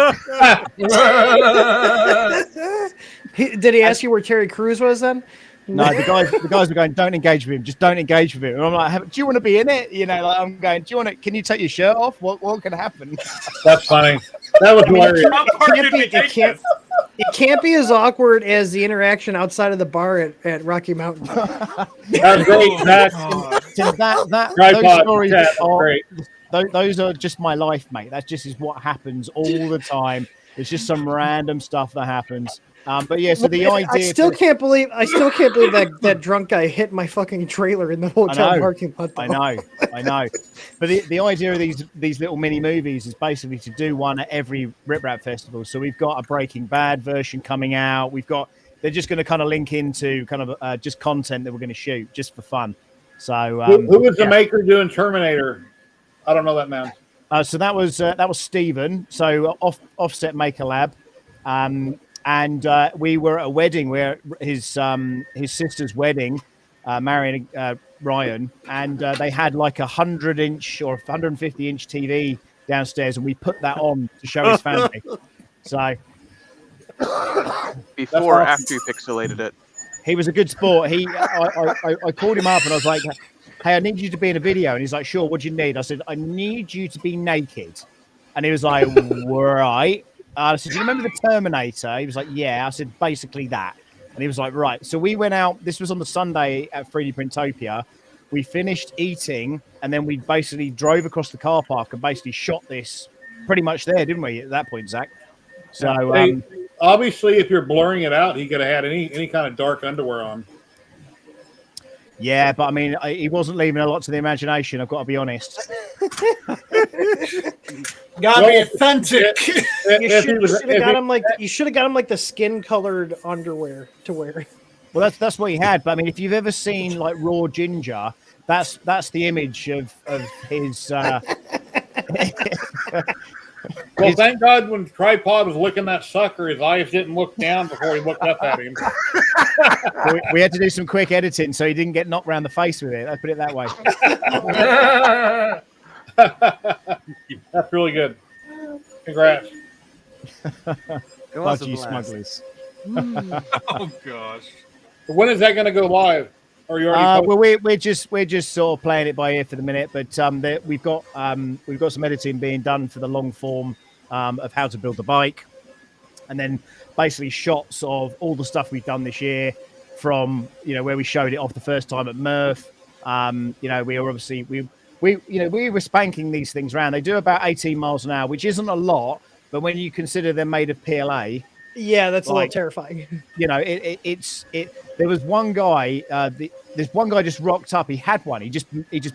Did he ask you where Terry Crews was then? no, the guys were going, "Don't engage with him. Just don't engage with him." And I'm like, "Do you want to be in it?" You know, like I'm going, "Do you want to? Can you take your shirt off? What can happen?" That's funny. That was hilarious. It can't be as awkward as the interaction outside of the bar at Rocky Mountain. That's great. Those stories those are just my life, mate. That just is what happens all the time. It's just some random stuff that happens. But yeah, so the idea. I still can't believe that drunk guy hit my fucking trailer in the hotel parking lot. I know. But the idea of these little mini movies is basically to do one at every Rip Rap festival. So we've got a Breaking Bad version coming out. They're just going to kind of link into kind of just content that we're going to shoot just for fun. So who was the maker doing Terminator? I don't know that man. So that was Steven. So Offset Maker Lab. And we were at a wedding where his sister's wedding, marrying Ryan, and they had like 100-inch or 150-inch TV downstairs, and we put that on to show his family. So before, after you pixelated it, he was a good sport. I called him up and I was like, "Hey, I need you to be in a video," and he's like, "Sure. What do you need?" I said, "I need you to be naked," and he was like, "Right." I said, "Do you remember the Terminator?" He was like, "Yeah." I said, "Basically that." And he was like, "Right." So we went out. This was on the Sunday at 3D Printopia. We finished eating, and then we basically drove across the car park and basically shot this pretty much there, didn't we, at that point, Zach? So obviously, if you're blurring it out, he could have had any kind of dark underwear on. Yeah, but I mean, he wasn't leaving a lot to the imagination. I've got to be honest. Gotta be authentic. You should have got him like the skin-colored underwear to wear. Well, that's what he had. But I mean, if you've ever seen like Raw Ginger, that's the image of his. Well, thank God when Tripod was licking that sucker, his eyes didn't look down before he looked up at him. We had to do some quick editing so he didn't get knocked around the face with it. Let's put it that way. That's really good. Congrats. Fuck you, smugglers. Oh gosh. When is that going to go live? Or you already well, we're just sort of playing it by ear for the minute, but we've got some editing being done for the long form of how to build the bike, and then basically shots of all the stuff we've done this year from where we showed it off the first time at Murph. We were obviously we were spanking these things around. They do about 18 miles an hour, which isn't a lot, but when you consider they're made of PLA. Yeah, that's a little terrifying. There was one guy. This one guy just rocked up. He had one. He just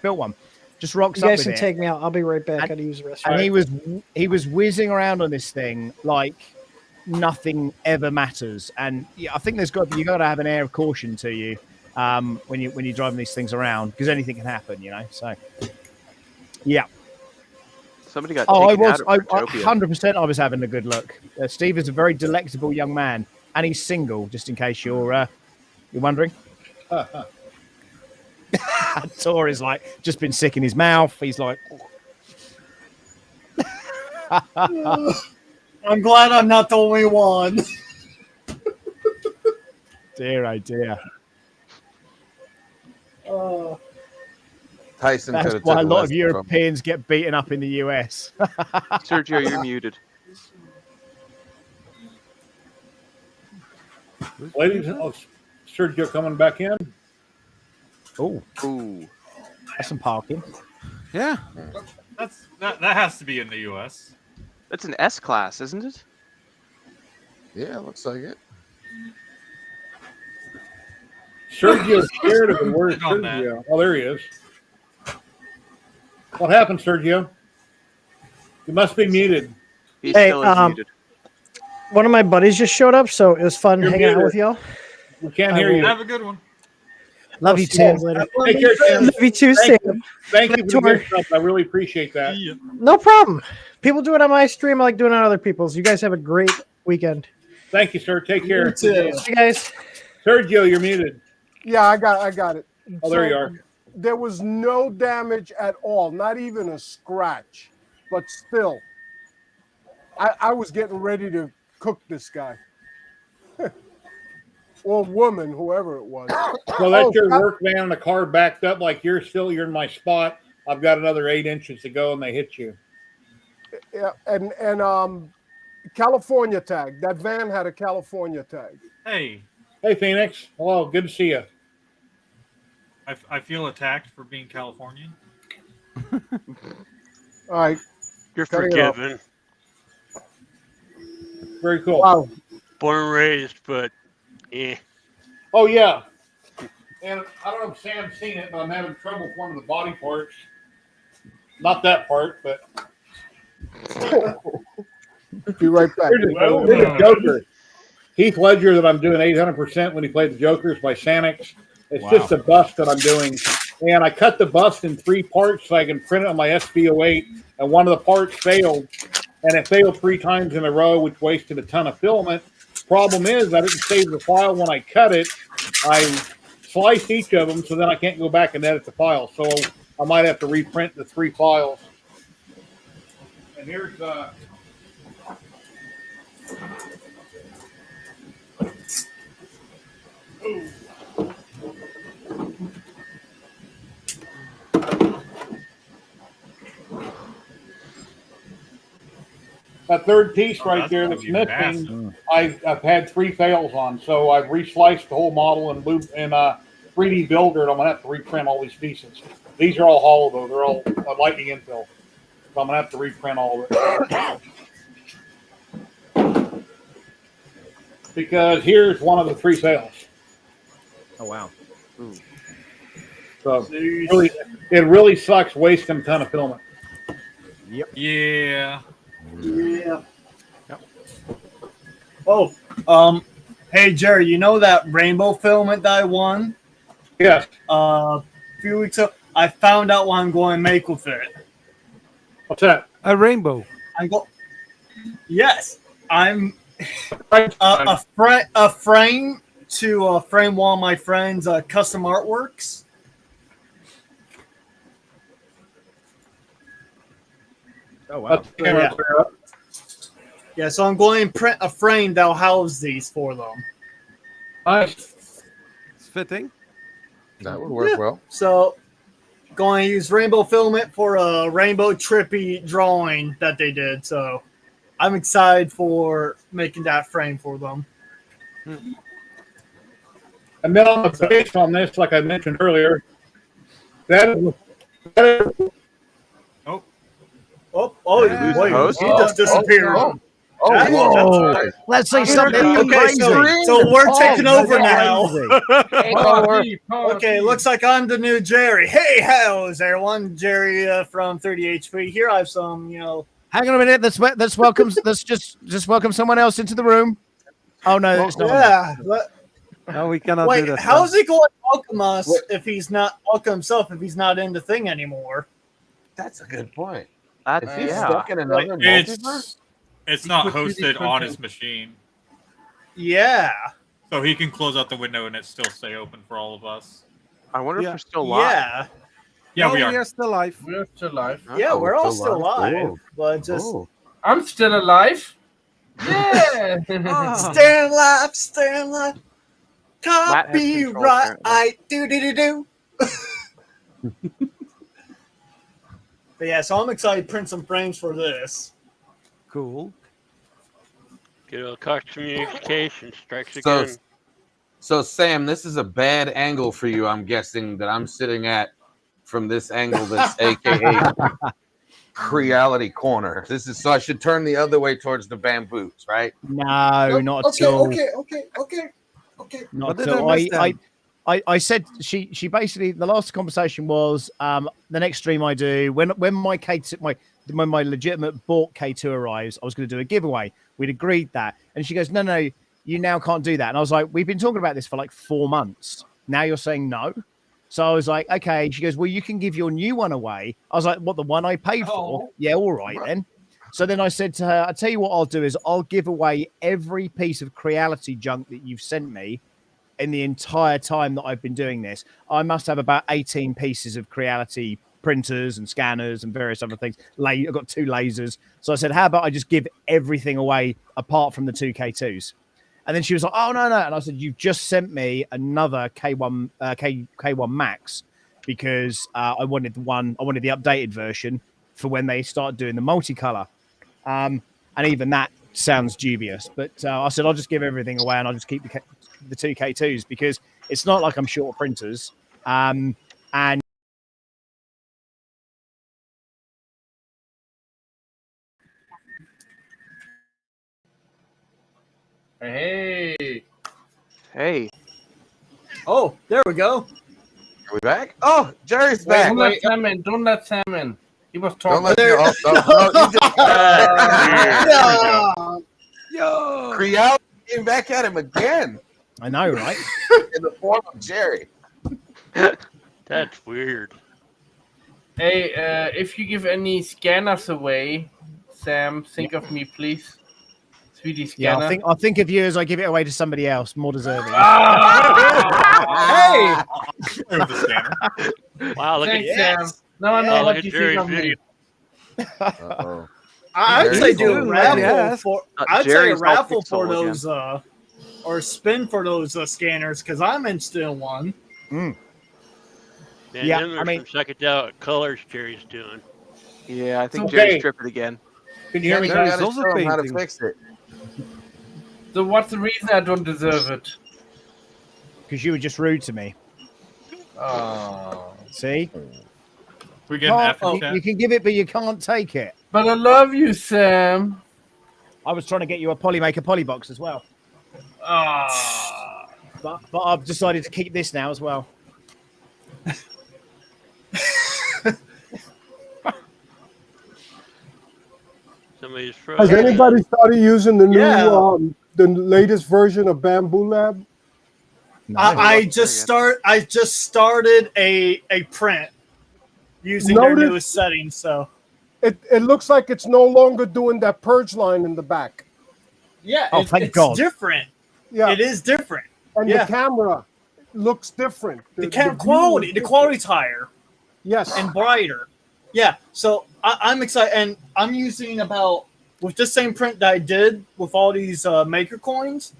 built one. Just rocks up. You guys with can take me out. I'll be right back. I got to use the restroom. And he was whizzing around on this thing like nothing ever matters. And yeah, I think you got to have an air of caution to you when you're driving these things around, because anything can happen. So yeah. Somebody got. Oh, I was. 100%. I was having a good look. Steve is a very delectable young man, and he's single. Just in case you're wondering. Tor is like just been sick in his mouth. He's like. I'm glad I'm not the only one. Dear, oh dear. Tyson That's could have why took a lot of lesson Europeans get beaten up in the US. Sergio, you're muted. Ladies, Sergio coming back in. Oh, Ooh, that's some parking. Yeah. That has to be in the US. that's an S class, isn't it? Yeah, looks like it. Sergio's scared of it. Where's Click on that. Sergio? Oh, there he is. What happened, Sergio? You must be muted. He Hey, still is muted. One of my buddies just showed up, so it was fun You're hanging out muted. with y'all. We can't hear you. Have a good one. Love you, Sam. Later. Take care, Sam. Love you too, Thank Sam. Thank you for the Tour. good stuff. I really appreciate that. No problem. People do it on my stream. I like doing it on other people's. You guys have a great weekend. Thank you, sir. Take care. See you guys. Sergio, you're muted. Yeah, I got it. Oh, there you are. There was no damage at all, not even a scratch. But still, I was getting ready to cook this guy. Or woman, whoever it was. So that's your work van and the car backed up like you're in my spot. I've got another 8 inches to go and they hit you. Yeah, and California tag. That van had a California tag. Hey, Phoenix. Hello, good to see you. I feel attacked for being Californian. All right. You're Cutting it off. forgiven. Very cool. Wow. Born and raised, but Oh, yeah. And I don't know if Sam's seen it, but I'm having trouble with one of the body parts. Not that part, but. Be right back. Here's a Joker. Heath Ledger that I'm doing 800% when he played the Jokers by Sanix. It's just a bust that I'm doing. And I cut the bust in 3 parts so I can print it on my SV08. And one of the parts failed. And it failed 3 times in a row, which wasted a ton of filament. Problem is, I didn't save the file when I cut it. I sliced each of them, so then I can't go back and edit the file. So I might have to reprint the 3 files. And here's that third piece right there that's missing. I've had 3 fails on, so I've resliced the whole model and 3D Builder, and I'm gonna have to reprint all these pieces. These are all hollow though; they're all lightning infill, so I'm gonna have to reprint all of it. Because here's one of the 3 fails. Oh wow! Ooh. So it really sucks wasting a ton of filament. Yep. Yeah. Yeah. Yep. Oh, hey Jerry, you know that rainbow filament that I won? Yes. A few weeks ago, I found out what I'm going to make with it. What's that? A rainbow. Yes, I'm a frame to frame one of my friends' custom artworks. Oh wow! Yeah, so I'm going to print a frame that'll house these for them. Nice. It's fitting. That would work well. So, going to use rainbow filament for a rainbow trippy drawing that they did. So, I'm excited for making that frame for them. And then on the base on this, like I mentioned earlier, that he just disappeared. Whoa. Let's say something crazy. So we're taking over now. Crazy. Okay, looks like I'm the new Jerry. Hey, how's everyone? Jerry from 30 HP here. I have some, Hang on a minute. Let's welcome. Let's just welcome someone else into the room. Oh no, it's not. Yeah. No, we cannot do that. How's he going to welcome us if he's not welcome himself if he's not in the thing anymore? That's a good point. That's, Is he stuck in another multiverse? It's not hosted on his machine. Yeah. So he can close out the window and it still stay open for all of us. I wonder if we're still live. Yeah. Yeah, No, we are. We are still alive. We're still alive. Yeah, we're all still still alive. alive. Cool. But just I'm still alive. Yeah. staying alive, staying alive. Matt has control, Copyright. Do. But yeah, so I'm excited to print some frames for this. Cool. Get a Cox Communication strikes So, again. so Sam, this is a bad angle for you. I'm guessing that I'm sitting at from this angle. That's AKA Creality corner. This is so I should turn the other way towards the bamboos, right? No, not at all. Okay. Not at all. I said she basically the last conversation was the next stream I do when my when my legitimate bought K2 arrives, I was going to do a giveaway. We'd agreed that, and she goes, no, you now can't do that. And I was like, we've been talking about this for like 4 months. Now you're saying no. So I was like, okay. She goes, well, you can give your new one away. I was like, what, the one I paid for? Yeah, all right then. So then I said to her, I'll tell you what I'll do is I'll give away every piece of Creality junk that you've sent me in the entire time that I've been doing this. I must have about 18 pieces of Creality printers and scanners and various other things. I've got 2 lasers. So I said, how about I just give everything away apart from the 2 K2s? And then she was like, oh, no. And I said, you've just sent me another K1 Max because I wanted the updated version for when they start doing the multicolor. And even that sounds dubious. But I said, I'll just give everything away and I'll just keep the 2 K2s because it's not like I'm short of printers. And Hey. Oh, there we go. Are we back? Oh, Jerry's back. Don't let Sam in. He was talking. Yo, Creality came back at him again. I know, right? In the form of Jerry. That's weird. Hey, if you give any scanners away, Sam, think of me, please. 3D scanner. Yeah, I'll think of you as I give it away to somebody else more deserving. Hey! With the scanner. Wow, look Thanks, at Sam. No, look what at you Jerry's think of me? video. I'd say do a raffle yes. for. I'd say a Jerry's all raffle for pixel those, or spin for those scanners because I'm interested in one. And Yeah, then there's I mean- some second out colors Jerry's doing. Yeah, I think Okay. Jerry's tripping again. Can you hear me? You Jerry's gotta also show him how to painting. fix it. So what's the reason I don't deserve it? Because you were just rude to me. Oh. See? We get an F in You chat. can give it, but you can't take it. But I love you, Sam. I was trying to get you a Polymaker Polybox as well. But I've decided to keep this now as well. Somebody's Has frozen. anybody started using the new, Yeah. the latest version of Bamboo Lab? I just started a print using their Notice- newest settings. So It looks like it's no longer doing that purge line in the back. yeah, Oh, thank it's God. different. Yeah, It is different. and yeah. the camera looks different. The view quality, is the different. quality's higher Yes, and brighter. Yeah, so I'm excited, and I'm using with this same print that I did with all these maker coins,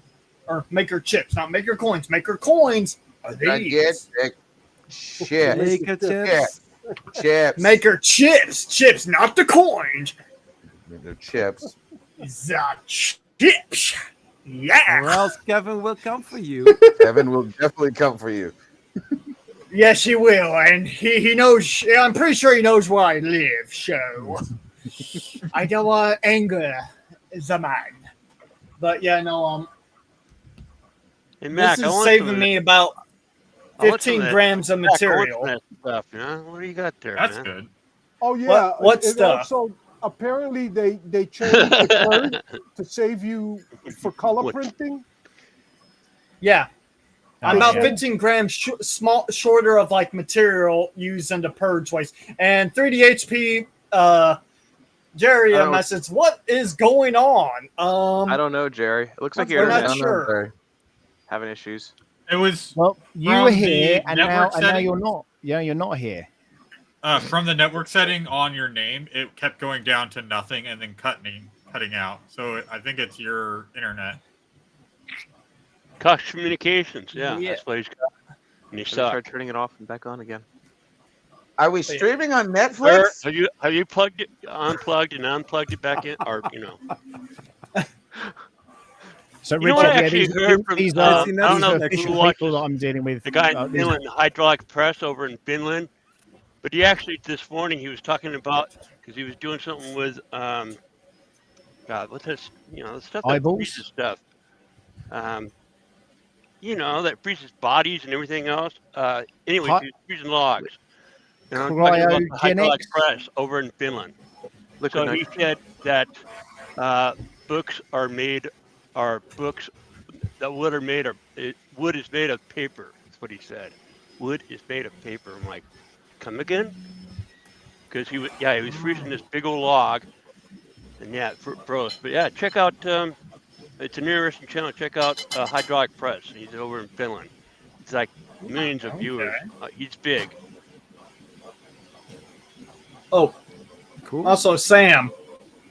or maker chips, not maker coins. Maker coins are these. Chips. Make a chips. Chips. Maker chips, not the coins. The chips. The chips. Yeah. Or else Kevin will come for you. Kevin will definitely come for you. Yes, he will, and he knows. I'm pretty sure he knows where I live. So I don't want to anger the man, but yeah, no. Hey, Mac, This I is want saving some of me that- about I want some 15 that- grams of Mac, I want some material. of that stuff, you know? What do you got there, That's man? good. Oh yeah. What It stuff? Also, apparently they changed the purge to save you for color What? printing. Yeah. I'm about yeah. 15 grams shorter of like material used in the purge waste. And 3DHP, Jerry I don't- message, what is going on? I don't know, Jerry. It looks like We're your not internet's sure. having issues. It was Well, you From were the here, and network now setting? you're not. Yeah, you're not here. from the network setting on your name. It kept going down to nothing and then cutting out. So I think it's your internet. Cox Communications, yeah, Yeah. that's what he's got. And he I'm gonna try sucked. turning it off and back on again. Are we streaming on Netflix? Have you plugged it, unplugged and unplugged it back in, or So, You know what I Richard, actually heard from, these I are don't know if official you watched people that I'm dealing with. the guy in these- Finland, hydraulic press over in Finland, but he actually this morning he was talking about because he was doing something with God, what's this? The stuff that Eyeballs? freezes stuff. That freezes bodies and everything else. Anyway, Hy- he was freezing logs. And I'm talking about the hydraulic press over in Finland. Liquid So he said that books that wood is made of paper. That's what he said. Wood is made of paper. I'm like, come again? Because he was freezing this big old log, and gross. But yeah, check out. It's an interesting channel. Check out hydraulic press. He's over in Finland. It's like millions of viewers. He's big. Oh, cool. Also, Sam.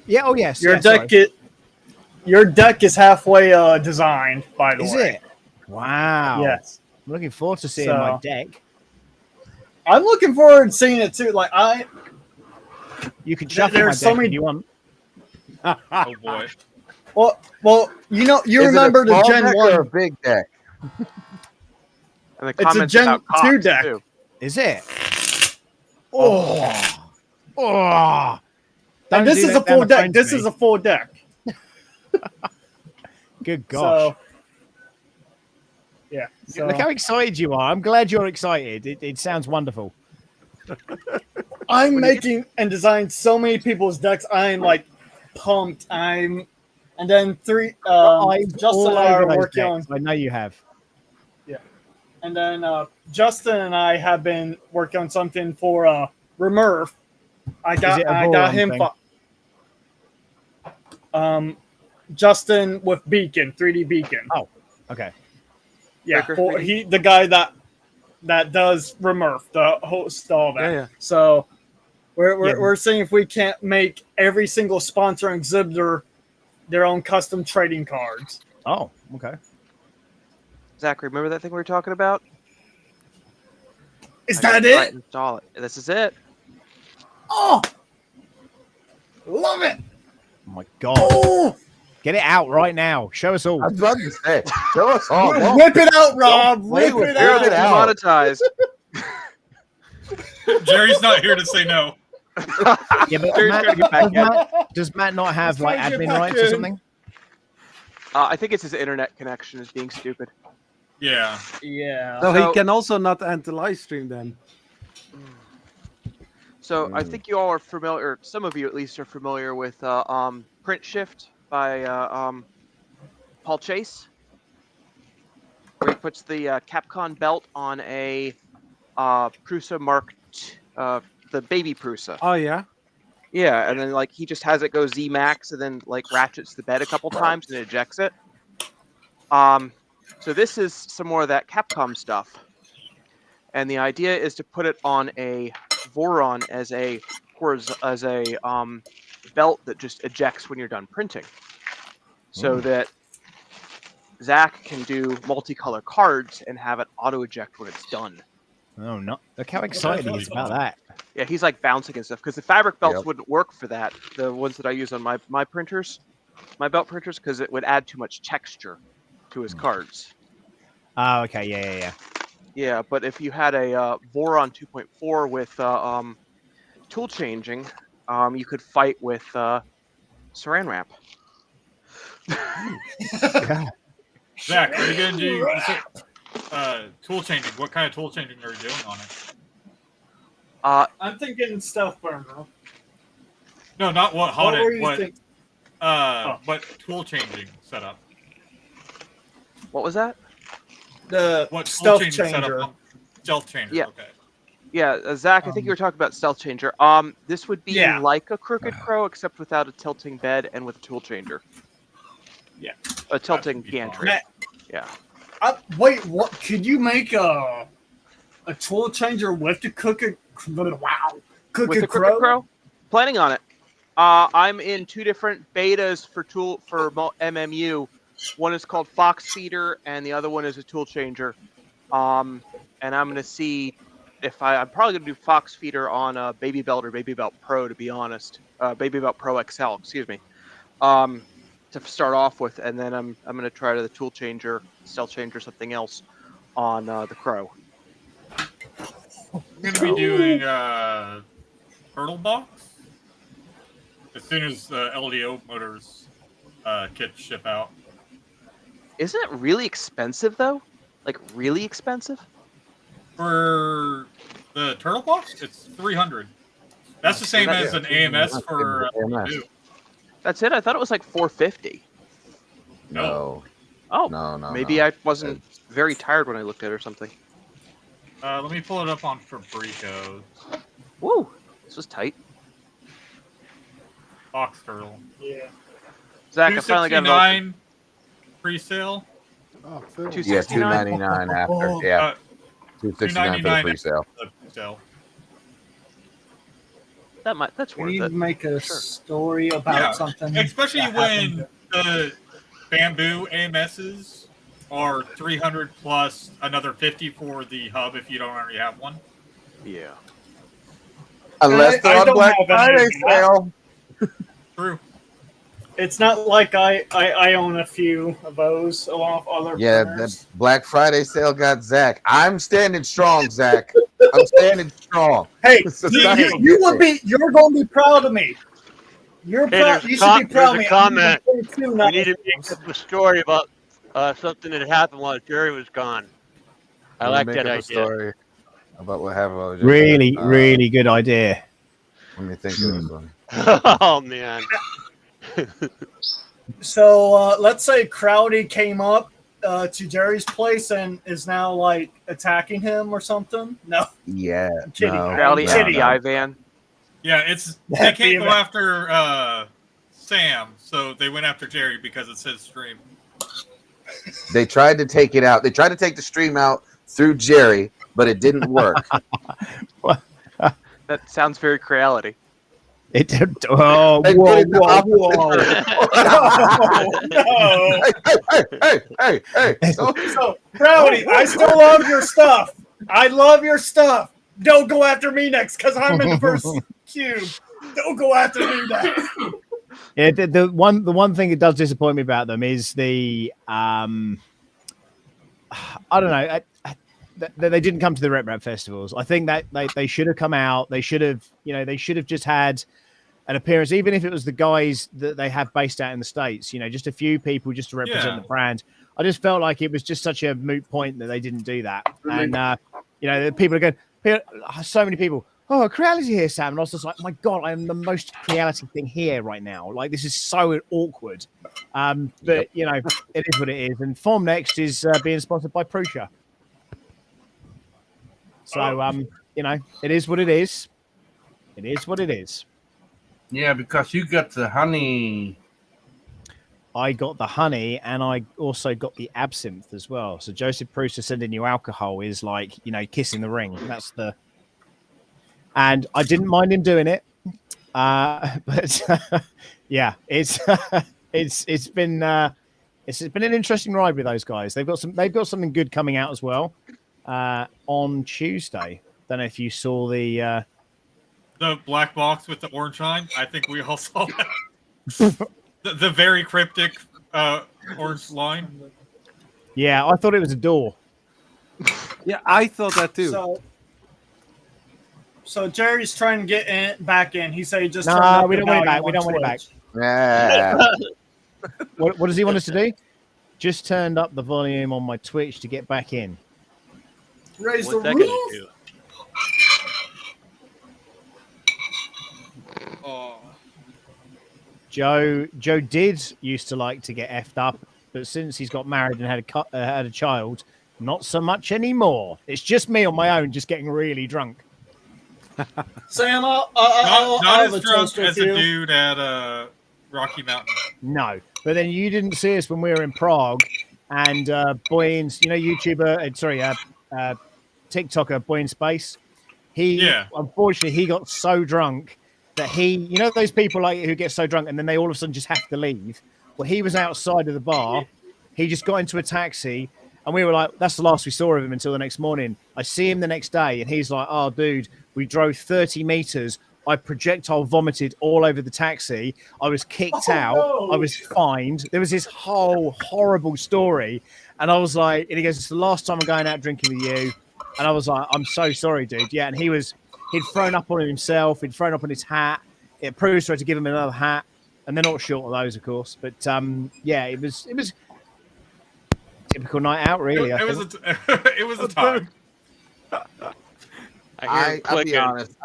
Yeah. Oh, yes. Your yes, your deck is halfway designed. By the Is way, it? Wow. Yes. I'm looking forward to seeing my deck. I'm looking forward to seeing it too. Like you can shuffle my there's deck so many. if you want. Oh boy. Well, you remember the Gen 1 or a big deck? And the It's a comments Gen about 2 cocks, deck. too. Is it? Oh. Don't And this do is that a full down the deck. phone to This me. is a full deck. Good gosh. So, yeah. So, Look how excited you are. I'm glad you're excited. It sounds wonderful. I'm making and designing so many people's decks. I'm like pumped. And then Justin and I are working on. I know you have. Yeah. And then Justin and I have been working on something for Remurf. I got him. Justin with Beacon, 3D Beacon. Oh, okay. Yeah, the guy that does Remurf, the host, all that. Yeah. So we're seeing if we can't make every single sponsor and exhibitor their own custom trading cards. Oh, okay. Zach, remember that thing we were talking about? Is that it? Install it. This is it. Oh, love it! Oh my god! Oh! Get it out right now. Show us all. I was about to say, show us all. Whip it out, Rob. Whip it out. Monetize. Jerry's not here to say no. Yeah, but does Matt not have like admin rights or something? I think it's his internet connection is being stupid. Yeah. Yeah. So he can also not end the live stream then. So I think you all are familiar, or some of you at least are familiar with Print Shift by Paul Chase, where he puts the Capcom belt on a Prusa Mark, the baby Prusa. Oh yeah. Yeah, and then like he just has it go Z max and then like ratchets the bed a couple times and ejects it. So this is some more of that Capcom stuff, and the idea is to put it on a Voron as a belt that just ejects when you're done printing, so that Zach can do multicolor cards and have it auto eject when it's done. Oh no! Look how excited he is about that. Yeah, he's like bouncing and stuff because the fabric belts wouldn't work for that. The ones that I use on my printers, my belt printers, because it would add too much texture to his cards. Oh, okay, yeah. Yeah, but if you had a Voron 2.4 with tool changing, you could fight with Saran wrap. Zach, are you gonna do tool changing? What kind of tool changing are you doing on it? I'm thinking stealth burner. No, not what What Hot were it. you What? think- What tool changing setup? What was that? The What tool stealth changing changer. setup? Stealth changer. Yeah. Okay. Yeah, Zach, I think you were talking about Stealth Changer. This would be like a Crooked Crow, except without a tilting bed and with a tool changer. Yeah. A tilting gantry. Yeah. Wait, what? Could you make a tool changer with the Crooked With the Crooked Crow? Planning on it. I'm in 2 different betas for MMU. One is called Fox Feeder, and the other one is a tool changer. And I'm going to see I'm probably gonna do Fox feeder on Baby Belt or Baby Belt Pro, to be honest. Baby Belt Pro XL, excuse me. To start off with, and then I'm gonna try the tool changer, cell changer, something else on the Crow. I'm gonna be doing Turtle Box as soon as the LDO motors kits ship out. Isn't it really expensive though? Like really expensive? For the Turtle Box, it's $300. That's the same as an AMS for AMS. That's it. I thought it was like $450. No. Oh, no. Maybe I wasn't very tired when I looked at it or something. Let me pull it up on Fabrico. Woo, this was tight. Box Turtle. Yeah. Zach, I finally got it open. Pre-sale. Oh, yeah, $299 after. Yeah, $269 for the pre-sale. That's worth you it. Make a story about something, especially when the bamboo AMSs are 300 plus another 50 for the hub if you don't already have one. Yeah. Unless they're on Black Friday sale. True. It's not like I own a few of those along with other printers. The Black Friday sale got Zach. I'm standing strong, Zach. I'm standing strong. Hey, you're going to be proud of me. You're proud. You should be proud of me. Comment. We need to make up a story about something that happened while Jerry was gone. I like that idea. Story about what happened. Really good idea. Let me think of this one. Oh man. So let's say Creality came up to Jerry's place and is now like attacking him or something. No. Yeah. I'm kidding. No, Creality FBI van. Yeah, they can't go after Sam, so they went after Jerry because it's his stream. They tried to take it out. They tried to take the stream out through Jerry, but it didn't work. That sounds very Creality. It whoa. No. Hey. So Creality, I still love your stuff. I love your stuff. Don't go after me next because I'm in the first cube. Don't go after me next. Yeah, the one thing that does disappoint me about them is the I don't know. They didn't come to the Rep festivals. I think that they should have come out. They should have just had an appearance, even if it was the guys that they have based out in the States. Just a few people just to represent the brand. I just felt like it was just such a moot point that they didn't do that. And people are going. So many people. Oh, Creality here, Sam. And I was just like, my God, I am the most Creality thing here right now. Like, this is so awkward. But, it is what it is. And Form Next is being sponsored by Prusa. So, it is what it is. It is what it is. Yeah, because you got the honey. I got the honey, and I also got the absinthe as well. So Joseph Prusa sending you alcohol is like, kissing the ring. That's the... And I didn't mind him doing it. But, yeah, it's been an interesting ride with those guys. They've got something good coming out as well. On Tuesday. Don't know if you saw the black box with the orange line. I think we all saw that. the very cryptic orange line. Yeah, I thought it was a door. Yeah, I thought that too. So Jerry's trying to get back in. He said he just we don't want it back. We don't want it back. What does he want us to do? Just turned up the volume on my Twitch to get back in. Raise the roof. Joe did used to like to get effed up, but since he's got married and had a child, not so much anymore. It's just me on my own, just getting really drunk. Sam, not as drunk as a dude at Rocky Mountain. No, but then you didn't see us when we were in Prague, and Boyne's, YouTuber, TikToker Boy in Space. Unfortunately, he got so drunk that those people like who get so drunk and then they all of a sudden just have to leave. Well, he was outside of the bar. He just got into a taxi, And we were like, that's the last we saw of him until the next morning. I see him the next day, and he's like, oh, dude, we drove 30 meters. I projectile vomited all over the taxi. I was kicked out. no. I was fined. There was this whole horrible story. And I was like, and he goes, it's the last time I'm going out drinking with you. And I was like, I'm so sorry, dude. Yeah. And he'd thrown up on himself. He'd thrown up on his hat. It proves to give him another hat. And they're not short of those, of course. But yeah, it was typical night out, really. It was a time. I'll be honest.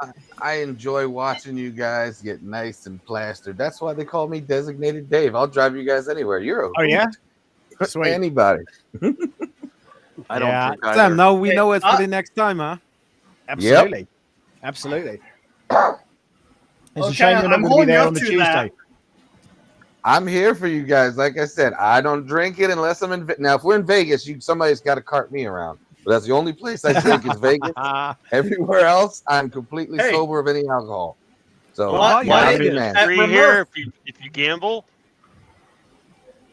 I enjoy watching you guys get nice and plastered. That's why they call me Designated Dave. I'll drive you guys anywhere. You're a oh yeah, sweet. Anybody. I don't think either. Sam, now we know it for the next time, huh? Absolutely, yep. Absolutely. It's a shame you're not going to be there on the Tuesday. I'm here for you guys. Like I said, I don't drink it unless I'm in. Now, if we're in Vegas, somebody's got to cart me around. But that's the only place I drink is Vegas. Everywhere else, I'm completely sober of any alcohol. So, free here if you gamble.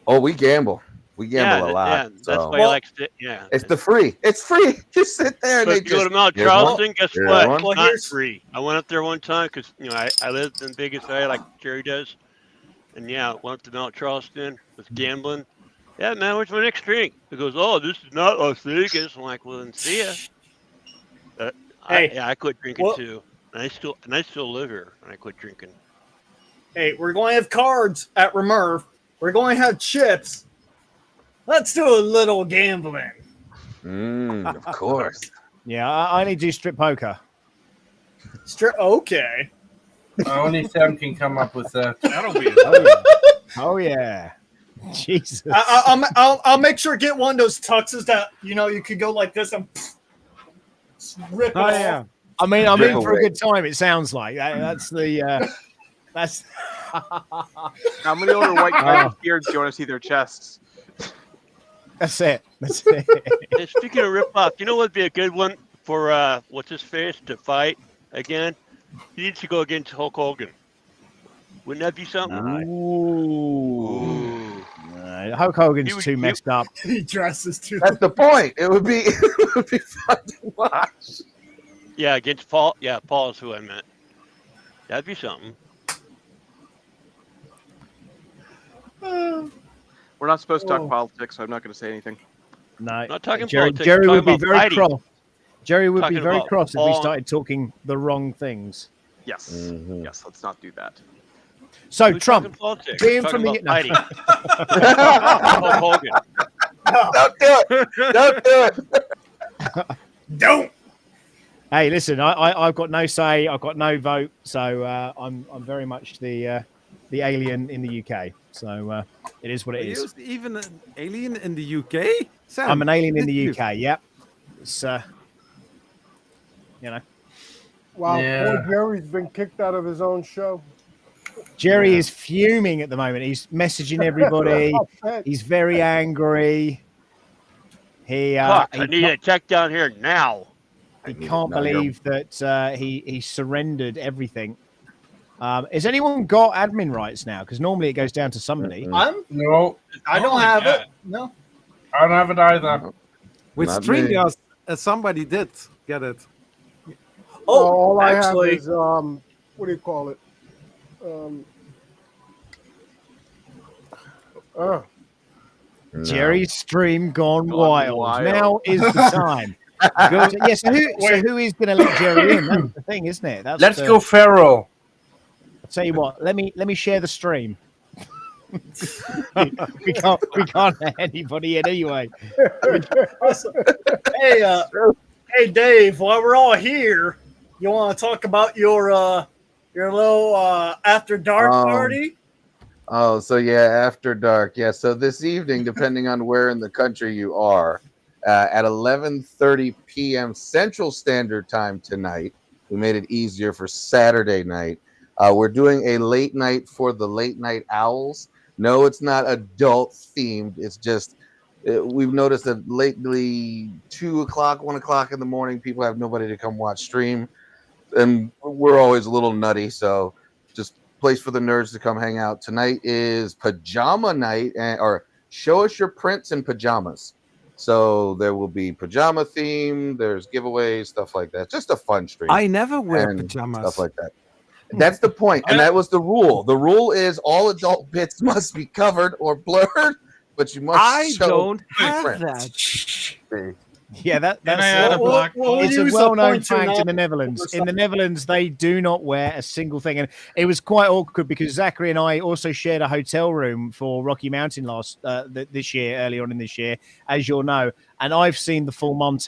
Oh, we gamble. We gamble a lot. Yeah, that's why he likes it. Yeah, it's the free. It's free. Just sit there and but they if you go to Mount Charleston, guess what? Well, not free. I went up there one time because I lived in Vegas area like Jerry does, and went up to Mount Charleston, was gambling. Yeah, man, where's my next drink? He goes, oh, this is not Las Vegas. I'm like, well, then see ya. I quit drinking too, and I still live here, and I quit drinking. Hey, we're going to have cards at Remerve. We're going to have chips. Let's do a little gambling. Of course. Yeah, I only do strip poker. Okay. Only Sam can come up with that. That'll be Oh yeah. Jesus. I'll make sure to get one of those tuxes that you could go like this and rip it off. Yeah. I'm in for a good time. It sounds like that's the that's. How many older white guys beards do you want to see their chests? That's it. That's it. And speaking of rip off, you know what'd be a good one for what's his face to fight again? He needs to go against Hulk Hogan. Wouldn't that be something? Ooh. Hulk Hogan's too messed up. He dresses too. That's the point. It would be fun to watch. Yeah, against Paul. Yeah, Paul is who I meant. That'd be something. We're not supposed to talk politics, so I'm not going to say anything. No, not talking politics. Jerry would be very cross. Jerry would be very cross if we started talking the wrong things. Yes. Mm-hmm. Yes, let's not do that. So, Trump, being from the... Hogan. Don't do it. Don't do it. Don't. Hey, listen, I've got no say. I've got no vote. So I'm very much the alien in the UK. So it is what it is. Even an alien in the UK? Sam, I'm an alien in the UK, yeah. It's, Wow, poor Jerry's been kicked out of his own show. Jerry is fuming at the moment. He's messaging everybody. He's very angry. I need a check down here now. He can't believe that he surrendered everything. Has anyone got admin rights now? Because normally it goes down to somebody. No, I don't have it. No, I don't have it either. With StreamYard, somebody did get it. All I have is what do you call it? Jerry's stream gone wild. Now is the time. So who is going to let Jerry in? That's the thing, isn't it? Let's go Pharaoh. I'll tell you what. Let me share the stream. we can't let anybody in anyway. Hey, Dave. While we're all here, you want to talk about your little after dark party? Oh, so yeah, after dark. Yeah, so this evening, depending on where in the country you are, at 11:30 p.m. Central Standard Time tonight, we made it easier for Saturday night. We're doing a late night for the late night owls. No, it's not adult themed. It's just we've noticed that lately 2 o'clock, 1 o'clock in the morning, people have nobody to come watch stream. And we're always a little nutty, so just place for the nerds to come hang out. Tonight is pajama night, or show us your prints in pajamas. So there will be pajama theme. There's giveaways, stuff like that. Just a fun stream. I never wear and pajamas. Stuff like that. That's the point, and that was the rule. The rule is all adult bits must be covered or blurred, but you must. I show don't have prints. that. Yeah, that's we'll it's a use a well-known pointer fact in now the Netherlands. or In the Netherlands, they do not wear a single thing, and it was quite awkward because Zachary and I also shared a hotel room for Rocky Mountain this year, earlier on in this year, as you'll know, and I've seen the full Monty.